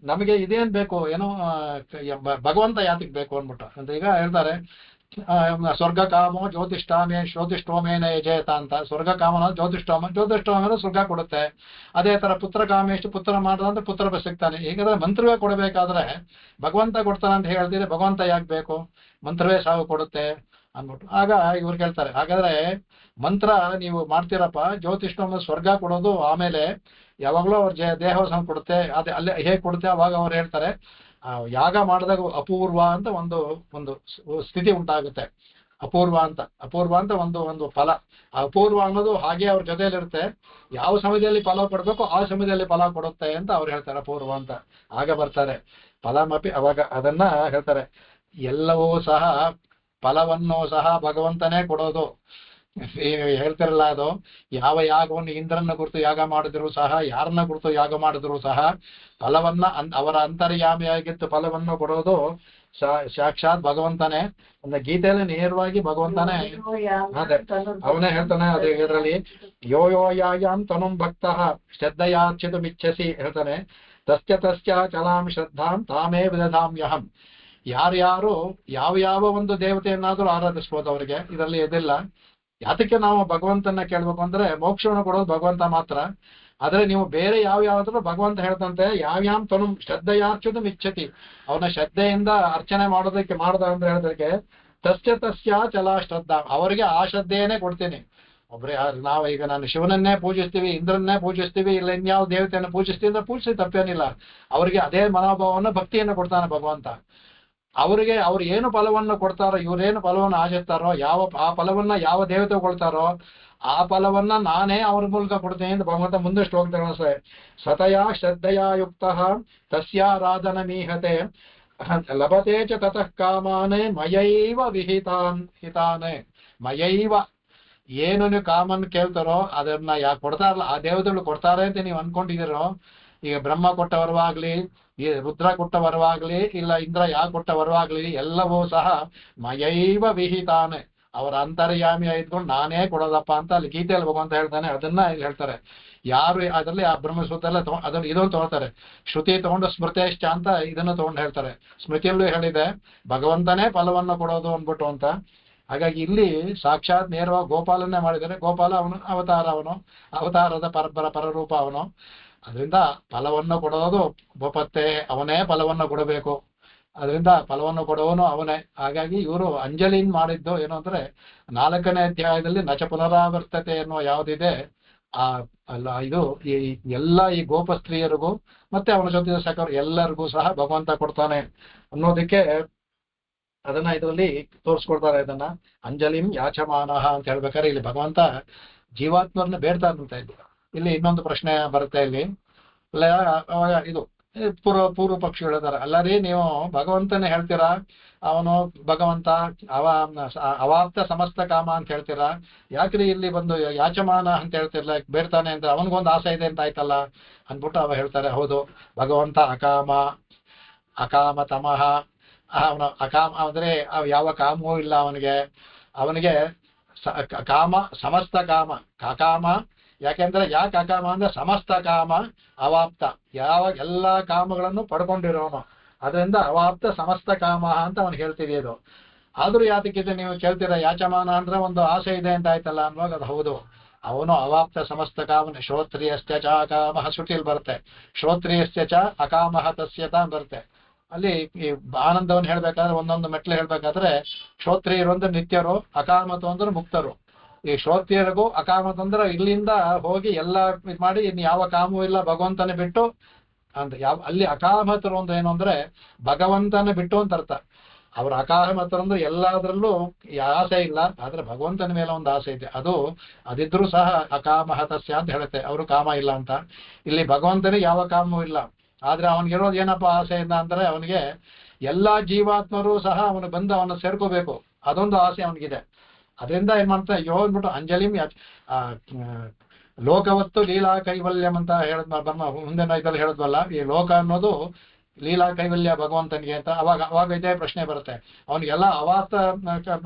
ನಮಗೆ ಇದೇನ್ ಬೇಕು, ಏನೋ ಭಗವಂತ ಯಾತಕ್ ಬೇಕು ಅನ್ಬಿಟ್ಟು ಅಂತ ಈಗ ಹೇಳ್ತಾರೆ. ಸ್ವರ್ಗ ಕಾಮೋ ಜ್ಯೋತಿಷ್ಠೋಮೇನ ಯಜೇತ ಅಂತ. ಸ್ವರ್ಗ ಕಾಮನ ಜ್ಯೋತಿಷ್ಠೋಮ ಅಂದ್ರೆ ಸ್ವರ್ಗ ಕೊಡುತ್ತೆ. ಅದೇ ತರ ಪುತ್ರ ಕಾಮೇಷ್ಟು ಪುತ್ರ ಮಾಡಿದ್ರೆ ಪುತ್ರ ಸಿಗ್ತಾನೆ. ಹೀಗಾದ್ರೆ ಮಂತ್ರವೇ ಕೊಡಬೇಕಾದ್ರೆ ಭಗವಂತ ಕೊಡ್ತಾನೆ ಅಂತ ಹೇಳ್ತೀರಿ, ಭಗವಂತ ಯಾಕೆ ಬೇಕು, ಮಂತ್ರವೇ ಸಾವು ಕೊಡುತ್ತೆ ಅಂದ್ಬಿಟ್ಟು. ಆಗ ಇವ್ರು ಕೇಳ್ತಾರೆ, ಹಾಗಾದ್ರೆ ಮಂತ್ರ ನೀವು ಮಾಡ್ತೀರಪ್ಪ, ಜ್ಯೋತಿಷ್ಠೋಮ ಸ್ವರ್ಗ ಕೊಡೋದು, ಆಮೇಲೆ ಯಾವಾಗ್ಲೂ ಅವ್ರ ದೇಹವಸನ ಕೊಡುತ್ತೆ, ಅದೇ ಅಲ್ಲೇ ಹೇಗೆ ಕೊಡುತ್ತೆ. ಅವಾಗ ಅವ್ರು ಹೇಳ್ತಾರೆ, ಯಾಗ ಮಾಡಿದಾಗ ಅಪೂರ್ವ ಅಂತ ಒಂದು ಸ್ಥಿತಿ ಉಂಟಾಗುತ್ತೆ. ಅಪೂರ್ವ ಅಂತ ಒಂದು ಫಲ. ಅಪೂರ್ವ ಅನ್ನೋದು ಹಾಗೆ ಅವ್ರ ಜೊತೆಯಲ್ಲಿರುತ್ತೆ. ಯಾವ ಸಮಯದಲ್ಲಿ ಫಲ ಕೊಡ್ಬೇಕು ಆ ಸಮಯದಲ್ಲಿ ಫಲ ಕೊಡುತ್ತೆ ಅಂತ ಅವ್ರು ಹೇಳ್ತಾರೆ, ಅಪೂರ್ವ ಅಂತ. ಆಗ ಬರ್ತಾರೆ ಫಲಮಪಿ, ಅವಾಗ ಅದನ್ನ ಹೇಳ್ತಾರೆ, ಎಲ್ಲವೂ ಸಹ ಫಲವನ್ನು ಸಹ ಭಗವಂತನೇ ಕೊಡೋದು. ಹೇಳ್ತಿರಲ್ಲ, ಅದು ಯಾವ ಯಾಗವನ್ನು ಇಂದ್ರನ ಕುರಿತು ಯಾಗ ಮಾಡಿದ್ರು ಸಹ, ಯಾರನ್ನ ಕುರಿತು ಯಾಗ ಮಾಡಿದ್ರು ಸಹ ಫಲವನ್ನ ಅವರ ಅಂತರ್ಯಾಮಿಯಾಗಿತ್ತು ಫಲವನ್ನು ಕೊಡೋದು ಸಾಕ್ಷಾತ್ ಭಗವಂತನೇ. ಅಂದ್ರೆ ಗೀತೆಯಲ್ಲಿ ನೇರವಾಗಿ ಭಗವಂತನೇ ಅದೇ ಅವನೇ ಹೇಳ್ತಾನೆ. ಅದೇ ಇದರಲ್ಲಿ ಯೋ ಯೋ ಯಾಯಾಂ ತನುಂ ಭಕ್ತಃ ಶ್ರದ್ಧೆಯಾರ್ಚಿತುಮಿಚ್ಛಸಿ ಹೇಳ್ತಾನೆ, ತಸ್ಯ ಚಲಾಂ ಶ್ರದ್ಧಾಂ ತಾಮೇ ವಿದಧಾಮ್ಯಹಂ. ಯಾರ್ಯಾರು ಯಾವ ಒಂದು ದೇವತೆಯನ್ನಾದ್ರೂ ಆರಾಧಿಸ್ಬೋದು ಅವರಿಗೆ, ಇದರಲ್ಲಿ ಎದಿಲ್ಲ. ಯಾತಕ್ಕೆ ನಾವು ಭಗವಂತನ ಕೇಳ್ಬೇಕು ಅಂದ್ರೆ ಮೋಕ್ಷವನ್ನು ಕೊಡೋದು ಭಗವಂತ ಮಾತ್ರ. ಆದ್ರೆ ನೀವು ಬೇರೆ ಯಾವ್ದಾದ್ರು ಭಗವಂತ ಹೇಳ್ತಂತೆ, ಯಾವ್ಯಾಮ್ ತನು ಶ್ರದ್ಧೆಯಾರ್ಚುದು ಮಿಚ್ಛತಿ, ಅವನ ಶ್ರದ್ಧೆಯಿಂದ ಅರ್ಚನೆ ಮಾಡೋದಕ್ಕೆ ಅಂದ್ರೆ ಹೇಳೋದಕ್ಕೆ ತಸ್ಯ ಚಲಾ ಶ್ರದ್ಧಾ, ಅವರಿಗೆ ಆ ಶ್ರದ್ಧೆಯನ್ನೇ ಕೊಡ್ತೀನಿ. ಒಬ್ರೆ ನಾವು ಈಗ ನಾನು ಶಿವನನ್ನೇ ಪೂಜಿಸ್ತೀವಿ, ಇಂದ್ರನ್ನೇ ಪೂಜಿಸ್ತೀವಿ, ಇಲ್ಲ ಇನ್ಯಾವ ದೇವತೆಯನ್ನು ಪೂಜಿಸ್ತೀವಿ ಅಂದ್ರೆ ಪೂಜಿಸಿ ತಪ್ಪೇನಿಲ್ಲ. ಅವರಿಗೆ ಅದೇ ಮನೋಭಾವವನ್ನು ಭಕ್ತಿಯನ್ನು ಕೊಡ್ತಾನೆ ಭಗವಂತ. ಅವ್ರು ಏನು ಫಲವನ್ನು ಕೊಡ್ತಾರೋ, ಇವ್ರೇನು ಫಲವನ್ನು ಆಶಿಸ್ತಾರೋ, ಆ ಫಲವನ್ನ ಯಾವ ದೇವತೆ ಕೊಡ್ತಾರೋ ಆ ಫಲವನ್ನ ನಾನೇ ಅವ್ರ ಮೂಲಕ ಕೊಡ್ತೇನೆ ಅಂತ ಭಗವಂತ ಮುಂದಷ್ಟು ಹೋಗ್ತಾರೆ. ಸತಯಾ ಶ್ರದ್ಧೆಯಾ ಯುಕ್ತ ತಸ್ಯಾರಾಧನ ಮೀಹತೆ ಲಭತೆ ಚ ತತಃ ಕಾಮಾನೆ ಮಯೈವ ಹಿತಾನೆ. ಮಯೈವ, ಏನು ನೀವು ಕಾಮನ್ ಕೇಳ್ತಾರೋ ಅದನ್ನ ಯಾಕೆ ಕೊಡ್ತಾರಲ್ಲ, ಆ ದೇವತೆಗಳು ಕೊಡ್ತಾರೆ ಅಂತ ನೀವು ಅನ್ಕೊಂಡಿದ್ದೀರೋ. ಈಗ ಬ್ರಹ್ಮ ಕೊಟ್ಟ ವರವಾಗ್ಲಿ, ಈ ರುದ್ರ ಕೊಟ್ಟ ವರವಾಗ್ಲಿ, ಇಲ್ಲ ಇಂದ್ರ ಯಾಕೆ ಕೊಟ್ಟ ವರವಾಗ್ಲಿ, ಎಲ್ಲವೂ ಸಹ ಮಯೈವ ವಿಹಿತಾನೆ, ಅವರ ಅಂತರ್ಯಾಮಿ ಇದ್ಕೊಂಡು ನಾನೇ ಕೊಡೋದಪ್ಪ ಅಂತ ಅಲ್ಲಿ ಗೀತೆಯಲ್ಲಿ ಭಗವಂತ ಹೇಳ್ತಾನೆ. ಅದನ್ನ ಇಲ್ಲಿ ಹೇಳ್ತಾರೆ ಯಾರು ಅದರಲ್ಲಿ ಆ ಬ್ರಹ್ಮಸೂತ್ರಲ್ಲ ಅದನ್ನ ಇದನ್ನು ತಗೊಳ್ತಾರೆ. ಶ್ರುತಿ ತಗೊಂಡು ಸ್ಮೃತೇಶ್ಚ ಅಂತ ಇದನ್ನು ತಗೊಂಡು ಹೇಳ್ತಾರೆ. ಸ್ಮೃತಿಯಲ್ಲೂ ಹೇಳಿದೆ ಭಗವಂತನೇ ಫಲವನ್ನು ಕೊಡೋದು ಅನ್ಬಿಟ್ಟು ಅಂತ. ಹಾಗಾಗಿ ಇಲ್ಲಿ ಸಾಕ್ಷಾತ್ ನೇರವಾಗಿ ಗೋಪಾಲನ್ನೇ ಮಾಡಿದ್ದಾರೆ. ಗೋಪಾಲ ಅವನು ಅವತಾರದ ಪರರೂಪ ಅವನು. ಅದರಿಂದ ಫಲವನ್ನು ಕೊಡೋದು ಭೂಪತ್ತೆ, ಅವನೇ ಫಲವನ್ನು ಕೊಡಬೇಕು. ಅದರಿಂದ ಫಲವನ್ನು ಕೊಡುವನು ಅವನೇ. ಹಾಗಾಗಿ ಇವರು ಅಂಜಲಿನ್ ಮಾಡಿದ್ದು ಏನು ಅಂದ್ರೆ 4ನೇ ಅಧ್ಯಾಯದಲ್ಲಿ ನಚ ಪುನರಾವರ್ತತೆ ಎನ್ನುವ ಯಾವುದಿದೆ ಇದು ಈ ಗೋಪಸ್ತ್ರೀಯರಿಗೂ ಮತ್ತೆ ಅವನ ಜೊತೆ ಸಕರು ಎಲ್ಲರಿಗೂ ಸಹ ಭಗವಂತ ಕೊಡ್ತಾನೆ ಅನ್ನೋದಕ್ಕೆ ಅದನ್ನ ಇದರಲ್ಲಿ ತೋರಿಸ್ಕೊಡ್ತಾರೆ. ಇದನ್ನ ಅಂಜಲಿಂ ಯಾಚಮಾನಃ ಅಂತ ಹೇಳ್ಬೇಕಾದ್ರೆ ಇಲ್ಲಿ ಭಗವಂತ ಜೀವಾತ್ಮರನ್ನ ಬೇಡ್ತಾರಂತೆ. ಇಲ್ಲಿ ಇನ್ನೊಂದು ಪ್ರಶ್ನೆ ಬರುತ್ತೆ ಇಲ್ಲಿ. ಅಲ್ಲ ಅವಾಗ ಇದು ಪೂರ್ವ ಪಕ್ಷಿಗಳು ಹೇಳ್ತಾರೆ, ಅಲ್ಲ ರೀ ನೀವು ಭಗವಂತನೇ ಹೇಳ್ತೀರಾ, ಅವನು ಭಗವಂತ ಅವಾಪ್ತ ಸಮಸ್ತ ಕಾಮ ಅಂತ ಹೇಳ್ತೀರಾ, ಯಾಕ್ರಿ ಇಲ್ಲಿ ಬಂದು ಯಾಚಮಾನ ಅಂತ ಹೇಳ್ತಿರ್ಲ, ಬೇಡ್ತಾನೆ ಅಂದ್ರೆ ಅವನಿಗೊಂದು ಆಸೆ ಇದೆ ಅಂತ ಆಯ್ತಲ್ಲ ಅಂದ್ಬಿಟ್ಟು ಅವ ಹೇಳ್ತಾರೆ, ಹೌದು ಭಗವಂತ ಅಕಾಮ ತಮಃ, ಅವನು ಅಕಾಮ ಅಂದ್ರೆ ಯಾವ ಕಾಮವೂ ಇಲ್ಲ ಅವನಿಗೆ ಕಾಮ ಸಮಸ್ತ ಕಾಮ ಅಕಾಮ. ಯಾಕೆಂದ್ರೆ ಯಾಕೆ ಅಕಾಮ ಅಂದ್ರೆ ಸಮಸ್ತ ಕಾಮ ಅವಾಪ್ತ, ಎಲ್ಲಾ ಕಾಮಗಳನ್ನು ಪಡ್ಕೊಂಡಿರೋನು, ಅದರಿಂದ ಅವಾಪ್ತ ಸಮಸ್ತ ಕಾಮ ಅಂತ ಅವನು ಹೇಳ್ತಿದ್ದು. ಆದ್ರೂ ಯಾತಕ್ಕಿದೆ ನೀವು ಕೇಳ್ತೀರಾ, ಯಾಚಮಾನ ಅಂದ್ರೆ ಒಂದು ಆಸೆ ಇದೆ ಅಂತ ಆಯ್ತಲ್ಲ ಅನ್ನುವಾಗ ಅದು ಹೌದು, ಅವನು ಅವಾಪ್ತ ಸಮಸ್ತ ಕಾಮನೆ. ಶ್ರೋತ್ರಿಯಸ್ತ್ಯ ಚ ಅಕಾಮಃ ಶ್ರುತಿಯಲ್ಲಿ ಬರುತ್ತೆ, ಶ್ರೋತ್ರಿಯಸ್ತ್ಯ ಚ ಅಕಾಮಃ ತಸ್ಯತ ಅಂತ ಬರುತ್ತೆ. ಅಲ್ಲಿ ಈ ಆನಂದವನ್ನು ಹೇಳ್ಬೇಕಾದ್ರೆ ಒಂದೊಂದು ಮೆಟ್ಲು ಹೇಳ್ಬೇಕಾದ್ರೆ ಶ್ರೋತ್ರಿಯರು ಅಂದ್ರೆ ನಿತ್ಯರು, ಅಕಾಮತು ಅಂದ್ರೆ ಮುಕ್ತರು. ಈ ಶ್ರೋತ್ರಿಯರಿಗೂ ಅಕಾಮತ್ ಅಂದ್ರೆ ಇಲ್ಲಿಂದ ಹೋಗಿ ಎಲ್ಲ ಇದು ಮಾಡಿ ಇನ್ನು ಯಾವ ಕಾಮವೂ ಇಲ್ಲ ಭಗವಂತನೇ ಬಿಟ್ಟು ಅಂತ ಅಲ್ಲಿ ಅಕಾಮತರು ಅಂದ್ರೆ ಏನು ಅಂದ್ರೆ ಭಗವಂತನ ಬಿಟ್ಟು ಅಂತ ಅರ್ಥ. ಅವ್ರ ಅಕಾಮತರು ಅಂದ್ರೆ ಎಲ್ಲಾದ್ರಲ್ಲೂ ಆಸೆ ಇಲ್ಲ, ಆದ್ರೆ ಭಗವಂತನ ಮೇಲೆ ಒಂದು ಆಸೆ ಇದೆ, ಅದಿದ್ರೂ ಸಹ ಅಕಾಮಃ ತಸ್ಯ ಅಂತ ಹೇಳುತ್ತೆ, ಅವರು ಕಾಮ ಇಲ್ಲ ಅಂತ. ಇಲ್ಲಿ ಭಗವಂತನಿಗೆ ಯಾವ ಕಾಮವೂ ಇಲ್ಲ, ಆದ್ರೆ ಅವನಿಗಿರೋದು ಏನಪ್ಪಾ ಆಸೆ ಇಲ್ಲ ಅಂದ್ರೆ ಅವನಿಗೆ ಎಲ್ಲಾ ಜೀವಾತ್ಮರು ಸಹ ಅವನು ಬಂದು ಅವನ್ನ ಸೇರ್ಕೋಬೇಕು, ಅದೊಂದು ಆಸೆ ಅವನಿಗಿದೆ. ಅದರಿಂದ ಏನ್ ಮಾಡ್ತಾ ಅಂದ್ಬಿಟ್ಟು ಅಂಜಲಿಂ ಲೋಕವತ್ತು ಲೀಲಾ ಕೈವಲ್ಯಂ ಅಂತ ಹೇಳಿದ್ಮ ಮುಂದಿನ ಇದ್ರಲ್ಲಿ ಹೇಳಿದ್ವಲ್ಲ, ಈ ಲೋಕ ಅನ್ನೋದು ಲೀಲಾ ಕೈವಲ್ಯ ಭಗವಂತನಿಗೆ ಅಂತ. ಅವಾಗ ಇದೇ ಪ್ರಶ್ನೆ ಬರುತ್ತೆ, ಅವನಿಗೆಲ್ಲ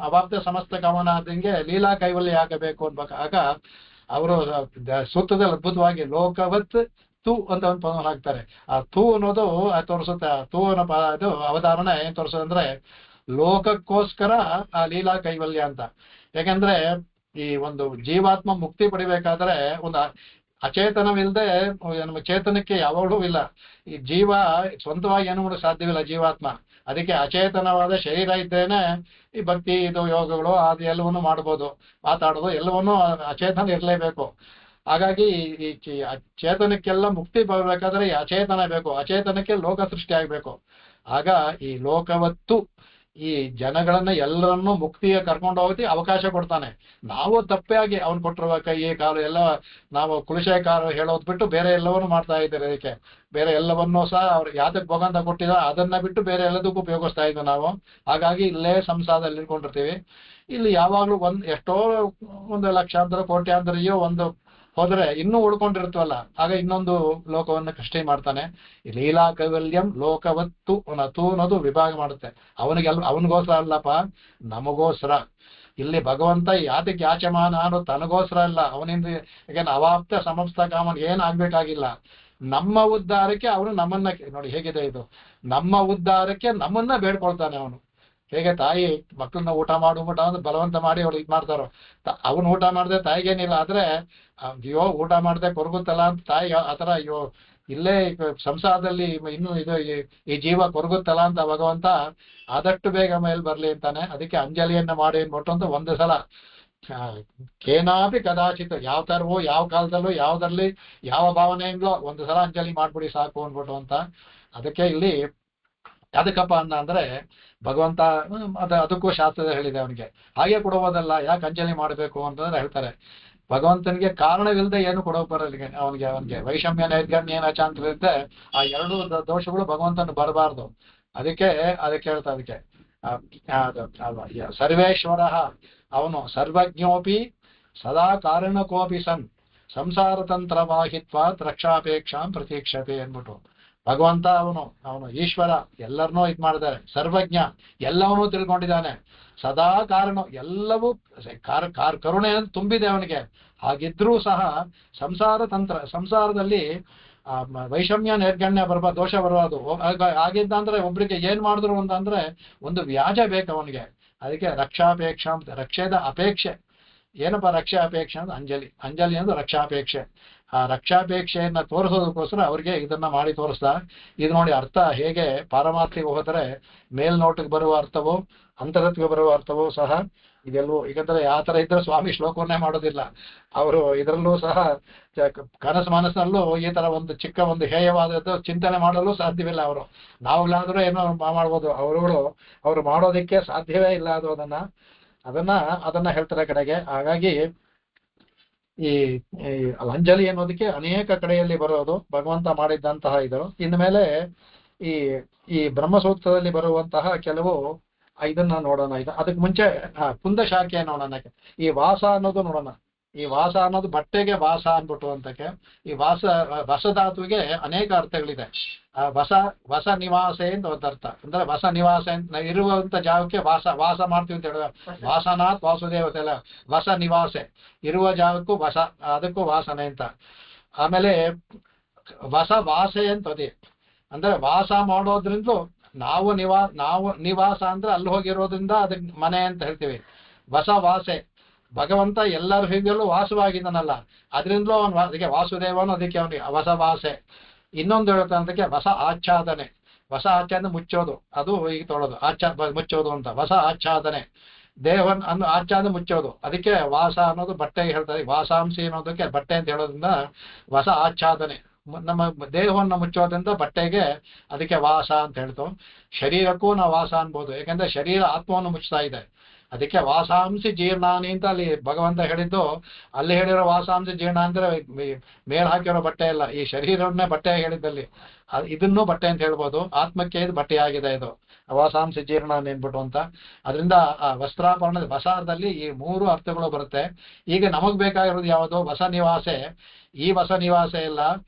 ಅವಾಪ್ತ ಸಮಸ್ತ ಗಮನ ಆದಂಗೆ ಲೀಲಾ ಕೈವಲ್ಯ ಆಗಬೇಕು ಅನ್ಬೇಕಾಗ ಅವರು ಸೂತ್ರದಲ್ಲಿ ಅದ್ಭುತವಾಗಿ ಲೋಕವತ್ ತು ಅಂತ ಒಂದು ಪದ ಹಾಕ್ತಾರೆ. ಆ ತು ಅನ್ನೋದು ತೋರಿಸುತ್ತೆ, ತು ಅನ್ನೋ ಅದು ಅವಧಾರಣೆ ಏನ್ ತೋರಿಸೋದಂದ್ರೆ ಲೋಕಕ್ಕೋಸ್ಕರ ಆ ಲೀಲಾ ಕೈವಲ್ಯ ಅಂತ. ಯಾಕಂದ್ರೆ ಈ ಒಂದು ಜೀವಾತ್ಮ ಮುಕ್ತಿ ಪಡಿಬೇಕಾದ್ರೆ ಒಂದು ಅಚೇತನವಿಲ್ಲದೆ ನಮ್ಮ ಚೇತನಕ್ಕೆ ಯಾವಾಗಲೂ ಇಲ್ಲ. ಈ ಜೀವ ಸ್ವಂತವಾಗಿ ಏನು ಮಾಡೋಕೆ ಸಾಧ್ಯವಿಲ್ಲ ಜೀವಾತ್ಮ, ಅದಕ್ಕೆ ಅಚೇತನವಾದ ಶರೀರ ಇದ್ದೇನೆ ಈ ಭಕ್ತಿ ಇದು ಯೋಗಗಳು ಅದು ಎಲ್ಲವನ್ನೂ ಮಾಡ್ಬೋದು, ಮಾತಾಡೋದು ಎಲ್ಲವನ್ನೂ ಅಚೇತನ ಇರಲೇಬೇಕು. ಹಾಗಾಗಿ ಈ ಚೇತನಕ್ಕೆಲ್ಲ ಮುಕ್ತಿ ಬರಬೇಕಾದ್ರೆ ಈ ಅಚೇತನ ಬೇಕು, ಅಚೇತನಕ್ಕೆ ಲೋಕ ಸೃಷ್ಟಿ ಆಗ್ಬೇಕು. ಆಗ ಈ ಲೋಕವತ್ತು ಈ ಜನಗಳನ್ನ ಎಲ್ಲರನ್ನೂ ಮುಕ್ತಿಯ ಕರ್ಕೊಂಡು ಹೋಗಿ ಅವಕಾಶ ಕೊಡ್ತಾನೆ. ನಾವು ತಪ್ಪಾಗಿ ಅವ್ನು ಕೊಟ್ಟಿರುವ ಕೈ ಕಾಲು ಎಲ್ಲ ನಾವು ಕುಲಶೇಖರ ಹೇಳೋದು ಬಿಟ್ಟು ಬೇರೆ ಎಲ್ಲವನ್ನೂ ಮಾಡ್ತಾ ಇದ್ದಾರೆ. ಅದಕ್ಕೆ ಬೇರೆ ಎಲ್ಲವನ್ನೂ ಸಹ ಅವ್ರು ಯಾತಕ್ಕೆ ಭಗವಂತ ಕೊಟ್ಟಿದ ಅದನ್ನ ಬಿಟ್ಟು ಬೇರೆ ಎಲ್ಲದಕ್ಕೂ ಉಪಯೋಗಿಸ್ತಾ ಇದ್ವಿ ನಾವು. ಹಾಗಾಗಿ ಇಲ್ಲೇ ಸಂಸಾರದಲ್ಲಿ ಇಟ್ಕೊಂಡಿರ್ತೀವಿ. ಇಲ್ಲಿ ಯಾವಾಗ್ಲೂ ಎಷ್ಟೋ ಒಂದು ಲಕ್ಷಾಂತರ ಕೋಟ್ಯಾಂತರ ಒಂದು ಹೋದ್ರೆ ಇನ್ನೂ ಉಳ್ಕೊಂಡಿರ್ತವಲ್ಲ, ಆಗ ಇನ್ನೊಂದು ಲೋಕವನ್ನು ಸೃಷ್ಟಿ ಮಾಡ್ತಾನೆ. ಈ ಲೀಲಾ ಕೈವಲ್ಯಂ ಲೋಕವತ್ತು ತು ಅನ್ನೋದು ವಿಭಾಗ ಮಾಡುತ್ತೆ. ಅವನಿಗೋಸ್ಕರ ಅಲ್ಲಪ್ಪ, ನಮಗೋಸ್ಕರ. ಇಲ್ಲಿ ಭಗವಂತ ಯಾತಕ್ಕೆ ಯಾಚಮಾನ ಅನ್ನೋದು ತನಗೋಸ್ಕರ ಅಲ್ಲ, ಅವನಿಂದ ಈಗ ಅವಾಪ್ತ ಸಮಸ್ತ ಕಾಮನ್ ಏನ್ ಆಗ್ಬೇಕಾಗಿಲ್ಲ, ನಮ್ಮ ಉದ್ಧಾರಕ್ಕೆ ಅವನು ನಮ್ಮನ್ನ ನೋಡಿ ಹೇಗಿದೆ ಇದು, ನಮ್ಮ ಉದ್ಧಾರಕ್ಕೆ ನಮ್ಮನ್ನ ಬೇಡ್ಕೊಳ್ತಾನೆ ಅವನು. ಹೇಗೆ ತಾಯಿ ಮಕ್ಕಳನ್ನ ಊಟ ಅಂದ್ರೆ ಬಲವಂತ ಮಾಡಿ ಅವ್ರು ಇದು ಮಾಡ್ತಾರೋ, ಅವನು ಊಟ ಮಾಡದೆ ತಾಯಿಗೇನಿಲ್ಲ, ಆದ್ರೆ ಅಯ್ಯೋ ಊಟ ಮಾಡದೆ ಕೊರಗುತ್ತಲ್ಲ ಅಂತ ತಾಯಿ ಆತರ ಅಯ್ಯೋ ಇಲ್ಲೇ ಸಂಸಾರದಲ್ಲಿ ಇನ್ನು ಇದು ಈ ಜೀವ ಕೊರಗುತ್ತಲ್ಲ ಅಂತ ಭಗವಂತ ಆದಷ್ಟು ಬೇಗ ಮೇಲೆ ಬರ್ಲಿ ಅಂತಾನೆ. ಅದಕ್ಕೆ ಅಂಜಲಿಯನ್ನ ಮಾಡಿ ಅನ್ಬಿಟ್ಟು ಅಂತ ಒಂದು ಸಲ ಕೇನಾಪಿ ಕದಾಚಿತ್ ಯಾವ ತರವೋ ಯಾವ ಕಾಲದಲ್ಲೂ ಯಾವ್ದ್ರಲ್ಲಿ ಯಾವ ಭಾವನೆಯಿಂದಲೋ ಒಂದು ಸಲ ಅಂಜಲಿ ಮಾಡ್ಬಿಡಿ ಸಾಕು ಅನ್ಬಿಟ್ಟು ಅಂತ. ಅದಕ್ಕೆ ಇಲ್ಲಿ ಯಾದಕ್ಕಪ್ಪ ಅಂದ್ರೆ ಭಗವಂತ ಅದಕ್ಕೂ ಶಾಸ್ತ್ರ ಹೇಳಿದೆ ಅವನಿಗೆ, ಹಾಗೆ ಕೊಡುವುದಲ್ಲ, ಯಾಕೆ ಅಂಜಲಿ ಮಾಡಬೇಕು ಅಂತಂದ್ರೆ ಹೇಳ್ತಾರೆ, ಭಗವಂತನಿಗೆ ಕಾರಣವಿಲ್ಲದೆ ಏನು ಕೊಡೋಕ್ ಬರಲ್ಲ ಅವನಿಗೆ ವೈಷಮ್ಯ ನೈರ್ಗಣ್ಯ ಏನಾಚ ಅಂತ ಇರುತ್ತೆ, ಆ ಎರಡು ದೋಷಗಳು ಭಗವಂತನ ಬರಬಾರ್ದು. ಅದಕ್ಕೆ ಹೇಳ್ತಾ ಅದಕ್ಕೆ ಸರ್ವೇಶ್ವರ ಅವನು ಸರ್ವಜ್ಞೋಪಿ ಸದಾ ಕಾರಣಕೋಪಿ ಸನ್ ಸಂಸಾರ ತಂತ್ರವಾಹಿತ್ವಾತ್ ರಕ್ಷಾಪೇಕ್ಷಾಂ ಪ್ರತೀಕ್ಷತೆ ಅಂದ್ಬಿಟ್ಟು ಭಗವಂತ ಅವನು ಈಶ್ವರ, ಎಲ್ಲರನ್ನೂ ಇದು ಮಾಡಿದ್ದಾರೆ, ಸರ್ವಜ್ಞ ಎಲ್ಲವನ್ನೂ ತಿಳ್ಕೊಂಡಿದ್ದಾನೆ, ಸದಾ ಕಾರಣ ಎಲ್ಲವೂ ಕರುಣೆ ತುಂಬಿದೆ ಅವನಿಗೆ. ಹಾಗಿದ್ರೂ ಸಹ ಸಂಸಾರ ತಂತ್ರ ಸಂಸಾರದಲ್ಲಿ ವೈಷಮ್ಯ ನಿರ್ಗಣ್ಯ ಬರಬಾರ್ದು, ದೋಷ ಬರಬಾರ್ದು. ಆಗಿದ್ದ ಅಂದ್ರೆ ಒಬ್ರಿಗೆ ಏನ್ ಮಾಡಿದ್ರು ಅಂತಂದ್ರೆ ಒಂದು ವ್ಯಾಜ ಬೇಕು ಅವನಿಗೆ. ಅದಕ್ಕೆ ರಕ್ಷಾಪೇಕ್ಷ ರಕ್ಷೆದ ಅಪೇಕ್ಷೆ, ಏನಪ್ಪ ರಕ್ಷಾಪೇಕ್ಷೆ ಅಂದ್ರೆ ಅಂಜಲಿ. ಅಂಜಲಿ ಅಂದ್ರೆ ರಕ್ಷಾಪೇಕ್ಷೆ. ಆ ರಕ್ಷಾಪೇಕ್ಷೆಯನ್ನ ತೋರಿಸೋದಕ್ಕೋಸ್ಕರ ಅವ್ರಿಗೆ ಇದನ್ನ ಮಾಡಿ ತೋರಿಸ್ದ. ಇದು ನೋಡಿ ಅರ್ಥ ಹೇಗೆ ಪಾರಮಾರ್ಥಿಗೆ ಹೋದರೆ ಮೇಲ್ನೋಟಕ್ಕೆ ಬರುವ ಅರ್ಥವು ಅಂತರತ್ಗೆ ಬರುವ ಅರ್ಥವೂ ಸಹ ಇದೆಲ್ಲವೂ. ಈಗಂದ್ರೆ ಆ ತರ ಇದ್ರೆ ಸ್ವಾಮಿ ಶ್ಲೋಕವನ್ನೇ ಮಾಡೋದಿಲ್ಲ. ಅವರು ಇದರಲ್ಲೂ ಸಹ ಕನಸು ಮನಸ್ಸಿನಲ್ಲೂ ಈ ತರ ಒಂದು ಚಿಕ್ಕ ಒಂದು ಹೇಯವಾದದ್ದು ಚಿಂತನೆ ಮಾಡಲು ಸಾಧ್ಯವಿಲ್ಲ. ಅವರು ನಾವುಗಳಾದ್ರೂ ಏನೋ ಮಾಡ್ಬೋದು, ಅವರು ಮಾಡೋದಿಕ್ಕೆ ಸಾಧ್ಯವೇ ಇಲ್ಲ. ಅದು ಅದನ್ನ ಹೇಳ್ತಾರೆ ಕಡೆಗೆ. ಹಾಗಾಗಿ ಈ ಅಂಜಲಿ ಅನ್ನೋದಕ್ಕೆ ಅನೇಕ ಕಡೆಯಲ್ಲಿ ಬರೋದು ಭಗವಂತ ಮಾಡಿದ್ದಂತಹ ಇದು. ಇನ್ಮೇಲೆ ಈ ಈ ಬ್ರಹ್ಮಸೂತ್ರದಲ್ಲಿ ಬರುವಂತಹ ಕೆಲವು ಇದನ್ನ ನೋಡೋಣ. ಅದಕ್ಕೆ ಮುಂಚೆ ಕುಂದ ಶಾಖೆ ನೋಡೋಣ. ಈ ವಾಸ ಅನ್ನೋದು ನೋಡೋಣ. ಈ ವಾಸ ಅನ್ನೋದು ಬಟ್ಟೆಗೆ ವಾಸ ಅನ್ಬಿಟ್ಟು ಅಂತಕ್ಕೆ. ಈ ವಸಧಾತುವಿಗೆ ಅನೇಕ ಅರ್ಥಗಳಿದೆ. ವಸ ನಿವಾಸೆ ಅಂತ ಒಂದು ಅರ್ಥ. ಅಂದ್ರೆ ವಸ ನಿವಾಸೆ ಅಂತ ಇರುವಂತ ಜಾಗಕ್ಕೆ ವಾಸ ಮಾಡ್ತೀವಿ ಅಂತ ಹೇಳಿದ್ರೆ ವಾಸನಾಥ್ ವಾಸುದೇವತೆ ಅಲ್ಲ, ವಸ ನಿವಾಸೆ ಇರುವ ಜಾಗಕ್ಕೂ ಅದಕ್ಕೂ ವಾಸನೆ ಅಂತ. ಆಮೇಲೆ ವಾಸೆ ಅಂತ ಅದೇ ಅಂದ್ರೆ ವಾಸ ಮಾಡೋದ್ರಿಂದ ನಾವು ನಿವಾಸ ಅಂದ್ರೆ ಅಲ್ಲಿ ಹೋಗಿರೋದ್ರಿಂದ ಅದಕ್ಕೆ ಮನೆ ಅಂತ ಹೇಳ್ತೀವಿ. ವಾಸೆ ಭಗವಂತ ಎಲ್ಲರ ಹೃದಯಲ್ಲೂ ವಾಸವಾಗಿದ್ದಾನಲ್ಲ, ಅದರಿಂದಲೂ ಅದಕ್ಕೆ ವಾಸುದೇವನು, ಅದಕ್ಕೆ ಅವನಿಗೆ ವಾಸೆ. ಇನ್ನೊಂದು ಹೇಳ್ತಾ ಅದಕ್ಕೆ ಆಚ್ಛಾದನೆ ಮುಚ್ಚೋದು, ಅದು ಈಗ ತೊಳೋದು ಮುಚ್ಚೋದು ಅಂತ. ಆಚ್ಛಾದನೆ ದೇವನ್ ಆಚ್ಛಾದನೆ ಮುಚ್ಚೋದು, ಅದಕ್ಕೆ ವಾಸ ಅನ್ನೋದು ಬಟ್ಟೆಗೆ ಹೇಳ್ತಾರೆ. ವಾಸಾಂಸಿ ಅನ್ನೋದಕ್ಕೆ ಬಟ್ಟೆ ಅಂತ ಹೇಳೋದ್ರಿಂದ ಆಚ್ಛಾದನೆ. ನಮ್ಮ ದೇಹವನ್ನು ಮುಚ್ಚೋದ್ರಿಂದ ಬಟ್ಟೆಗೆ ಅದಕ್ಕೆ ವಾಸ ಅಂತ ಹೇಳ್ತು. ಶರೀರಕ್ಕೂ ನಾವು ವಾಸ ಅನ್ಬೋದು, ಯಾಕಂದ್ರೆ ಶರೀರ ಆತ್ಮವನ್ನು ಮುಚ್ತಾ ಇದೆ. ಅದಕ್ಕೆ ವಾಸಾಂಸಿ ಜೀರ್ಣಾನಿ ಅಂತ ಅಲ್ಲಿ ಭಗವಂತ ಹೇಳಿದ್ದು. ಅಲ್ಲಿ ಹೇಳಿರೋ ವಾಸಾಂಸಿ ಜೀರ್ಣ ಅಂದ್ರೆ ಮೇಲ್ ಹಾಕಿರೋ ಬಟ್ಟೆ ಇಲ್ಲ, ಈ ಶರೀರವನ್ನೇ ಬಟ್ಟೆ ಹೇಳಿದ್ದಲ್ಲಿ ಇದನ್ನೂ ಬಟ್ಟೆ ಅಂತ ಹೇಳ್ಬೋದು. ಆತ್ಮಕ್ಕೆ ಇದು ಬಟ್ಟೆ ಆಗಿದೆ, ಇದು ವಾಸಾಂಸಿ ಜೀರ್ಣ ನೆನ್ಬಿಟ್ಟು ಅಂತ. ಅದರಿಂದ ಆ ವಸ್ತ್ರಾಭರಣದ ವಸಾರದಲ್ಲಿ ಈ 3 ಅರ್ಥಗಳು ಬರುತ್ತೆ. ಈಗ ನಮಗ್ ಬೇಕಾಗಿರೋದು ಯಾವುದು? ವಸ ನಿವಾಸೆ. ಈ ವಸ ನಿವಾಸೆ ಇಲ್ಲ,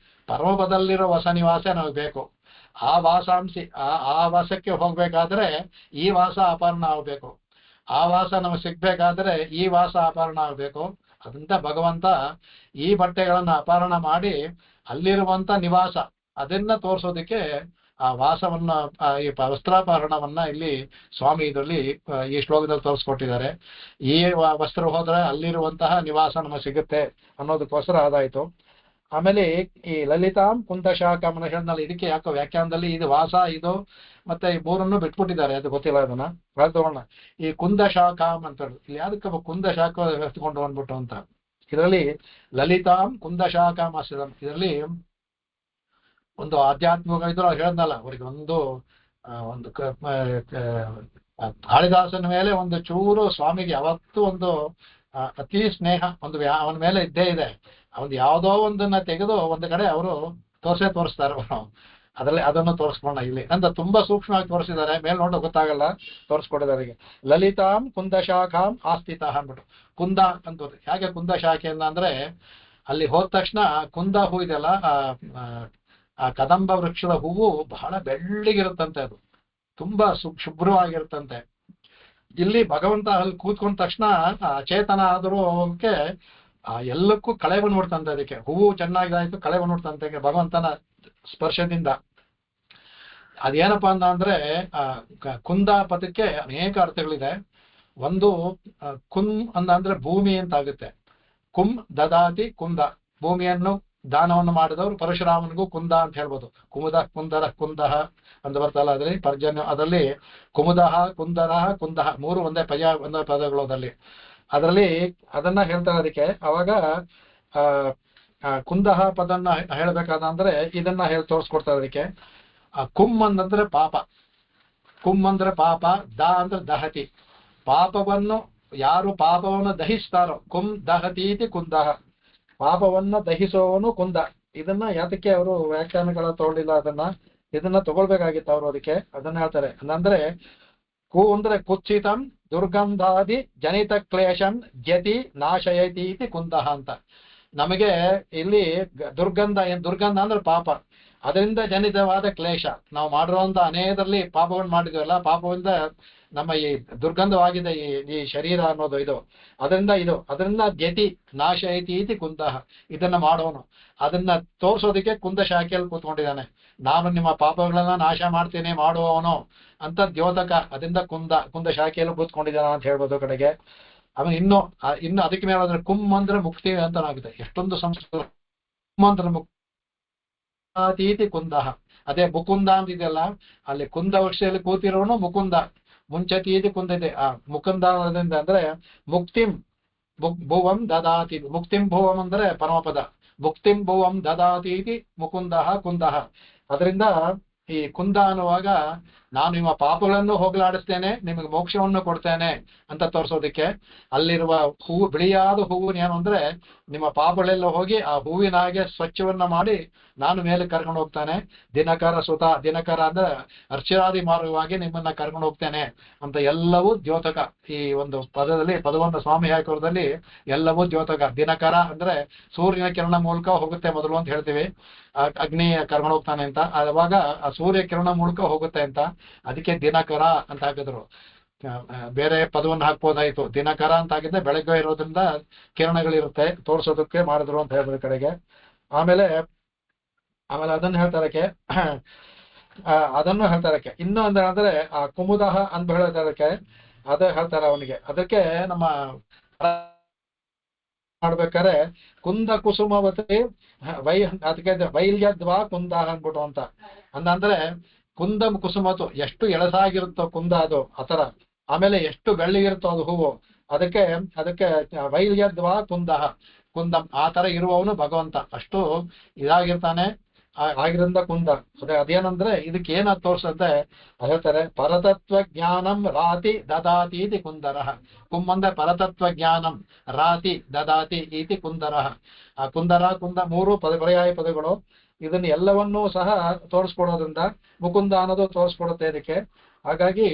ಪರಮಪದಲ್ಲಿರೋ ವಸ ನಿವಾಸೆ ನಮಗ್ ಬೇಕು. ಆ ವಾಸಾಂಸಿ ಆ ವಾಸಕ್ಕೆ ಹೋಗ್ಬೇಕಾದ್ರೆ ಈ ವಾಸ ಅಪರ್ಣ ಆಗ್ಬೇಕು. ಆ ವಾಸ ನಮಗೆ ಸಿಗ್ಬೇಕಾದ್ರೆ ಈ ವಾಸ ಅಪಹರಣ ಆಗಬೇಕು. ಅದರಿಂದ ಭಗವಂತ ಈ ಬಟ್ಟೆಗಳನ್ನ ಅಪಹರಣ ಮಾಡಿ ಅಲ್ಲಿರುವಂತ ನಿವಾಸ ಅದನ್ನ ತೋರಿಸೋದಕ್ಕೆ ಆ ವಾಸವನ್ನ ಈ ವಸ್ತ್ರಾಪಹರಣವನ್ನ ಇಲ್ಲಿ ಸ್ವಾಮಿ ಇದರಲ್ಲಿ ಈ ಶ್ಲೋಕದಲ್ಲಿ ತೋರಿಸ್ಕೊಟ್ಟಿದ್ದಾರೆ. ಈ ವಸ್ತ್ರ ಹೋದ್ರೆ ಅಲ್ಲಿರುವಂತಹ ನಿವಾಸ ನಮಗೆ ಸಿಗುತ್ತೆ ಅನ್ನೋದಕ್ಕೋಸ್ಕರ ಅದಾಯ್ತು. ಆಮೇಲೆ ಈ ಲಲಿತಾಂ ಕುಂದಶಾಖಾಮನ ಹೇಳಿದ್ನಲ್ಲ, ಇದಕ್ಕೆ ಯಾಕೋ ವ್ಯಾಖ್ಯಾನದಲ್ಲಿ ಇದು ವಾಸ ಇದು ಮತ್ತೆ ಈ 3 ಬಿಟ್ಬಿಟ್ಟಿದ್ದಾರೆ, ಅದು ಗೊತ್ತಿಲ್ಲ. ಅದನ್ನ ತಗೋಣ. ಈ ಕುಂದಶಾಖಾಮ್ ಅಂತ ಇಲ್ಲಿ ಯಾವ್ದಕ್ಕೆ ಕುಂದಶಾಖ ಎತ್ಕೊಂಡು ಬಂದ್ಬಿಟ್ಟು ಅಂತ. ಇದರಲ್ಲಿ ಲಲಿತಾಂ ಕುಂದಶಾಖಾಮ್ ಆಶ್ರಮ, ಇದರಲ್ಲಿ ಒಂದು ಆಧ್ಯಾತ್ಮಿಕ ಇದ್ರು ಹೇಳಿದ್ನಲ್ಲ, ಅವ್ರಿಗೆ ಒಂದು ಕಾಳಿದಾಸನ ಮೇಲೆ ಒಂದು ಚೂರು ಸ್ವಾಮಿಗೆ ಯಾವತ್ತೂ ಒಂದು ಅತಿ ಸ್ನೇಹ ಅವನ ಮೇಲೆ ಇದ್ದೇ ಇದೆ. ಅವನ್ ಯಾವ್ದೋ ಒಂದನ್ನ ತೆಗೆದು ಒಂದು ಕಡೆ ಅವರು ತೋರಿಸ್ತಾರೆ. ಅವರು ಅದರಲ್ಲಿ ಅದನ್ನು ತೋರಿಸ್ಬೋಣ ಇಲ್ಲಿ ಅಂತ ತುಂಬಾ ಸೂಕ್ಷ್ಮವಾಗಿ ತೋರಿಸಿದ್ದಾರೆ. ಮೇಲ್ ನೋಡೋ ಗೊತ್ತಾಗಲ್ಲ, ತೋರಿಸ್ಕೊಟ್ಟಿದ್ದಾರೆ. ಲಲಿತಾಂ ಕುಂದಶಾಖಾಂ ಆಸ್ಥಿತ ಅಂದ್ಬಿಟ್ಟು ಕುಂದ ಅಂತ. ಯಾಕೆ ಕುಂದ ಶಾಖೆ ಅಂದ್ರೆ ಅಲ್ಲಿ ಹೋದ ತಕ್ಷಣ ಕುಂದ ಹೂ ಇದೆಲ್ಲ, ಆ ಕದಂಬ ವೃಕ್ಷದ ಹೂವು ಬಹಳ ಬೆಳ್ಳಿಗಿರುತ್ತಂತೆ, ಅದು ತುಂಬಾ ಶುಭ್ರವಾಗಿರುತ್ತಂತೆ. ಇಲ್ಲಿ ಭಗವಂತ ಅಲ್ಲಿ ಕೂತ್ಕೊಂಡ ತಕ್ಷಣ ಅಚೇತನ ಆದರೂ ಅವಕ್ಕೆ ಎಲ್ಲಕ್ಕೂ ಕಳೆ ಬಂದ್ಬಿಡ್ತಂತೆ. ಅದಕ್ಕೆ ಹೂವು ಚೆನ್ನಾಗಿದಾಯ್ತು, ಕಳೆ ಬಂದ್ಬಿಡ್ತಂತೆ ಭಗವಂತನ ಸ್ಪರ್ಶದಿಂದ. ಅದೇನಪ್ಪಾ ಅಂದ್ರೆ ಕುಂದ ಪದಕ್ಕೆ ಅನೇಕ ಅರ್ಥಗಳಿದೆ. ಒಂದು ಕುಂ ಅಂದ್ರೆ ಭೂಮಿ ಅಂತ ಆಗುತ್ತೆ. ಕುಂ ದದಾತಿ ಕುಂದ, ಭೂಮಿಯನ್ನು ದಾನವನ್ನು ಮಾಡಿದವರು ಪರಶುರಾಮನಿಗೂ ಕುಂದ ಅಂತ ಹೇಳ್ಬೋದು. ಕುಂದರ ಕುಂದಹ ಅಂತ ಬರ್ತಲ್ಲ, ಅದರಲ್ಲಿ ಪರ್ಜನ್ಯ, ಅದರಲ್ಲಿ ಕುಮುದಹ ಕುಂದರಹ ಕುಂದಹ 3 ಒಂದೇ ಪದಗಳು ಅದರಲ್ಲಿ ಅದನ್ನ ಹೇಳ್ತಾರೆ. ಅದಕ್ಕೆ ಅವಾಗ ಕುಂದಹ ಪದನ್ನ ಹೇಳ್ಬೇಕಾದ್ರೆ ಇದನ್ನ ತೋರಿಸ್ಕೊಡ್ತಾರೆ. ಅದಕ್ಕೆ ಕುಂ ಅಂದ್ರೆ ಪಾಪ, ಕುಂ ಅಂದ್ರೆ ಪಾಪ, ದ ಅಂದ್ರೆ ದಹತಿ. ಪಾಪವನ್ನು ಯಾರು ಪಾಪವನ್ನು ದಹಿಸ್ತಾರೋ ಕುಂ ದಹತೀತಿ ಕುಂದಹ, ಪಾಪವನ್ನ ದಹಿಸುವವನು ಕುಂದ. ಇದನ್ನ ಯಾತಕ್ಕೆ ಅವರು ವ್ಯಾಖ್ಯಾನಗಳ ತಗೊಳ್ಳಿಲ್ಲ, ಇದನ್ನ ತಗೊಳ್ಬೇಕಾಗಿತ್ತು ಅವರು. ಅದನ್ನ ಹೇಳ್ತಾರೆ. ಅಂದ್ರೆ ಕು ಅಂದ್ರೆ ಕುತ್ಸಿತಂ ದುರ್ಗಂಧಾದಿ ಜನಿತ ಕ್ಲೇಶಂ ಜತಿ ನಾಶಯತಿ ಇತಿ ಕುಂದಹ ಅಂತ. ನಮಗೆ ಇಲ್ಲಿ ದುರ್ಗಂಧ ಅಂದ್ರೆ ಪಾಪ, ಅದರಿಂದ ಜನಿತವಾದ ಕ್ಲೇಶ. ನಾವು ಮಾಡಿರುವಂತ ಅನೇಕರಲ್ಲಿ ಪಾಪವನ್ನು ಮಾಡಿದ್ವಲ್ಲ, ಪಾಪದಿಂದ ನಮ್ಮ ಈ ದುರ್ಗಂಧವಾಗಿದೆ ಈ ಶರೀರ ಅನ್ನೋದು ಇದು. ಅದರಿಂದ ಜತಿ ನಾಶಯತಿ ಇತಿ ಕುಂದಹ. ಇದನ್ನ ಮಾಡೋನು, ಅದನ್ನ ತೋರ್ಸೋದಕ್ಕೆ ಕುಂದ ಶಾಖೆಯಲ್ಲಿ ಕೂತ್ಕೊಂಡಿದ್ದಾನೆ. ನಾನು ನಿಮ್ಮ ಪಾಪಗಳನ್ನ ನಾಶ ಮಾಡ್ತೇನೆ ಮಾಡುವವನು ಅಂತ ದ್ಯೋತಕ, ಅದರಿಂದ ಕುಂದ ಶಾಖೆಯಲ್ಲಿ ಕೂತ್ಕೊಂಡಿದ್ದಾನ ಅಂತ ಹೇಳ್ಬೋದು ಕಡೆಗೆ. ಆಮೇಲೆ ಇನ್ನು ಅದಕ್ಕೆ ಮೇಲೆ ಹೋದ್ರೆ ಕುಮ್ ಅಂದ್ರೆ ಮುಕ್ತಿ ಅಂತ ಆಗುತ್ತೆ. ಎಷ್ಟೊಂದು ಸಂಸ್ಕೃತ ಕುಮ್ ಅಂದ್ರೆ ಮುಕ್ತಿ ಕುಂದಹ. ಅದೇ ಮುಕುಂದ ಅಂತ ಇದೆಯಲ್ಲ, ಅಲ್ಲಿ ಕುಂದ ವೃಕ್ಷದಲ್ಲಿ ಕೂತಿರೋನು ಮುಕುಂದ. ಮುಂಚತೀತಿ ಕುಂದ ಇದೆ. ಆ ಮುಕುಂದ ಅಂದ್ರೆ ಮುಕ್ತಿಂ ಭುವಂ ದದಾತಿ. ಮುಕ್ತಿಂ ಭುವಂ ಅಂದ್ರೆ ಪರಮಪದ. ಮುಕ್ತಿಂ ಭುವಂ ದದಾತಿ ಮುಕುಂದಃ ಕುಂದಃ. ಅದರಿಂದ ಈ ಕುಂದ ಅನ್ನುವಾಗ ನಾನು ನಿಮ್ಮ ಪಾಪಗಳನ್ನು ಹೋಗಲಾಡಿಸ್ತೇನೆ, ನಿಮಗೆ ಮೋಕ್ಷವನ್ನು ಕೊಡ್ತೇನೆ ಅಂತ ತೋರಿಸೋದಕ್ಕೆ. ಅಲ್ಲಿರುವ ಹೂವು, ಬಿಳಿಯಾದ ಹೂವಿನ ಏನು ಅಂದ್ರೆ ನಿಮ್ಮ ಪಾಪಗಳೆಲ್ಲ ಹೋಗಿ ಆ ಹೂವಿನ ಹಾಗೆ ಸ್ವಚ್ಛವನ್ನ ಮಾಡಿ ನಾನು ಮೇಲೆ ಕರ್ಕೊಂಡು ಹೋಗ್ತಾನೆ. ದಿನಕರ ಸುತ, ದಿನಕರ ಅಂದ್ರೆ ಅರ್ಚರಾದಿ ಮಾರ್ಗವಾಗಿ ನಿಮ್ಮನ್ನ ಕರ್ಕೊಂಡು ಹೋಗ್ತೇನೆ ಅಂತ. ಎಲ್ಲವೂ ದ್ಯೋತಕ. ಈ ಒಂದು ಪದವನ್ನು ಸ್ವಾಮಿ ಹಾಕೋರದಲ್ಲಿ ಎಲ್ಲವೂ ದ್ಯೋತಕ. ದಿನಕರ ಅಂದ್ರೆ ಸೂರ್ಯನ ಕಿರಣ ಮೂಲಕ ಹೋಗುತ್ತೆ ಮೊದಲು ಅಂತ ಹೇಳ್ತೀವಿ. ಅಗ್ನಿ ಕರ್ಕೊಂಡು ಹೋಗ್ತಾನೆ ಅಂತ. ಅವಾಗ ಆ ಸೂರ್ಯ ಕಿರಣ ಮೂಲಕ ಹೋಗುತ್ತೆ ಅಂತ, ಅದಕ್ಕೆ ದಿನಕರ ಅಂತ ಹಾಕಿದ್ರು. ಬೇರೆ ಪದವನ್ನು ಹಾಕ್ಬೋದಾಯ್ತು. ದಿನಕರ ಅಂತ ಹಾಕಿದ್ರೆ ಬೆಳಗ್ಗೆ ಇರೋದ್ರಿಂದ ಕಿರಣಗಳಿರುತ್ತೆ, ತೋರ್ಸೋದಕ್ಕೆ ಮಾಡಿದ್ರು ಅಂತ ಹೇಳಿದ್ರು ಕಡೆಗೆ. ಆಮೇಲೆ ಅದನ್ನು ಹೇಳ್ತಾರಕ್ಕೆ ಇನ್ನು ಅಂತ ಹೇಳಿದ್ರೆ ಆ ಕುಮುದಹ ಅಂತ ಹೇಳ್ತಾರಕ್ಕೆ ಅದೇ ಹೇಳ್ತಾರ ಅವನಿಗೆ. ಅದಕ್ಕೆ ನಮ್ಮ ಮಾಡ್ಬೇಕಾರೆ ಕುಂದ ಕುಸುಮವತಿ ಅದಕ್ಕೆ ವೈಲ್ಯದ್ವಾ ಕುಂದ ಅಂದ್ಬಿಟ್ಟು ಅಂತ ಅಂದ್ರೆ ಕುಂದ ಕುಸುಮತು ಎಷ್ಟು ಎಳಸಾಗಿರುತ್ತೋ ಕುಂದ ಅದು ಆತರ. ಆಮೇಲೆ ಎಷ್ಟು ಬೆಳ್ಳಿಗಿರುತ್ತೋ ಅದು ಹೂವು. ಅದಕ್ಕೆ ವೈಲ್ಯದ್ವಾ ಕುಂದಹ ಕುಂದಂ ಆ ತರ ಇರುವವನು ಭಗವಂತ. ಅಷ್ಟು ಇದಾಗಿರ್ತಾನೆ. ಆಗಿರಿಂದ ಕುಂದ. ಅದೇನಂದ್ರೆ ಇದಕ್ಕೆ ಏನ ತೋರ್ಸಂತೆ ಹೇಳ್ತಾರೆ. ಪರತತ್ವ ಜ್ಞಾನಂ ರಾತಿ ದದಾತಿ ಇತಿ ಕುಂದರಃ. ಕುಂಬಂದ್ರೆ ಪರತತ್ವ ಜ್ಞಾನಂ, ರಾತಿ ದದಾತಿ ಇತಿ ಕುಂದರಃ. ಆ ಕುಂದ ಮೂರು ಪರ್ಯಾಯ ಪದಗಳು. ಇದನ್ನ ಎಲ್ಲವನ್ನೂ ಸಹ ತೋರಿಸ್ಕೊಡೋದ್ರಿಂದ ಮುಕುಂದ ಅನ್ನೋದು ತೋರಿಸ್ಕೊಡುತ್ತೆ ಇದಕ್ಕೆ. ಹಾಗಾಗಿ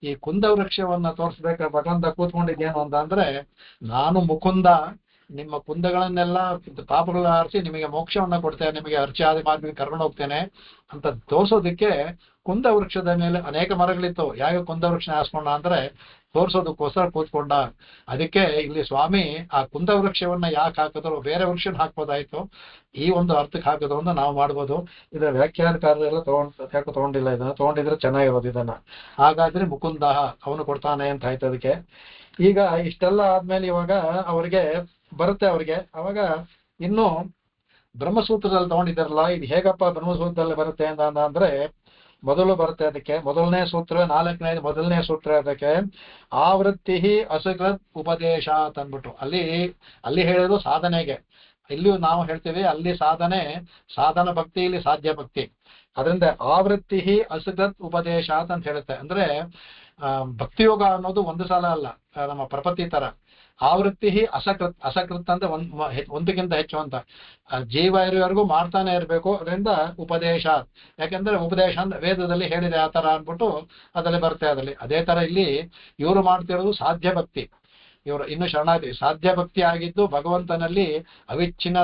ಈ ಕುಂದ ವೃಕ್ಷವನ್ನ ತೋರಿಸ್ಬೇಕಾದ್ರೆ ಭಗವಂತ ಕೂತ್ಕೊಂಡಿದ್ದೇನು ಅಂತ ಅಂದ್ರೆ, ನಾನು ಮುಕುಂದ, ನಿಮ್ಮ ಕುಂದಗಳನ್ನೆಲ್ಲ ಪಾಪಗಳ ಆರಿಸಿ ನಿಮಗೆ ಮೋಕ್ಷವನ್ನ ಕೊಡ್ತೇನೆ, ನಿಮಗೆ ಅರ್ಚಾದಿ ಮಾರ್ಗ ಕರ್ಕೊಂಡು ಹೋಗ್ತೇನೆ ಅಂತ ತೋರ್ಸೋದಕ್ಕೆ ಕುಂದ ವೃಕ್ಷದ ಮೇಲೆ ಅನೇಕ ಮರಗಳಿತ್ತು. ಯಾಕೆ ಕುಂದ ವೃಕ್ಷ ಹಾಸ್ಕೊಂಡ ಅಂದ್ರೆ ತೋರ್ಸೋದಕ್ಕೋಸ್ಕರ ಕೂತ್ಕೊಂಡ. ಅದಕ್ಕೆ ಇಲ್ಲಿ ಸ್ವಾಮಿ ಆ ಕುಂದ ವೃಕ್ಷವನ್ನ ಯಾಕೆ ಹಾಕಿದ್ರು, ಬೇರೆ ವೃಕ್ಷನ ಹಾಕ್ಬೋದಾಯ್ತು, ಈ ಒಂದು ಅರ್ಥಕ್ಕೆ ಹಾಕಿದ್ರು ಅಂತ ನಾವು ಮಾಡ್ಬೋದು. ಇದರ ವ್ಯಾಖ್ಯಾನಕಾರರೆಲ್ಲ ತಗೊಂಡಿಲ್ಲ, ಇದನ್ನ ತಗೊಂಡಿದ್ರೆ ಚೆನ್ನಾಗಿರೋದು ಇದನ್ನ. ಹಾಗಾದ್ರೆ ಮುಕುಂದ ಅವನು ಕೊಡ್ತಾನೆ ಅಂತ ಆಯ್ತು ಅದಕ್ಕೆ. ಈಗ ಇಷ್ಟೆಲ್ಲ ಆದ್ಮೇಲೆ ಇವಾಗ ಅವ್ರಿಗೆ ಬರುತ್ತೆ. ಅವಾಗ ಇನ್ನು ಬ್ರಹ್ಮಸೂತ್ರದಲ್ಲಿ ತಗೊಂಡಿದ್ದಾರಲ್ಲ, ಇದು ಹೇಗಪ್ಪ ಬ್ರಹ್ಮಸೂತ್ರದಲ್ಲಿ ಬರುತ್ತೆ ಅಂತ ಅಂದ್ರೆ ಮೊದಲು ಬರುತ್ತೆ ಅದಕ್ಕೆ ಮೊದಲನೇ ಸೂತ್ರ, ಮೊದಲನೇ ಸೂತ್ರ ಅದಕ್ಕೆ ಆವೃತ್ತಿ ಅಸಕೃತ್ ಉಪದೇಶ ಅಂತ ಅಂದ್ಬಿಟ್ಟು ಅಲ್ಲಿ ಹೇಳಿದ್ರು ಸಾಧನೆಗೆ. ಇಲ್ಲಿಯೂ ನಾವು ಹೇಳ್ತೀವಿ ಅಲ್ಲಿ ಸಾಧನ ಭಕ್ತಿ, ಇಲ್ಲಿ ಸಾಧ್ಯ ಭಕ್ತಿ. ಅದರಿಂದ ಆವೃತ್ತಿ ಅಸಕೃತ್ ಉಪದೇಶ ಅಂತ ಹೇಳುತ್ತೆ. ಅಂದ್ರೆ ಭಕ್ತಿಯೋಗ ಅನ್ನೋದು ಒಂದು ಸಲ ಅಲ್ಲ, ನಮ್ಮ ಪ್ರಪತ್ತಿ ತರ. ಆವೃತ್ತಿ ಅಸಕೃತ್ ಅಂದ್ರೆ ಒಂದಕ್ಕಿಂತ ಹೆಚ್ಚು ಅಂತ. ಜೀವ ಇರುವವರೆಗೂ ಮಾಡ್ತಾನೆ ಇರಬೇಕು. ಅದರಿಂದ ಉಪದೇಶ, ಯಾಕೆಂದ್ರೆ ಉಪದೇಶ ಅಂದ್ರೆ ವೇದದಲ್ಲಿ ಹೇಳಿದೆ ಆ ತರ ಅನ್ಬಿಟ್ಟು ಅದರಲ್ಲಿ ಬರುತ್ತೆ. ಅದರಲ್ಲಿ ಅದೇ ತರ ಇಲ್ಲಿ ಇವರು ಮಾಡ್ತಿರೋದು ಸಾಧ್ಯ ಭಕ್ತಿ. ಇವರು ಇನ್ನು ಶರಣಾರ್ಥಿ ಸಾಧ್ಯ ಭಕ್ತಿ ಆಗಿದ್ದು ಭಗವಂತನಲ್ಲಿ ಅವಿಚ್ಛಿನ್ನ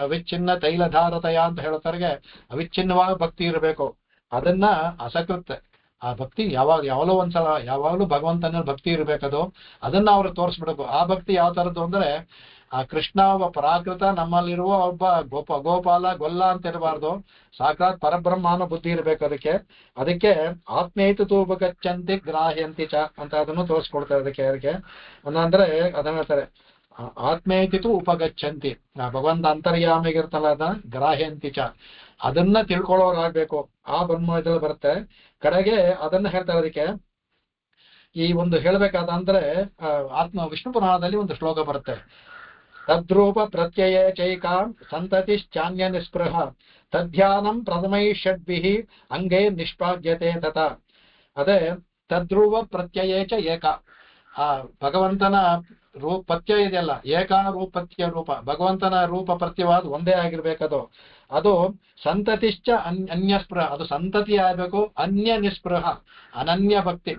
ಅವಿಚ್ಛಿನ್ನ ತೈಲಧಾರತಯ ಅಂತ ಹೇಳೋತರೆಗೆ ಅವಿಚ್ಛಿನ್ನವಾಗಿ ಭಕ್ತಿ ಇರಬೇಕು. ಅದನ್ನ ಅಸಕೃತ್ ಆ ಭಕ್ತಿ ಯಾವಾಗಲೂ ಒಂದ್ಸಲ ಯಾವಾಗಲೂ ಭಗವಂತನಲ್ಲಿ ಭಕ್ತಿ ಇರಬೇಕದು. ಅದನ್ನ ಅವ್ರು ತೋರಿಸ್ಬಿಡ್ಬೇಕು. ಆ ಭಕ್ತಿ ಯಾವ ತರದ್ದು ಅಂದ್ರೆ ಆ ಕೃಷ್ಣ ಒಬ್ಬ ಪರಾಕೃತ, ನಮ್ಮಲ್ಲಿರುವ ಒಬ್ಬ ಗೋಪಾಲ ಗೊಲ್ಲ ಅಂತ ಇರಬಾರ್ದು. ಸಾಕ್ಷಾತ್ ಪರಬ್ರಹ್ಮ ಅನ್ನೋ ಬುದ್ಧಿ ಇರ್ಬೇಕು ಅದಕ್ಕೆ ಆತ್ಮೇತು ತೂಪಗಚ್ಚಂತಿ ಗ್ರಾಹ್ಯಂತಿ ಚ ಅಂತ ಅದನ್ನು ತೋರಿಸ್ಕೊಡ್ತಾರೆ ಅದಕ್ಕೆ ಅಂದ್ರೆ ಅದನ್ನ ಹೇಳ್ತಾರೆ ಆತ್ಮೇತಿತು ಉಪಗಚ್ಚಂತಿ. ಭಗವಂತ ಅಂತರ್ಯಾಮಿಗಿರ್ತಲ್ಲ ಅದ ಗ್ರಾಹ್ಯಂತಿ ಚ, ಅದನ್ನ ತಿಳ್ಕೊಳ್ಳೋರಾಗ್ಬೇಕು. ಆ ಬ್ರಹ್ಮ ಇದ್ರಲ್ಲಿ ಬರುತ್ತೆ ಕಡೆಗೆ. ಅದನ್ನ ಹೇಳ್ತಾರೆ ಅದಕ್ಕೆ ಈ ಒಂದು ಹೇಳ್ಬೇಕಾದ ಅಂದ್ರೆ ವಿಷ್ಣು ಪುರಾಣದಲ್ಲಿ ಒಂದು ಶ್ಲೋಕ ಬರುತ್ತೆ. ತದ್ರೂಪ ಪ್ರತ್ಯಯ ಚೈಕಾಂ ಸಂತತಿಶ್ಚಾನ್ಯ ನಿಸ್ಪೃಹ ತದ್ಧ್ಯಾನಂ ಪ್ರಥಮೈ ಷಡ್ಭಿಃ ಅಂಗೇ ನಿಷ್ಪಾದ್ಯತೆ ತತ. ಅದೇ ತದ್ರೂಪ ಪ್ರತ್ಯಯ ಚ ಏಕ. ಆ ಭಗವಂತನ ಪ್ರತ್ಯಯ ಇದೆಯಲ್ಲ, ಏಕಾರೂಪತ್ಯ ರೂಪ, ಭಗವಂತನ ರೂಪ ಪ್ರತ್ಯವಾದ ಒಂದೇ ಆಗಿರ್ಬೇಕದು. ಅದು ಸಂತತಿಶ್ಚ ಅನ್ಯಸ್ಪೃಹ, ಅದು ಸಂತತಿ ಆಗ್ಬೇಕು. ಅನ್ಯ ನಿಸ್ಪೃಹ, ಅನನ್ಯ ಭಕ್ತಿ.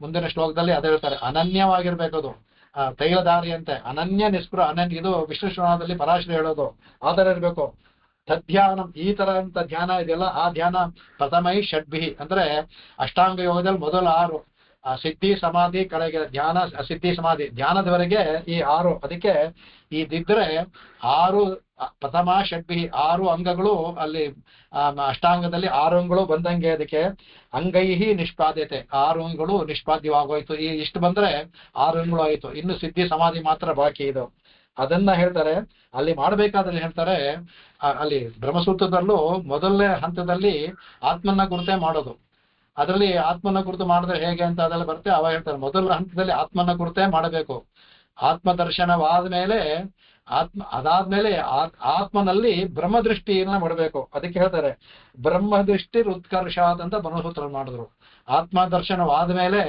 ಮುಂದಿನ ಶ್ಲೋಕದಲ್ಲಿ ಅದೇ ಹೇಳ್ತಾರೆ, ಅನನ್ಯವಾಗಿರ್ಬೇಕದು. ತೈಲಧಾರಿಯಂತೆ ಅನನ್ಯ ನಿಸ್ಪೃಹ. ಇದು ವಿಷ್ಣು ಶ್ರವಣದಲ್ಲಿ ಪರಾಶರ ಹೇಳೋದು ಆ ತರ ಇರ್ಬೇಕು. ತದ್ಧ್ಯಾನಂ, ಈ ತರ ಅಂತ ಧ್ಯಾನ ಇದೆಯಲ್ಲ, ಆ ಧ್ಯಾನ ಪ್ರಥಮೈ ಷಡ್ಭಿಃ ಅಂದ್ರೆ ಅಷ್ಟಾಂಗ ಯೋಗದಲ್ಲಿ ಮೊದಲು 6, ಆ ಸಿದ್ಧಿ ಸಮಾಧಿ ಕಡೆಗೆ ಧ್ಯಾನ, ಸಿದ್ಧಿ ಸಮಾಧಿ ಧ್ಯಾನದವರೆಗೆ ಈ 6. ಅದಕ್ಕೆ ಇದಿದ್ರೆ 6 ಪ್ರಥಮ ಷಡ್ಭಿ 6 ಅಂಗಗಳು ಅಲ್ಲಿ ಅಷ್ಟಾಂಗದಲ್ಲಿ 6 ಅಂಗಗಳು ಬಂದಂಗೆ. ಅದಕ್ಕೆ ಅಂಗೈಹಿ ನಿಷ್ಪಾದ್ಯತೆ 6 ಅಂಗಗಳು ನಿಷ್ಪಾದ್ಯವಾಗೋಯ್ತು. ಇಷ್ಟು ಬಂದ್ರೆ 6 ಅಂಗಗಳು ಆಯ್ತು. ಇನ್ನು ಸಿದ್ಧಿ ಸಮಾಧಿ ಮಾತ್ರ ಬಾಕಿ ಇದು. ಅದನ್ನ ಹೇಳ್ತಾರೆ ಅಲ್ಲಿ ಮಾಡ್ಬೇಕಾದ್ರೆ. ಹೇಳ್ತಾರೆ ಅಲ್ಲಿ ಬ್ರಹ್ಮಸೂತ್ರದಲ್ಲೂ ಮೊದಲನೇ ಹಂತದಲ್ಲಿ ಆತ್ಮನ ಗುರುತೆ ಮಾಡೋದು. ಅದರಲ್ಲಿ ಆತ್ಮನ ಕುರಿತು ಮಾಡಿದ್ರೆ ಹೇಗೆ ಅಂತ ಅದೆಲ್ಲ ಬರುತ್ತೆ. ಅವಾಗ ಹೇಳ್ತಾರೆ ಮೊದಲ ಹಂತದಲ್ಲಿ ಆತ್ಮನ ಕುರಿತೇ ಮಾಡಬೇಕು. ಆತ್ಮದರ್ಶನವಾದ ಮೇಲೆ ಅದಾದ್ಮೇಲೆ ಆತ್ಮನಲ್ಲಿ ಬ್ರಹ್ಮದೃಷ್ಟಿಯನ್ನ ಮಾಡಬೇಕು. ಅದಕ್ಕೆ ಹೇಳ್ತಾರೆ ಬ್ರಹ್ಮದೃಷ್ಟಿ ಉತ್ಕರ್ಷಾತ್ ಅಂತ ಬ್ರಹ್ಮಸೂತ್ರ ಮಾಡಿದ್ರು. ಆತ್ಮದರ್ಶನವಾದ ಮೇಲೆ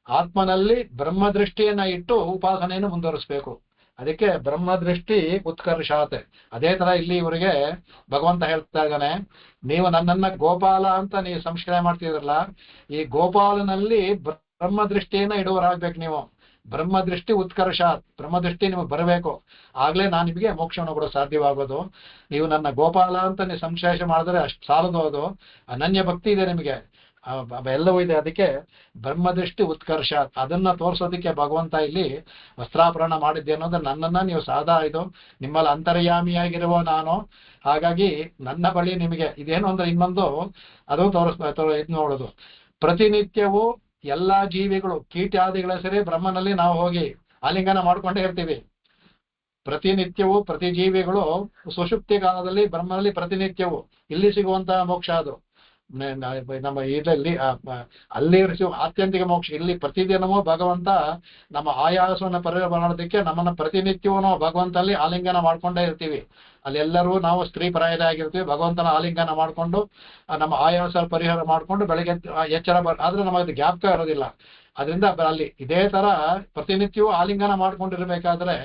ಆತ್ಮನಲ್ಲಿ ಬ್ರಹ್ಮದೃಷ್ಟಿಯನ್ನ ಇಟ್ಟು ಉಪಾಸನೆಯನ್ನು ಮುಂದುವರಿಸ್ಬೇಕು. ಅದಕ್ಕೆ ಬ್ರಹ್ಮದೃಷ್ಟಿ ಉತ್ಕರ್ಷಾತೆ. ಅದೇ ತರ ಇಲ್ಲಿ ಇವರಿಗೆ ಭಗವಂತ ಹೇಳ್ತಾ ಇದ್ದಾನೆ, ನೀವು ನನ್ನನ್ನ ಗೋಪಾಲ ಅಂತ ನೀವು ಸಂಸ್ಕರಣೆ ಮಾಡ್ತಿದ್ರಲ್ಲ, ಈ ಗೋಪಾಲನಲ್ಲಿ ಬ್ರಹ್ಮದೃಷ್ಟಿಯನ್ನ ಇಡುವರಾಗ್ಬೇಕು. ನೀವು ಬ್ರಹ್ಮದೃಷ್ಟಿ ಉತ್ಕರ್ಷಾತ್, ಬ್ರಹ್ಮದೃಷ್ಟಿ ನಿಮಗೆ ಬರಬೇಕು. ಆಗ್ಲೇ ನಾನು ನಿಮಗೆ ಮೋಕ್ಷವನ್ನು ಕೂಡ ಸಾಧ್ಯವಾಗೋದು. ನೀವು ನನ್ನ ಗೋಪಾಲ ಅಂತ ನೀವು ಸಂಶ್ಲೇಷ ಮಾಡಿದ್ರೆ ಅಷ್ಟು ಸಾಲದು. ಅದು ಅನನ್ಯ ಭಕ್ತಿ ಇದೆ ನಿಮಗೆ, ಎಲ್ಲವೂ ಇದೆ. ಅದಕ್ಕೆ ಬ್ರಹ್ಮದೃಷ್ಟಿ ಉತ್ಕರ್ಷ ಅದನ್ನ ತೋರ್ಸೋದಕ್ಕೆ ಭಗವಂತ ಇಲ್ಲಿ ವಸ್ತ್ರಾಪರಣ ಮಾಡಿದ್ದೆ ಅನ್ನೋದು ನನ್ನನ್ನ ನೀವು ಸಾದಾ ಇದು ನಿಮ್ಮಲ್ಲಿ ಅಂತರ್ಯಾಮಿಯಾಗಿರುವ ನಾನು, ಹಾಗಾಗಿ ನನ್ನ ಬಳಿ ನಿಮಗೆ ಇದೇನು ಅಂದ್ರೆ ಇನ್ನೊಂದು ಅದು ಇದು ನೋಡೋದು. ಪ್ರತಿನಿತ್ಯವೂ ಎಲ್ಲಾ ಜೀವಿಗಳು ಕೀಟಾದಿಗಳ ಸರಿ ಬ್ರಹ್ಮನಲ್ಲಿ ನಾವು ಹೋಗಿ ಆಲಿಂಗನ ಮಾಡ್ಕೊಂಡೇ ಇರ್ತೀವಿ. ಪ್ರತಿನಿತ್ಯವೂ ಪ್ರತಿ ಜೀವಿಗಳು ಸುಷುಪ್ತಿ ಕಾಲದಲ್ಲಿ ಬ್ರಹ್ಮನಲ್ಲಿ ಪ್ರತಿನಿತ್ಯವೂ ಇಲ್ಲಿ ಸಿಗುವಂತಹ ಮೋಕ್ಷ ಅದು. ನಮ್ಮ ಇದರಲ್ಲಿ ಅಲ್ಲಿ ಆತ್ಯಂತಿಕ ಮೋಕ್ಷ. ಇಲ್ಲಿ ಪ್ರತಿದಿನವೂ ಭಗವಂತ ನಮ್ಮ ಆಯಾಸವನ್ನು ಪರಿಹಾರ ಮಾಡೋದಕ್ಕೆ ನಮ್ಮನ್ನ ಪ್ರತಿನಿತ್ಯವೂ ನಾವು ಭಗವಂತನಲ್ಲಿ ಆಲಿಂಗನ ಮಾಡ್ಕೊಂಡೇ ಇರ್ತೀವಿ. ಅಲ್ಲೆಲ್ಲರೂ ನಾವು ಸ್ತ್ರೀ ಪರಾಯರಾಗಿರ್ತೀವಿ. ಭಗವಂತನ ಆಲಿಂಗನ ಮಾಡ್ಕೊಂಡು ನಮ್ಮ ಆಯಾಸ ಪರಿಹಾರ ಮಾಡ್ಕೊಂಡು ಬೆಳಗ್ಗೆ ಎಚ್ಚರ ಆದ್ರೆ ನಮಗೆ ಜ್ಞಾಪಕ ಇರೋದಿಲ್ಲ. ಅದರಿಂದ ಅಲ್ಲಿ ಇದೇ ತರ ಪ್ರತಿನಿತ್ಯವೂ ಆಲಿಂಗನ ಮಾಡ್ಕೊಂಡಿರ್ಬೇಕಾದ್ರೆ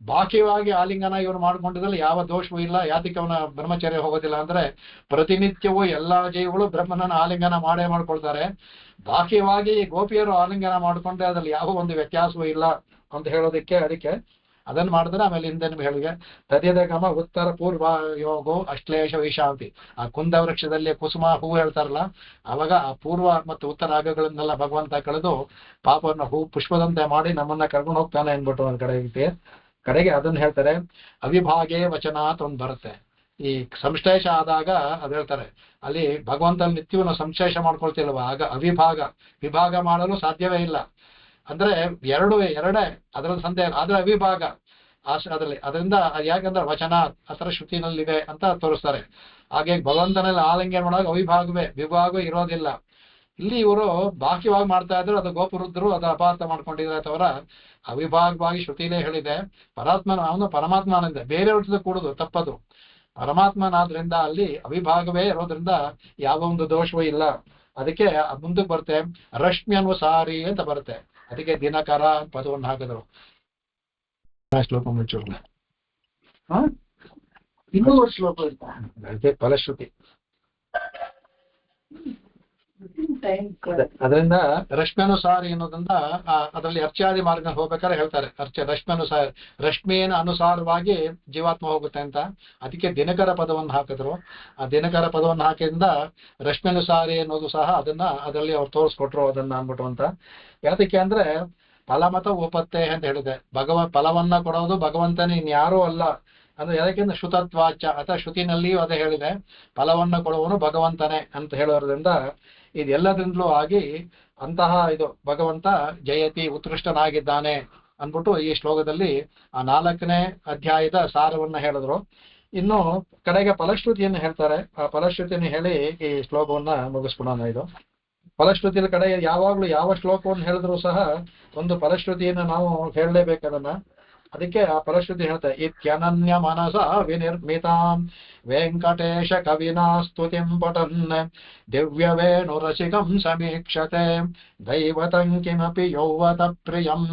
ಬಾಕಿಯಾಗಿ ಆಲಿಂಗನ ಇವ್ರು ಮಾಡ್ಕೊಂಡಿದ್ರಲ್ಲಿ ಯಾವ ದೋಷವೂ ಇಲ್ಲ. ಯಾತಕ್ಕೆ ಅವನ ಬ್ರಹ್ಮಚರ್ಯ ಹೋಗೋದಿಲ್ಲ ಅಂದ್ರೆ ಪ್ರತಿನಿತ್ಯವೂ ಎಲ್ಲಾ ಜೀವಿಗಳು ಬ್ರಹ್ಮನನ್ನ ಆಲಿಂಗನ ಮಾಡೇ ಮಾಡ್ಕೊಳ್ತಾರೆ. ಬಾಕಿಯಾಗಿ ಗೋಪಿಯರು ಆಲಿಂಗನ ಮಾಡ್ಕೊಂಡ್ರೆ ಅದ್ರಲ್ಲಿ ಯಾವ ಒಂದು ವ್ಯತ್ಯಾಸವೂ ಇಲ್ಲ ಅಂತ ಹೇಳೋದಕ್ಕೆ. ಅದಕ್ಕೆ ಅದನ್ನ ಮಾಡಿದ್ರೆ ಆಮೇಲೆ ಹಿಂದೆ ನಿಮ್ಗೆ ಹೇಳಿಗೆ ತದ್ಯದ ಗಮ ಉತ್ತರ ಪೂರ್ವ ಯೋಗೋ ಅಶ್ಲೇಷ ವಿಶಾಂತಿ. ಆ ಕುಂದ ವೃಕ್ಷದಲ್ಲಿ ಕುಸುಮ ಹೂವು ಹೇಳ್ತಾರಲ್ಲ, ಅವಾಗ ಆ ಪೂರ್ವ ಮತ್ತು ಉತ್ತರ ಭಾಗಗಳನ್ನೆಲ್ಲ ಭಗವಂತ ಕಳೆದು ಪಾಪವನ್ನು ಹೂ ಪುಷ್ಪದಂತೆ ಮಾಡಿ ನಮ್ಮನ್ನ ಕರ್ಕೊಂಡು ಹೋಗ್ತಾನೆ ಅನ್ಬಿಟ್ಟು ಒಂದ್ ಕಡೆಗೆ ಅದನ್ನ ಹೇಳ್ತಾರೆ. ಅವಿಭಾಗೇ ವಚನಾತ್ ಒಂದ್ ಬರುತ್ತೆ. ಈ ಸಂಶ್ಲೇಷ ಆದಾಗ ಅದ್ ಹೇಳ್ತಾರೆ ಅಲ್ಲಿ ಭಗವಂತನ ನಿತ್ಯವೂ ನಾವು ಸಂಶ್ಲೇಷ ಮಾಡ್ಕೊಳ್ತಿಲ್ವ, ಆಗ ವಿಭಾಗ ಮಾಡಲು ಸಾಧ್ಯವೇ ಇಲ್ಲ. ಅಂದ್ರೆ ಎರಡೇ ಅದರಲ್ಲಿ ಸಂದೇಹ, ಆದ್ರೆ ಅವಿಭಾಗ ಅದರಲ್ಲಿ. ಅದರಿಂದ ಯಾಕಂದ್ರೆ ವಚನ ಅತರ ಶ್ರುತಿನಲ್ಲಿದೆ ಅಂತ ತೋರಿಸ್ತಾರೆ. ಹಾಗೆ ಭಗವಂತನಲ್ಲಿ ಆಲಿಂಗನ ಮಾಡುವಾಗ ವಿಭಾಗ ಇರೋದಿಲ್ಲ. ಇಲ್ಲಿ ಇವರು ಬಾಕಿವಾಗಿ ಮಾಡ್ತಾ ಇದ್ರು, ಅದು ಗೋಪುರುದ್ರು ಅದು ಅಪಾರ್ಥ ಮಾಡ್ಕೊಂಡಿದ್ರೆ ಅಥವಾ ಅವಿಭಾಗವಾಗಿ ಶ್ರುತಿಲೇ ಹೇಳಿದೆ. ಅವನು ಪರಮಾತ್ಮನಿಂದ ಬೇರೆಯವ್ರ ಜೊತೆ ಕೂಡುದು ತಪ್ಪದು. ಪರಮಾತ್ಮನಾದ್ರಿಂದ ಅಲ್ಲಿ ಅವಿಭಾಗವೇ ಇರೋದ್ರಿಂದ ಯಾವ ಒಂದು ದೋಷವೂ ಇಲ್ಲ. ಅದಕ್ಕೆ ಮುಂದಕ್ಕೆ ಬರುತ್ತೆ ರಶ್ಮಿ ಅನುಸಾರಿ ಅಂತ ಬರುತ್ತೆ. ಅದಕ್ಕೆ ದಿನಕರ ಪದವನ್ನು ಹಾಕಿದ್ರು. ಶ್ಲೋಕ ಮುಚ್ಚೋಲ್ಲ, ಇನ್ನೂ ಶ್ಲೋಕ ಫಲಶ್ರುತಿ. ಅದರಿಂದ ರಶ್ಮ್ಯನುಸಾರಿ ಅನ್ನೋದ್ರಿಂದ ಅದರಲ್ಲಿ ಅರ್ಚಾದಿ ಮಾರ್ಗ ಹೋಗ್ಬೇಕಾದ್ರೆ ಹೇಳ್ತಾರೆ ರಶ್ಮ್ಯನುಸಾರ, ರಶ್ಮಿಯನ್ನು ಅನುಸಾರವಾಗಿ ಜೀವಾತ್ಮ ಹೋಗುತ್ತೆ ಅಂತ. ಅದಕ್ಕೆ ದಿನಕರ ಪದವನ್ನು ಹಾಕಿದ್ರು. ಆ ದಿನಕರ ಪದವನ್ನು ಹಾಕಿದ್ರಿಂದ ರಶ್ಮ್ಯನುಸಾರಿ ಅನ್ನೋದು ಸಹ ಅದರಲ್ಲಿ ಅವ್ರು ತೋರಿಸ್ಕೊಟ್ರು ಅದನ್ನ ಅಂದ್ಬಿಟ್ಟು ಅಂತ. ಯಾತಕ್ಕೆ ಅಂದ್ರೆ ಫಲಮತ ಉಪತ್ತೆ ಅಂತ ಹೇಳಿದೆ. ಫಲವನ್ನ ಕೊಡೋದು ಭಗವಂತನೇ, ಇನ್ಯಾರೂ ಅಲ್ಲ. ಅಂದ್ರೆ ಯಾಕೆಂದ್ರೆ ಶ್ರುತತ್ವಾಚ ಅಥವಾ ಶ್ರುತಿನಲ್ಲಿಯೂ ಅದೇ ಹೇಳಿದೆ, ಫಲವನ್ನ ಕೊಡುವನು ಭಗವಂತನೇ ಅಂತ ಹೇಳೋದ್ರಿಂದ ಇದೆಲ್ಲದಿಂದಲೂ ಆಗಿ ಅಂತಹ ಇದು ಭಗವಂತ ಜಯತಿ ಉತ್ಕೃಷ್ಟನಾಗಿದ್ದಾನೆ ಅಂದ್ಬಿಟ್ಟು ಈ ಶ್ಲೋಕದಲ್ಲಿ ಆ 4ನೇ ಅಧ್ಯಾಯದ ಸಾರವನ್ನ ಹೇಳಿದ್ರು. ಇನ್ನು ಕಡೆಗೆ ಫಲಶ್ರುತಿಯನ್ನು ಹೇಳ್ತಾರೆ. ಆ ಫಲಶ್ರುತಿಯನ್ನು ಹೇಳಿ ಈ ಶ್ಲೋಕವನ್ನ ಮುಗಿಸ್ಬಿಡೋಣ. ಇದು ಫಲಶ್ರುತಿಯ ಕಡೆ ಯಾವಾಗ್ಲೂ ಯಾವ ಶ್ಲೋಕವನ್ನು ಹೇಳಿದ್ರು ಸಹ ಒಂದು ಫಲಶ್ರುತಿಯನ್ನ ನಾವು ಹೇಳಲೇಬೇಕದನ್ನ. ಅದಕ್ಕೆ ಆ ಫಲಶ್ರುತಿ ಹೇಳ್ತಾರೆ, ಇತ್ಯನನ್ಯ ಮನಸ ವಿನಿರ್ಮಿತಾಂ ವೆಂಕಟೇಶ ಕವಿನಾ ಸ್ತುತಿಂ ಪಠನ್ ದಿವ್ಯ ವೇಣು ರಸಿಕಂ ಸಮೀಕ್ಷತೆ ದೈವತಂ ಕಿಮಪಿ ಯೌವತ ಪ್ರಿಯಂ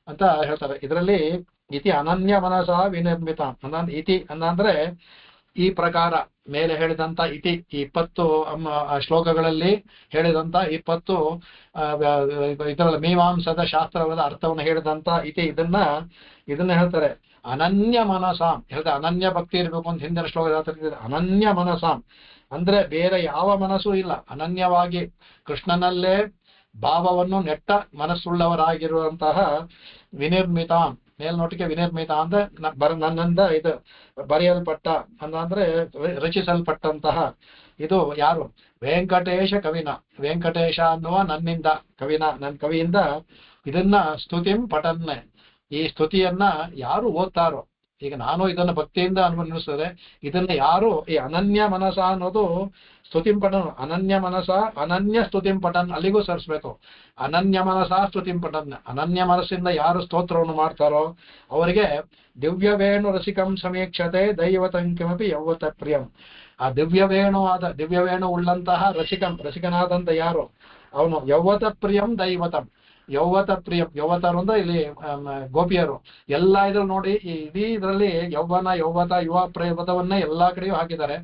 ಅಂತ ಹೇಳ್ತಾರೆ. ಇದರಲ್ಲಿ ಇತಿ ಅನನ್ಯ ಮನಸ ವಿನಿರ್ಮಿತಾಂ ಇತಿ ಅಂದ್ರೆ ಈ ಪ್ರಕಾರ ಮೇಲೆ ಹೇಳಿದಂತ ಇತಿ 20 ಶ್ಲೋಕಗಳಲ್ಲಿ ಹೇಳಿದಂತ 20 ಇದರಲ್ಲಿ ಮೀಮಾಂಸದ ಶಾಸ್ತ್ರದ ಅರ್ಥವನ್ನು ಹೇಳಿದಂತ ಇತಿ ಇದನ್ನ ಹೇಳ್ತಾರೆ ಅನನ್ಯ ಮನಸಾಂ. ಹೇಳ್ತಾರೆ ಅನನ್ಯ ಭಕ್ತಿ ಇರಬೇಕು ಅಂತ ಹಿಂದಿನ ಶ್ಲೋಕದ ಅನನ್ಯ ಮನಸಾಂ ಅಂದ್ರೆ ಬೇರೆ ಯಾವ ಮನಸ್ಸೂ ಇಲ್ಲ, ಅನನ್ಯವಾಗಿ ಕೃಷ್ಣನಲ್ಲೇ ಭಾವವನ್ನು ನೆಟ್ಟ ಮನಸ್ಸುಳ್ಳವರಾಗಿರುವಂತಹ ವಿನಿರ್ಮಿತಾಂ, ಮೇಲ್ನೋಟಿಗೆ ವಿನಿರ್ಮಿತ ಅಂದ್ರೆ ನನ್ನಿಂದ ಇದು ಬರೆಯಲ್ಪಟ್ಟ ಅಂದ್ರೆ ರಚಿಸಲ್ಪಟ್ಟಂತಹ ಇದು ಯಾರು? ವೆಂಕಟೇಶ ಕವಿನ, ವೆಂಕಟೇಶ ಅನ್ನುವ ನನ್ನಿಂದ ನನ್ನ ಕವಿಯಿಂದ ಇದನ್ನ ಸ್ತುತಿಂ ಪಠನ್ನೆ, ಈ ಸ್ತುತಿಯನ್ನ ಯಾರು ಓದ್ತಾರೋ, ಈಗ ನಾನು ಇದನ್ನ ಭಕ್ತಿಯಿಂದ ಅನುಭವಿಸ್ತದೆ, ಇದನ್ನ ಯಾರು ಈ ಅನನ್ಯ ಮನಸ ಅನ್ನೋದು ಸ್ತುತಿಂ ಪಠನ್, ಅನನ್ಯ ಮನಸ ಅನನ್ಯ ಸ್ತುತಿಂ ಪಠನ್, ಅಲ್ಲಿಗೂ ಸರಿಸ್ಬೇಕು. ಅನನ್ಯ ಮನಸ ಸ್ತುತಿಂ ಪಠನ್, ಅನನ್ಯ ಮನಸ್ಸಿಂದ ಯಾರು ಸ್ತೋತ್ರವನ್ನು ಮಾಡ್ತಾರೋ ಅವರಿಗೆ ದಿವ್ಯವೇಣು ರಸಿಕಂ ಸಮೀಕ್ಷತೆ ದೈವತಂ ಕಿಮಪಿ ಯೌವತ ಪ್ರಿಯಂ. ಆ ದಿವ್ಯವೇಣು ಉಳ್ಳಂತಹ ರಸಿಕನಾದಂತ ಯಾರು ಅವನು ಯೌವತ ಪ್ರಿಯಂ ದೈವತಂ, ಯೌವತ ಪ್ರಿಯಂ, ಯೌವತರು ಅಂದ್ರೆ ಇಲ್ಲಿ ಗೋಪಿಯರು ಎಲ್ಲ ಇದ್ರಲ್ಲಿ ನೋಡಿ, ಇಡೀ ಇದರಲ್ಲಿ ಯೌವನ ಯೌವತ ಯುವ ಪ್ರೇಮವನ್ನೇ ಎಲ್ಲಾ ಕಡೆಯೂ ಹಾಕಿದ್ದಾರೆ.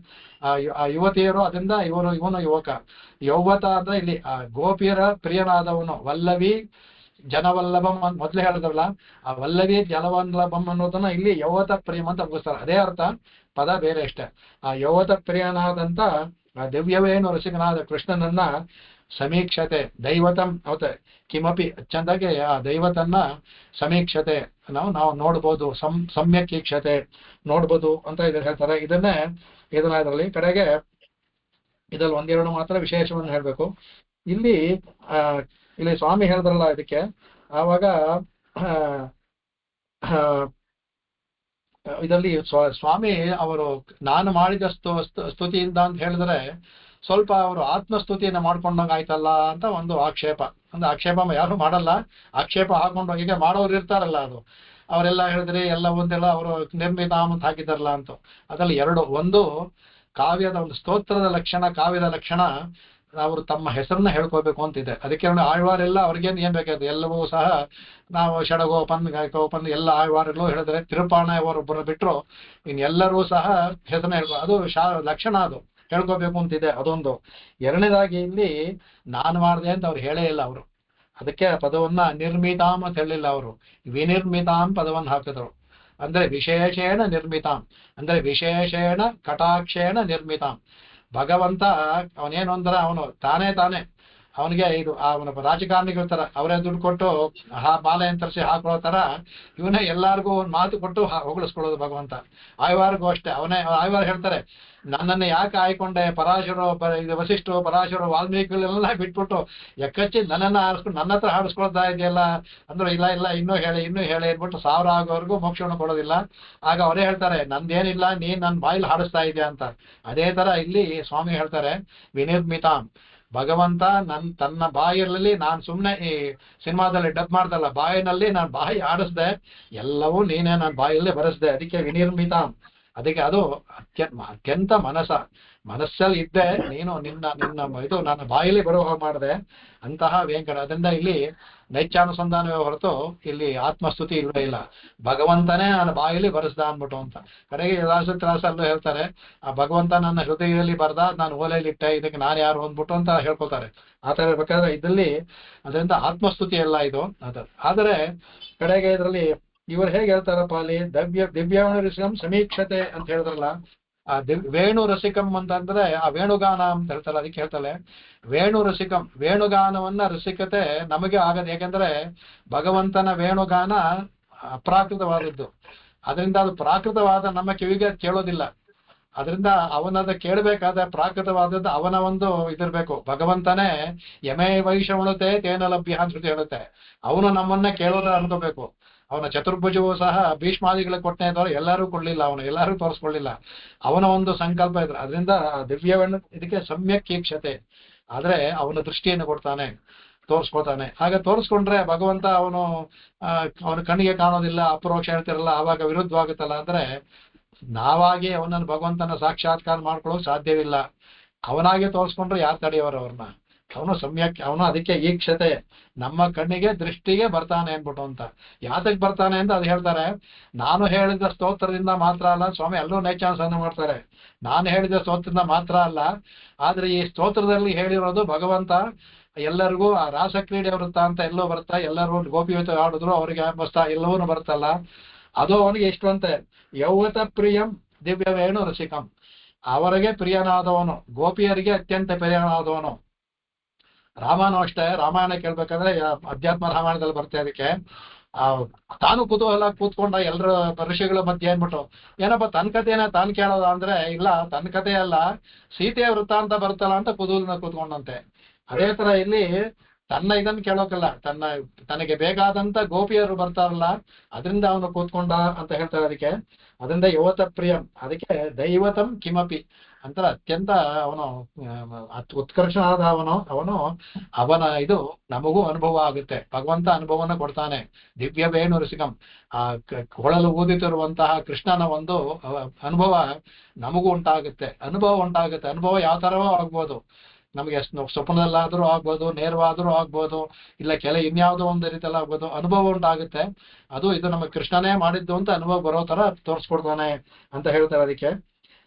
ಆ ಯುವತಿಯರು ಅದರಿಂದ ಇವನು ಯುವಕ. ಯೌವತ ಅಂದ್ರೆ ಇಲ್ಲಿ ಆ ಗೋಪಿಯರ ಪ್ರಿಯನಾದವನು, ವಲ್ಲವಿ ಜನವಲ್ಲಭಂ ಅಂತ ಮೊದ್ಲೇ ಹೇಳಿದ್ರಲ್ಲ, ಆ ವಲ್ಲವಿ ಜನವಲ್ಲಭಂ ಅನ್ನೋದನ್ನ ಇಲ್ಲಿ ಯೌವತ ಪ್ರಿಯಂ ಅಂತ ಮುಗಿಸ್ತಾರೆ. ಅದೇ ಅರ್ಥ, ಪದ ಬೇರೆ ಅಷ್ಟೇ. ಆ ಯೌವತ ಪ್ರಿಯನಾದಂತ ಆ ದಿವ್ಯವೇನು ರಸಿಕನಾದ ಕೃಷ್ಣನನ್ನ ಸಮೀಕ್ಷತೆ ದೈವತಂ ಅವತ್ತೆ ಕಿಮಪಿ ಚಂದಾಗೆ ಆ ದೈವತನ್ನ ಸಮೀಕ್ಷತೆ ನಾವು ನೋಡ್ಬೋದು, ಸಮ್ಯಕ್ ಈಕ್ಷತೆ ನೋಡ್ಬೋದು ಅಂತ ಇದ್ರ ಹೇಳ್ತಾರೆ. ಇದನ್ನ ಇದರಲ್ಲಿ ಕಡೆಗೆ ಇದ್ರಲ್ಲಿ ಒಂದೆರಡು ಮಾತ್ರ ವಿಶೇಷವನ್ನು ಹೇಳ್ಬೇಕು. ಇಲ್ಲಿ ಸ್ವಾಮಿ ಹೇಳಿದ್ರಲ್ಲ ಇದಕ್ಕೆ, ಆವಾಗ ಇದರಲ್ಲಿ ಸ್ವಾಮಿ ಅವರು ನಾನು ಮಾಡಿದ ಸ್ತುತಿಯಿಂದ ಅಂತ ಹೇಳಿದ್ರೆ ಸ್ವಲ್ಪ ಅವರು ಆತ್ಮಸ್ತುತಿಯನ್ನ ಮಾಡ್ಕೊಂಡಂಗ ಆಯ್ತಲ್ಲ ಅಂತ ಒಂದು ಆಕ್ಷೇಪ. ಅಂದ್ರೆ ಆಕ್ಷೇಪ ಯಾರು ಮಾಡಲ್ಲ, ಆಕ್ಷೇಪ ಹಾಕೊಂಡು ಈಗ ಮಾಡೋರು ಇರ್ತಾರಲ್ಲ, ಅದು ಅವರೆಲ್ಲ ಹೇಳಿದ್ರೆ ಎಲ್ಲ ಒಂದೆಲ್ಲ ಅವರು ನಿರ್ಮಿತಾಮ್ ಅಂತ ಹಾಕಿದಾರಲ್ಲ ಅಂತ. ಅದ್ರಲ್ಲಿ ಎರಡು, ಒಂದು ಕಾವ್ಯದ ಒಂದು ಸ್ತೋತ್ರದ ಲಕ್ಷಣ, ಕಾವ್ಯದ ಲಕ್ಷಣ ಅವರು ತಮ್ಮ ಹೆಸರನ್ನ ಹೇಳ್ಕೋಬೇಕು ಅಂತಿದೆ. ಅದಕ್ಕೆ ಆಳ್ವಾರೆಲ್ಲ ಅವ್ರಿಗೇನು ಏನ್ ಬೇಕಾದ್ರು ಎಲ್ಲವೂ ಸಹ ನಾವು ಷಡಗೋಪನ್ ಗಾಯಕೋಪನ್ ಎಲ್ಲ ಆಳ್ವಾರಗಳು ಹೇಳಿದ್ರೆ, ತಿರುಪಾಣ ಅವರೊಬ್ಬರು ಬಿಟ್ರು ಇನ್ನೆಲ್ಲರೂ ಸಹ ಹೆಸರನ್ನ ಹೇಳ್ಕೊ, ಅದು ಲಕ್ಷಣ, ಅದು ಹೇಳ್ಕೋಬೇಕು ಅಂತಿದೆ. ಅದೊಂದು. ಎರಡನೇದಾಗಿ ಇಲ್ಲಿ ನಾನು ಮಾಡಿದೆ ಅಂತ ಅವ್ರು ಹೇಳೇ ಇಲ್ಲ ಅವರು. ಅದಕ್ಕೆ ಪದವನ್ನ ನಿರ್ಮಿತಾಂ ಅಂತ ಹೇಳಿಲ್ಲ ಅವರು, ವಿನಿರ್ಮಿತಾಂ ಪದವನ್ನು ಹಾಕಿದ್ರು. ಅಂದ್ರೆ ವಿಶೇಷೇಣ ನಿರ್ಮಿತಾಂ, ಅಂದ್ರೆ ವಿಶೇಷೇಣ ಕಟಾಕ್ಷೇಣ ನಿರ್ಮಿತಾಂ. ಭಗವಂತ ಅವನೇನು ಅಂದ್ರೆ ಅವನು ತಾನೇ ಅವನಿಗೆ ಇದು ಅವನ ರಾಜಕಾರಣಿಗಳ ಅವರೇ ದುಡ್ಡು ಕೊಟ್ಟು ಮಾಲೆ ಅಂತರಿಸಿ ಹಾಕೊಳ್ಳೋ ತರ ಇವನೇ ಎಲ್ಲಾರ್ಗೂ ಒಂದು ಮಾತು ಕೊಟ್ಟು ಹೊಗಳಿಸ್ಕೊಳ್ಳೋದು ಭಗವಂತ. ಆಯ್ವಾರ್ಗೂ ಅಷ್ಟೇ, ಆಯ್ವಾರ್ ಹೇಳ್ತಾರೆ, ನನ್ನನ್ನು ಯಾಕೆ ಆಯ್ಕೊಂಡೆ, ಪರಾಶರು ಇದು ವಸಿಷ್ಠರು ಪರಾಶರು ವಾಲ್ಮೀಕಿಗಳೆಲ್ಲ ಬಿಟ್ಬಿಟ್ಟು ಎಕ್ಕಚ್ಚಿ ನನ್ನನ್ನು ಆರಿಸ್ಕೊಂಡು ನನ್ನ ಹತ್ರ ಹಾಡಿಸ್ಕೊಳ್ತಾ ಇದೆಯಲ್ಲ ಅಂದ್ರೆ, ಇಲ್ಲ ಇನ್ನೂ ಹೇಳಿ ಅಂದ್ಬಿಟ್ಟು 1000 ಆಗೋವರೆಗೂ ಮೋಕ್ಷವನ್ನು ಕೊಡೋದಿಲ್ಲ. ಆಗ ಅವರೇ ಹೇಳ್ತಾರೆ, ನಂದೇನಿಲ್ಲ, ನೀನ್ ನನ್ನ ಬಾಯಲ್ಲಿ ಹಾಡಿಸ್ತಾ ಇದೆಯಾ ಅಂತ. ಅದೇ ತರ ಇಲ್ಲಿ ಸ್ವಾಮಿ ಹೇಳ್ತಾರೆ, ವಿನಿರ್ಮಿತಾಂ, ಭಗವಂತ ತನ್ನ ಬಾಯಲ್ಲಿ, ನಾನು ಸುಮ್ಮನೆ ಈ ಸಿನಿಮಾದಲ್ಲಿ ಡಬ್ ಮಾಡ್ದಲ್ಲ, ಬಾಯಿನಲ್ಲಿ ನಾನು ಬಾಯಿ ಆಡಿಸ್ದೆ, ಎಲ್ಲವೂ ನೀನೇ ನನ್ನ ಬಾಯಲ್ಲಿ ಬರೆಸ್ದೆ, ಅದಕ್ಕೆ ವಿನಿರ್ಮಿತಾಂ. ಅದಕ್ಕೆ ಅದು ಅತ್ಯಂತ ಮನಸ್ಸಲ್ಲಿ ಇದ್ದೆ ನೀನು, ನಿನ್ನ ಇದು ನನ್ನ ಬಾಯಲ್ಲಿ ಬರೋ ಹಾಗೆ ಮಾಡಿದೆ ಅಂತಹ ವೆಂಕಟ. ಅದರಿಂದ ಇಲ್ಲಿ ನೈತ್ಯಾನುಸಂಧಾನವೇ ಹೊರತು ಇಲ್ಲಿ ಆತ್ಮಸ್ತುತಿ ಇಲ್ಲವೇ ಇಲ್ಲ. ಭಗವಂತನೇ ನನ್ನ ಬಾಯಲ್ಲಿ ಬರೆಸ್ದ ಅಂದ್ಬಿಟ್ಟು ಅಂತ. ಕಡೆಗೆ ತ್ರಾಸಲ್ಲೂ ಹೇಳ್ತಾರೆ, ಆ ಭಗವಂತ ನನ್ನ ಹೃದಯದಲ್ಲಿ ಬರ್ದ, ನಾನು ಓಲೆಯಲ್ಲಿಟ್ಟೆ, ಇದಕ್ಕೆ ನಾನು ಯಾರು ಅಂದ್ಬಿಟ್ಟು ಅಂತ ಹೇಳ್ಕೊತಾರೆ. ಆ ತರ ಬೇಕಾದ್ರೆ ಇದಲ್ಲಿ ಅದರಿಂದ ಆತ್ಮಸ್ತುತಿ ಎಲ್ಲ ಇದು ಅದು. ಆದರೆ ಕಡೆಗೆ ಇದರಲ್ಲಿ ಇವರು ಹೇಗೆ ಹೇಳ್ತಾರಪ್ಪ, ಅಲ್ಲಿ ದಿವ್ಯಾವಣ ರಸಿಕಂ ಸಮೀಕ್ಷತೆ ಅಂತ ಹೇಳಿದ್ರಲ್ಲ, ಆ ವೇಣು ರಸಿಕಂ ಅಂತಂದ್ರೆ ಆ ವೇಣುಗಾನ ಅಂತ ಹೇಳ್ತಾರೆ. ಅದಕ್ಕೆ ಹೇಳ್ತಾರೆ ವೇಣು ರಸಿಕಂ, ವೇಣುಗಾನವನ್ನ ರಸಿಕತೆ ನಮಗೆ ಆಗದು. ಯಾಕೆಂದ್ರೆ ಭಗವಂತನ ವೇಣುಗಾನ ಅಪ್ರಾಕೃತವಾದದ್ದು, ಅದರಿಂದ ಅದು ಪ್ರಾಕೃತವಾದ ನಮ್ಮ ಕಿವಿಗೆ ಕೇಳೋದಿಲ್ಲ. ಅದರಿಂದ ಅವನದ ಕೇಳಬೇಕಾದ ಪ್ರಾಕೃತವಾದದ್ದು ಅವನ ಒಂದು ಇದಿರ್ಬೇಕು. ಭಗವಂತನೇ ಯಮೇ ವೈಷವಣತೆ ತೇನ ಲಭ್ಯ ಅಂತ ಹೇಳುತ್ತೆ. ಅವನು ನಮ್ಮನ್ನ ಕೇಳೋದ ಅನ್ಕೋಬೇಕು. ಅವನ ಚತುರ್ಭುಜವೂ ಸಹ ಭೀಷ್ಮಾದಿಗಳಿಗೆ ಕೊಟ್ಟನೆ ಇದ್ದವರು ಎಲ್ಲರೂ ಕೊಡ್ಲಿಲ್ಲ, ಎಲ್ಲರೂ ತೋರಿಸ್ಕೊಳ್ಳಿಲ್ಲ, ಅವನ ಒಂದು ಸಂಕಲ್ಪ ಇದ್ರೆ. ಅದರಿಂದ ದಿವ್ಯವನ್ನು ಇದಕ್ಕೆ ಸಮ್ಯಕ್ ಈಕ್ಷತೆ, ಆದ್ರೆ ಅವನ ದೃಷ್ಟಿಯನ್ನು ಕೊಡ್ತಾನೆ, ತೋರಿಸ್ಕೊತಾನೆ. ಹಾಗೆ ತೋರಿಸ್ಕೊಂಡ್ರೆ ಭಗವಂತ ಅವನ ಕಣ್ಣಿಗೆ ಕಾಣೋದಿಲ್ಲ, ಅಪರೋಕ್ಷ ಹೇಳ್ತಿರಲ್ಲ, ಆವಾಗ ವಿರುದ್ಧವಾಗುತ್ತಲ್ಲ. ಅಂದ್ರೆ ನಾವಾಗಿ ಅವನನ್ನು ಭಗವಂತನ ಸಾಕ್ಷಾತ್ಕಾರ ಮಾಡ್ಕೊಳ್ಳೋಕೆ ಸಾಧ್ಯವಿಲ್ಲ. ಅವನಾಗೆ ತೋರಿಸ್ಕೊಂಡ್ರೆ ಯಾರು ತಡೆಯೋರು ಅವ್ರನ್ನ? ಅವನು ಸಮ್ಯಕ್, ಅವನು ಅದಕ್ಕೆ ಈಕ್ಷತೆ, ನಮ್ಮ ಕಣ್ಣಿಗೆ ದೃಷ್ಟಿಗೆ ಬರ್ತಾನೆ ಅನ್ಬಿಟ್ಟು ಅಂತ. ಯಾತಕ್ ಬರ್ತಾನೆ ಅಂತ ಅದು ಹೇಳ್ತಾರೆ. ನಾನು ಹೇಳಿದ ಸ್ತೋತ್ರದಿಂದ ಮಾತ್ರ ಅಲ್ಲ, ಸ್ವಾಮಿ ಎಲ್ಲರೂ ನೈಚಾನ್ಸನ್ನ ಮಾಡ್ತಾರೆ, ನಾನು ಹೇಳಿದ ಸ್ತೋತ್ರದಿಂದ ಮಾತ್ರ ಅಲ್ಲ, ಆದ್ರೆ ಈ ಸ್ತೋತ್ರದಲ್ಲಿ ಹೇಳಿರೋದು ಭಗವಂತ ಎಲ್ಲರಿಗೂ ಆ ರಾಸಕ್ರೀಡೆ ವೃತ್ತ ಅಂತ ಎಲ್ಲೋ ಬರ್ತಾ, ಎಲ್ಲರೂ ಗೋಪಿಯುತ ಆಡಿದ್ರು ಅವರಿಗೆ ಬಸ್ತಾ ಎಲ್ಲವೂ ಬರ್ತಲ್ಲ, ಅದು ಅವನಿಗೆ ಎಷ್ಟು ಅಂತೆ. ಯೌವತ ಪ್ರಿಯಂ ದಿವ್ಯವೇಣು ರಸಿಕಂ, ಅವರಿಗೆ ಪ್ರಿಯನಾದವನು, ಗೋಪಿಯರಿಗೆ ಅತ್ಯಂತ ಪ್ರಿಯನಾದವನು. ರಾಮಾಯಣ ಅಷ್ಟೇ, ರಾಮಾಯಣ ಕೇಳ್ಬೇಕಾದ್ರೆ ಅಧ್ಯಾತ್ಮ ರಾಮಾಯಣದಲ್ಲಿ ಬರುತ್ತೆ. ಅದಕ್ಕೆ ಆ ತಾನು ಕುತೂಹಲ ಕೂತ್ಕೊಂಡ ಎಲ್ಲರ ಋಷಿಗಳ ಮಧ್ಯೆ ಏನ್ಬಿಟ್ಟು ಏನಪ್ಪ ತನ್ನ ಕಥೆನ ತಾನು ಕೇಳೋದ ಅಂದ್ರೆ, ಇಲ್ಲ ತನ್ನ ಕಥೆ ಅಲ್ಲ ಸೀತೆಯ ವೃತ್ತಾಂತ ಬರುತ್ತಲ್ಲ ಅಂತ ಕುತೂಹಲನ ಕೂತ್ಕೊಂಡಂತೆ. ಅದೇ ತರ ಇಲ್ಲಿ ತನ್ನ ಇದನ್ನ ಕೇಳೋಕಲ್ಲ, ತನಗೆ ಬೇಕಾದಂತ ಗೋಪಿಯರು ಬರ್ತಾರಲ್ಲ ಅದರಿಂದ ಅವನು ಕೂತ್ಕೊಂಡ ಅಂತ ಹೇಳ್ತಾರೆ. ಅದಕ್ಕೆ ಅದರಿಂದ ಯುವತ ಪ್ರಿಯಂ, ಅದಕ್ಕೆ ದೈವತಂ ಕಿಮಪಿ ಅಂತ ಅತ್ಯಂತ ಅವನು ಉತ್ಕರ್ಷನಾದ ಅವನ ಇದು ನಮಗೂ ಅನುಭವ ಆಗುತ್ತೆ. ಭಗವಂತ ಅನುಭವನ ಕೊಡ್ತಾನೆ. ದಿವ್ಯ ವೇಣು ರಸಿಕಂ, ಆ ಕೊಳಲು ಊದಿತಿರುವಂತಹ ಕೃಷ್ಣನ ಒಂದು ಅನುಭವ ನಮಗೂ ಉಂಟಾಗುತ್ತೆ. ಅನುಭವ ಯಾವ ತರವೋ ಆಗ್ಬೋದು, ನಮಗೆ ಸ್ವಪ್ನದಲ್ಲಾದ್ರೂ ಆಗ್ಬೋದು, ನೇರವಾದ್ರೂ ಆಗ್ಬೋದು, ಇಲ್ಲ ಇನ್ಯಾವುದೋ ಒಂದು ರೀತಿಯಲ್ಲಿ ಆಗ್ಬೋದು, ಅನುಭವ ಉಂಟಾಗುತ್ತೆ. ಇದು ನಮ್ಮ ಕೃಷ್ಣನೇ ಮಾಡಿದ್ದು ಅಂತ ಅನುಭವ ಬರೋ ತರ ತೋರಿಸ್ಕೊಡ್ತಾನೆ ಅಂತ ಹೇಳ್ತಾರೆ. ಅದಕ್ಕೆ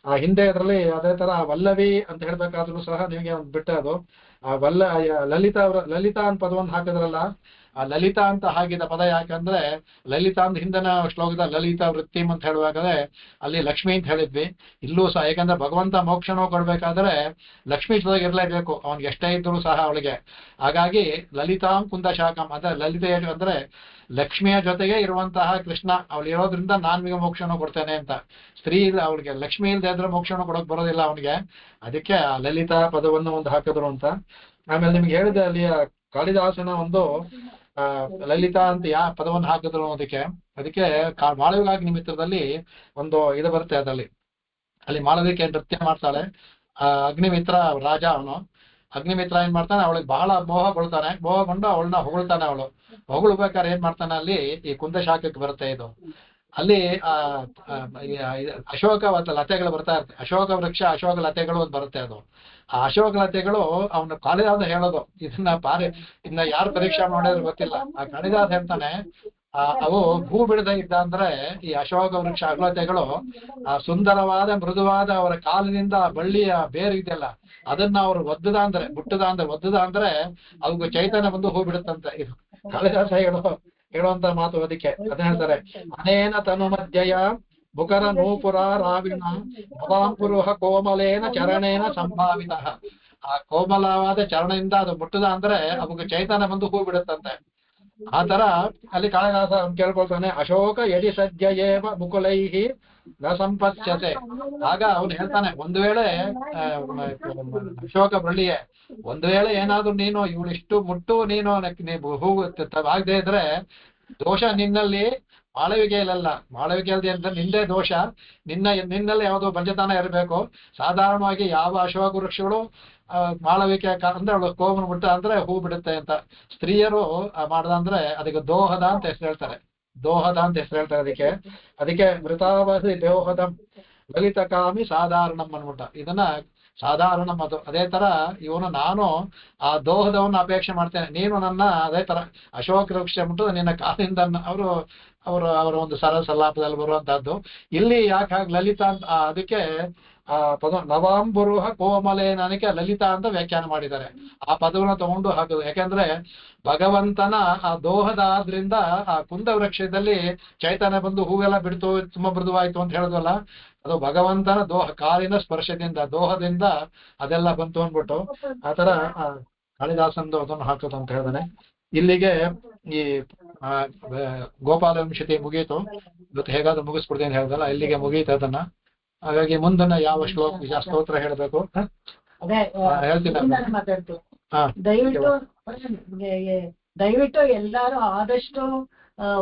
ಹಿಂದೆ ಅದರಲ್ಲಿ ಅದೇ ತರ ವಲ್ಲವಿ ಅಂತ ಹೇಳ್ಬೇಕಾದ್ರೂ ಸಹ ನಿಮಗೆ ಒಂದು ಬಿಟ್ಟೆ ಅದು ಲಲಿತಾ ಅಂತ ಪದವನ್ನು ಹಾಕಿದ್ರಲ್ಲ, ಆ ಲಲಿತಾ ಅಂತ ಹಾಕಿದ ಪದ ಯಾಕಂದ್ರೆ ಲಲಿತಾ ಅಂತ ಹಿಂದಿನ ಶ್ಲೋಕದ ಲಲಿತಾ ವೃತ್ತಿಂ ಅಂತ ಹೇಳುವಾಗಲೇ ಅಲ್ಲಿ ಲಕ್ಷ್ಮಿ ಅಂತ ಹೇಳಿದ್ವಿ. ಇಲ್ಲೂ ಸಹ ಯಾಕಂದ್ರೆ ಭಗವಂತ ಮೋಕ್ಷನೋ ಕೊಡ್ಬೇಕಾದ್ರೆ ಲಕ್ಷ್ಮೀ ಜೊತೆಗೆ ಇರ್ಲೇಬೇಕು, ಅವನ್ಗೆ ಎಷ್ಟೇ ಇದ್ರು ಸಹ ಅವಳಿಗೆ. ಹಾಗಾಗಿ ಲಲಿತಾಂ ಕುಂದ ಶಾಖಂ ಅಂದ್ರೆ ಲಲಿತೆಯ ಅಂದ್ರೆ ಲಕ್ಷ್ಮಿಯ ಜೊತೆಗೆ ಇರುವಂತಹ ಕೃಷ್ಣ ಅವಳು ಇರೋದ್ರಿಂದ ನಾನ್ ನಿಮಗೆ ಮೋಕ್ಷನೋ ಕೊಡ್ತೇನೆ ಅಂತ. ಸ್ತ್ರೀ ಇಲ್ಲ ಅವಳಿಗೆ, ಲಕ್ಷ್ಮಿ ಇಲ್ಲದೆ ಇದ್ರೆ ಮೋಕ್ಷನೋ ಕೊಡೋಕ್ ಬರೋದಿಲ್ಲ ಅವನಿಗೆ. ಅದಕ್ಕೆ ಆ ಲಲಿತಾ ಪದವನ್ನು ಒಂದು ಹಾಕಿದ್ರು ಅಂತ. ಆಮೇಲೆ ನಿಮ್ಗೆ ಹೇಳಿದೆ ಅಲ್ಲಿ ಕಾಳಿದಾಸನ ಒಂದು ಲಲಿತಾ ಅಂತ ಪದವನ್ನು ಹಾಕಿದ್ರು ಅನ್ನೋದಕ್ಕೆ. ಅದಕ್ಕೆ ಮಾಳವಿಕಾಗ್ನಿ ನಿಮಿತ್ತದಲ್ಲಿ ಒಂದು ಇದು ಬರುತ್ತೆ. ಅಲ್ಲಿ ಮಾಳವಿಕೆ ನೃತ್ಯ ಮಾಡ್ತಾಳೆ. ಅಗ್ನಿಮಿತ್ರ ರಾಜ ಅವನು. ಅಗ್ನಿಮಿತ್ರ ಏನ್ ಮಾಡ್ತಾನೆ, ಅವಳಿಗೆ ಬಹಳ ಮೋಹಗೊಂಡು ಅವಳನ್ನ ಹೊಗಳ್ತಾನೆ. ಹೊಗಳ್ಬೇಕಾದ್ರೆ ಏನ್ ಮಾಡ್ತಾನೆ, ಅಲ್ಲಿ ಈ ಕುಂದ ಶಾಖಕ್ಕೆ ಬರುತ್ತೆ ಇದು. ಅಲ್ಲಿ ಅಶೋಕ ಲತೆಗಳು ಬರ್ತಾ ಇರ್ತವೆ. ಅಶೋಕ ವೃಕ್ಷ ಅಶೋಕ ಲತೆಗಳು ಅಂತ ಬರುತ್ತೆ. ಆ ಅಶೋಕ ಲತೆಗಳು ಅವನು ಕಾಳಿದಾಸ ಹೇಳೋದು. ಇನ್ನ ಯಾರು ಪರೀಕ್ಷೆ ಮಾಡಿದ್ರು ಗೊತ್ತಿಲ್ಲ. ಆ ಕಾಳಿದಾಸ ಹೇಳ್ತಾನೆ, ಅವು ಹೂ ಬಿಡದೆ ಇದ್ದ ಅಂದ್ರೆ ಈ ಅಶೋಕ ವೃಕ್ಷ ಅಗಲತೆಗಳು ಸುಂದರವಾದ ಮೃದುವಾದ ಅವರ ಕಾಲಿನಿಂದ ಬಳ್ಳಿಯ ಬೇರು ಇದೆಯಲ್ಲ ಅದನ್ನ ಅವರು ಒದ್ದದ ಅಂದ್ರೆ ಅವಕ್ಕೆ ಚೈತನ್ಯ ಬಂದು ಹೂ ಬಿಡುತ್ತಂತೆ. ಇದು ಕಾಳಿದಾಸ ಹೇಳುವಂತ ಮಾತು. ಅದಕ್ಕೆ ಅದನ್ನ ಹೇಳ್ತಾರೆ, ಅನೇನ ತನು ಮಧ್ಯಯ ಬುಕರ ನೂಪುರ ರಾವಿಣ ನವಾಂಪುರುಹ ಕೋಮಲೇನ ಚರಣೇನ ಸಂಭಾವಿತ. ಆ ಕೋಮಲವಾದ ಚರಣದಿಂದ ಅದು ಮುಟ್ಟದ ಅಂದ್ರೆ ಅವಕ್ಕೆ ಚೈತನ್ಯ ಬಂದು ಹೂ ಬಿಡುತ್ತಂತೆ. ಆ ತರ ಅಲ್ಲಿ ಕಾಳಿದಾಸ ಕೇಳ್ಕೊಳ್ತಾನೆ, ಅಶೋಕ ಯದಿ ಸದ್ಯ ಏವ ಮುಕುಲೈಹಿ ನ ಸಂಪತ್ಸ್ಯತೆ. ಆಗ ಅವನು ಹೇಳ್ತಾನೆ, ಒಂದು ವೇಳೆ ಅಶೋಕ ಬಳ್ಳಿಯೇ ಒಂದು ವೇಳೆ ಏನಾದ್ರು ನೀನು ಇವಳಿಷ್ಟು ಮುಟ್ಟು ನೀನು ಹೂ ಆಗದೆ ಇದ್ರೆ ದೋಷ ನಿನ್ನಲ್ಲಿ, ಮಾಳವಿಕೆಯಲ್ಲಿ ಅಂದ್ರೆ ನಿಂದೇ ದೋಷ. ನಿನ್ನಲ್ಲಿ ಯಾವುದೋ ಬಂಜತನ ಇರಬೇಕು. ಸಾಧಾರಣವಾಗಿ ಯಾವ ಅಶೋಕ ವೃಕ್ಷಗಳು ಮಾಳವಿಕೆ ಅಂದ್ರೆ ಅವಳು ಕೋಮನ ಬಿಟ್ಟ ಅಂದ್ರೆ ಹೂ ಬಿಡುತ್ತೆ ಅಂತ. ಸ್ತ್ರೀಯರು ಮಾಡ್ದಂದ್ರೆ ಅದಕ್ಕೆ ದೋಹದ ಅಂತ ಹೆಸರು ಹೇಳ್ತಾರೆ. ಅದಕ್ಕೆ ಮೃತಾವಧಿ ದೋಹದಂ ಲಲಿತ ಕಾಮಿ ಸಾಧಾರಣಂ ಅನ್ಬಿಟ್ಟ. ಇದನ್ನ ಸಾಧಾರಣಂ ಅದು. ಅದೇ ತರ ನಾನು ಆ ದೋಹದವನ್ನು ಅಪೇಕ್ಷೆ ಮಾಡ್ತೇನೆ, ನೀನು ನನ್ನ ಅದೇ ತರ ಅಶೋಕ ವೃಕ್ಷ ಬಿಟ್ಟು ನಿನ್ನ ಕಾಲಿಂದ ಅವರ ಒಂದು ಸಲ್ಲಾಪದಲ್ಲಿ ಬರುವಂತಹದ್ದು. ಇಲ್ಲಿ ಯಾಕೆ ಲಲಿತಾ ಅಂತ ಅದಕ್ಕೆ ಪದ ನವಾಂಬುರುಹ ಕೋಮಲೆ ನನಗೆ ಲಲಿತಾ ಅಂತ ವ್ಯಾಖ್ಯಾನ ಮಾಡಿದ್ದಾರೆ. ಆ ಪದವನ್ನು ತಗೊಂಡು ಹಾಕುದು. ಯಾಕಂದ್ರೆ ಭಗವಂತನ ಆ ದೋಹದ ಆದ್ರಿಂದ ಆ ಕುಂದ ವೃಕ್ಷದಲ್ಲಿ ಚೈತನ್ಯ ಬಂದು ಹೂವೆಲ್ಲ ಬಿಡ್ತು, ತುಂಬಾ ಮೃದುವಾಯ್ತು ಅಂತ ಹೇಳಿದ್ವಲ್ಲ, ಅದು ಭಗವಂತನ ಕಾಲಿನ ಸ್ಪರ್ಶದಿಂದ ದೋಹದಿಂದ ಅದೆಲ್ಲ ಬಂತು ಅಂದ್ಬಿಟ್ಟು ಆತರ ಕಾಳಿದಾಸಂದು ಅದನ್ನು ಹಾಕೋದು ಅಂತ ಹೇಳಿದಾನೆ. ಇಲ್ಲಿಗೆ ಈ ಗೋಪಾಲ ವಂಶತಿ ಮುಗೀತು. ಇವತ್ತು ಹೇಗಾದ್ರೂ ಮುಗಿಸ್ಬಿಡ್ತೀನಿ ಅಂತ ಹೇಳ್ದಲ್ಲ, ಇಲ್ಲಿಗೆ ಮುಗೀತು ಅದನ್ನ. ಹಾಗಾಗಿ ಮುಂದಿನ ಯಾವ ಸ್ತೋತ್ರ ಹೇಳ್ಬೇಕು ಹೇಳ್ತೀನಿ. ದಯವಿಟ್ಟು ಎಲ್ಲಾರು ಆದಷ್ಟು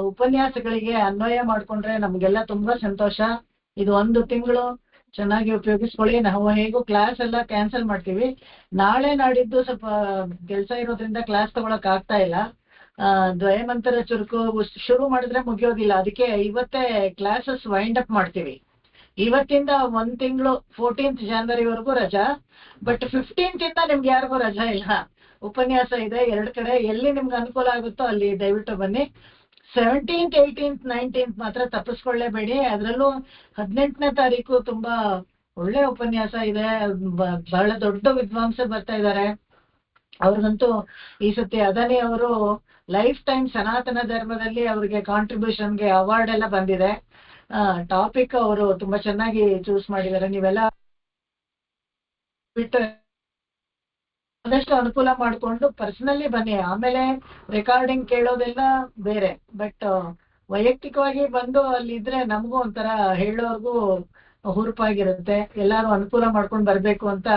ಉಪನ್ಯಾಸಗಳಿಗೆ ಅನ್ವಯ ಮಾಡ್ಕೊಂಡ್ರೆ ನಮ್ಗೆಲ್ಲ ತುಂಬಾ ಸಂತೋಷ. ಇದು 1 ತಿಂಗಳು ಚೆನ್ನಾಗಿ ಉಪಯೋಗಿಸ್ಕೊಳ್ಳಿ. ನಾವು ಹೇಗೂ ಕ್ಲಾಸ್ ಎಲ್ಲ ಕ್ಯಾನ್ಸಲ್ ಮಾಡ್ತೀವಿ. ನಾಳೆ ನಾಡಿದ್ದು ಸ್ವಲ್ಪ ಕೆಲಸ ಇರೋದ್ರಿಂದ ಕ್ಲಾಸ್ ತಗೊಳಕ್ ಆಗ್ತಾ ಇಲ್ಲ. ದ್ವಯಮಂತರ ಚುರುಕು ಶುರು ಮಾಡಿದ್ರೆ ಮುಗಿಯೋದಿಲ್ಲ. ಅದಕ್ಕೆ ಇವತ್ತೇ ಕ್ಲಾಸಸ್ ವೈಂಡ್ ಅಪ್ ಮಾಡ್ತೀವಿ. ಇವತ್ತಿಂದ 1 ತಿಂಗಳು 14th ಜಾನ್ವರಿವರೆಗೂ ರಜಾ. ಬಟ್ 15th ಇಂದ ನಿಮ್ಗೆ ಯಾರಿಗೂ ರಜಾ ಇಲ್ಲ. ಉಪನ್ಯಾಸ ಇದೆ 2 ಕಡೆ. ಎಲ್ಲಿ ನಿಮ್ಗೆ ಅನುಕೂಲ ಆಗುತ್ತೋ ಅಲ್ಲಿ ದಯವಿಟ್ಟು ಬನ್ನಿ. 17th 18th 19th ಮಾತ್ರ ತಪ್ಪಿಸ್ಕೊಳ್ಳೇಬೇಡಿ. ಅದರಲ್ಲೂ 18ನೇ ತಾರೀಕು ತುಂಬಾ ಒಳ್ಳೆ ಉಪನ್ಯಾಸ ಇದೆ. ಬಹಳ ದೊಡ್ಡ ವಿದ್ವಾಂಸರು ಬರ್ತಾ ಇದ್ದಾರೆ. ಅವ್ರಿಗಂತೂ ಈ ಸತಿ ಅದನಿ ಅವರು ಲೈಫ್ ಟೈಮ್ ಸನಾತನ ಧರ್ಮದಲ್ಲಿ ಅವ್ರಿಗೆ ಕಾಂಟ್ರಿಬ್ಯೂಷನ್ಗೆ ಅವಾರ್ಡ್ ಎಲ್ಲ ಬಂದಿದೆ. ಟಾಪಿಕ್ ಅವರು ತುಂಬಾ ಚೆನ್ನಾಗಿ ಚೂಸ್ ಮಾಡಿದ್ದಾರೆ. ನೀವೆಲ್ಲ ಬಿಟ್ಟು ಆದಷ್ಟು ಅನುಕೂಲ ಮಾಡಿಕೊಂಡು ಪರ್ಸನಲಿ ಬನ್ನಿ. ಆಮೇಲೆ ರೆಕಾರ್ಡಿಂಗ್ ಕೇಳೋದೆಲ್ಲ ಬೇರೆ, ಬಟ್ ವೈಯಕ್ತಿಕವಾಗಿ ಬಂದು ಅಲ್ಲಿದ್ರೆ ನಮಗೂ ಒಂಥರ ಹೇಳೋರ್ಗೂ ಹುರುಪಾಗಿರುತ್ತೆ. ಎಲ್ಲಾರು ಅನುಕೂಲ ಮಾಡ್ಕೊಂಡು ಬರ್ಬೇಕು ಅಂತ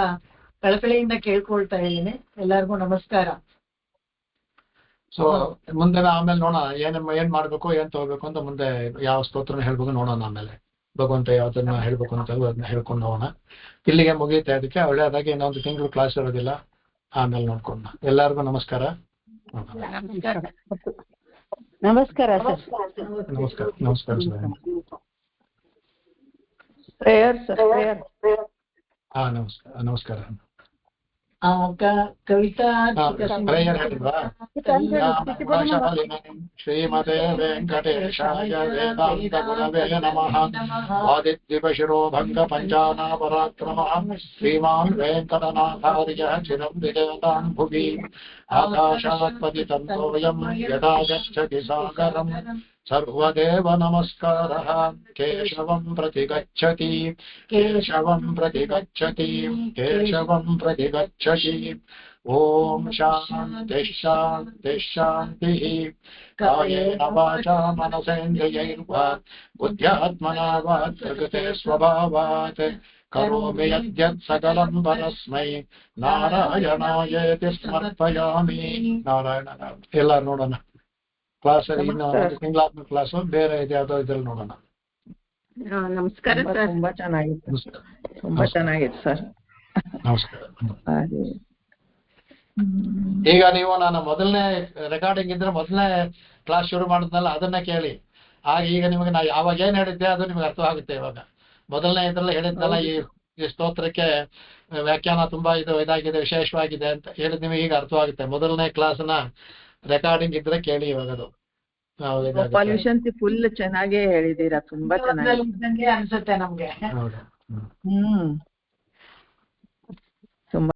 ಕಳಕಳಿಯಿಂದ ಕೇಳ್ಕೊಳ್ತಾ ಇದ್ದೀನಿ. ಎಲ್ಲರಿಗೂ ನಮಸ್ಕಾರ. ಸೊ ಮುಂದೆ ಆಮೇಲೆ ನೋಡೋಣ ಏನ್ ಮಾಡ್ಬೇಕು ಏನ್ ತಗೋಬೇಕು ಅಂತ, ಮುಂದೆ ಯಾವ ಸ್ತೋತ್ರನ ಹೇಳ್ಬೇಕು ನೋಡೋಣ. ಆಮೇಲೆ ಭಗವಂತ ಯಾವ್ದನ್ನ ಹೇಳ್ಬೇಕು ಅಂತ ಅದನ್ನ ಹೇಳ್ಕೊಂಡು ಹೋಗೋಣ. ಇಲ್ಲಿಗೆ ಮುಗಿಯುತ್ತೆ. ಅದಕ್ಕೆ ಒಳ್ಳೆಯದಾಗಿ ಇನ್ನೊಂದು ತಿಂಗಳು ಕ್ಲಾಸ್ ಇರೋದಿಲ್ಲ, ಆಮೇಲೆ ನೋಡ್ಕೊಂಡ. ಎಲ್ಲರಿಗೂ ನಮಸ್ಕಾರ. ನಮಸ್ಕಾರ ಸರ್. ನಮಸ್ಕಾರ. ನಮಸ್ಕಾರ ಸರ್. Prayer sir, prayer. ಹಾ ನಮಸ್ಕಾರ. ನಮಸ್ಕಾರ. ಕವಿತಾ ಪ್ರೇಯರ್ ಹೇಳಿದ್ವಾ? ಶ್ರೀಮತೆ ವೆಂಕಟೇಶಾಯ ವೇದಾಂತ ಗುರವೇ ನಮಃ. ವಾದಿದ್ವಿಪಶಿರೋ ಭಂಗ ಪಂಚಾನ ಪರಾಕ್ರಮಃ ಶ್ರೀಮಾನ್ ವೆಂಕಟನಾಥಾರ್ಯ ಚಿರಂ ವಿಜಯತಾಂ ಭುವಿ. ಆಕಾಶಾತ್ ಪತಿತಂ ತೋಯಂ ಯದಾ ಗಚ್ಚತಿ ಸಾಗರಂ ಸರ್ವದೇವ ನಮಸ್ಕಾರಃ. ಕೇಶವಂ ಪ್ರತಿ ಗಚ್ಚತಿ, ಕೇಶವಂ ಪ್ರತಿ ಗಚ್ಚತಿ, ಕೇಶವಂ ಪ್ರತಿ ಗಚ್ಚತಿ. ಓಂ ಶಾಂತಿ ಶಾಂತಿ ಶಾಂತಿ. ಕಾಯೇನ ವಾಚಾ ಮನಸೇಂದ್ರಿಯೈರ್ವಾ ಬುದ್ಧ್ಯಾತ್ಮನಾ ವಾ ಪ್ರಕೃತೆ ಸ್ವಭಾವಾತ್ ಕರೋಮಿ ಯದ್ಯತ್ ಸಕಲಂ ಪರಸ್ಮೈ ನಾರಾಯಣಾಯೇತಿ ಸಮರ್ಪಯಾಮಿ. ನಾರಾಯಣ. ಎಲ್ಲರೂ ನೋಡೋಣ ಕ್ಲಾಸ್ ಅಲ್ಲಿ. ಇನ್ನು ಒಂದು ತಿಂಗಳಾದ್ಮೇಲೆ ಕ್ಲಾಸು ಬೇರೆ ಇದೆ, ಯಾವ್ದೋ ಇದ್ರಲ್ಲಿ ನೋಡೋಣ. ನಮಸ್ಕಾರ ಸರ್. ತುಂಬಾ ಚೆನ್ನಾಗಿತ್ತು, ತುಂಬಾ ಚೆನ್ನಾಗಿತ್ತು ಸರ್. ನಮಸ್ಕಾರ. ಈಗ ನೀವು ನಾನು ಮೊದಲನೇ ರೆಕಾರ್ಡಿಂಗ್ ಇದ್ರೆ ಮೊದಲನೇ ಕ್ಲಾಸ್ ಶುರು ಮಾಡಿದ್ನಲ್ಲ ಅದನ್ನ ಕೇಳಿ. ಆಗ ಈಗ ನಿಮಗೆ ನಾ ಯಾವಾಗ ಏನ್ ಹೇಳಿದ್ದೆ ಅದು ನಿಮ್ಗೆ ಅರ್ಥ ಆಗುತ್ತೆ. ಇವಾಗ ಮೊದಲನೇ ಇದ್ರಲ್ಲಿ ಹೇಳಿದ್ನಲ್ಲ ಈ ಸ್ತೋತ್ರಕ್ಕೆ ವ್ಯಾಖ್ಯಾನ ತುಂಬಾ ಇದಾಗಿದೆ, ವಿಶೇಷವಾಗಿದೆ ಅಂತ ಹೇಳಿದ್ ನಿಮಗೆ ಈಗ ಅರ್ಥವಾಗುತ್ತೆ. ಮೊದಲನೇ ಕ್ಲಾಸ್ನ ರೆಕಾರ್ಡಿಂಗ್ ಇದ್ರೆ ಕೇಳಿ. ಇವಾಗ ಅದು ಪೊಲ್ಯೂಷನ್ ಫುಲ್ ಚೆನ್ನಾಗೇ ಹೇಳಿದೀರಾ, ತುಂಬಾ ಚೆನ್ನಾಗಿ ಅನ್ಸುತ್ತೆ ನಮ್ಗೆ. ಹೌದು. ತುಂಬಾ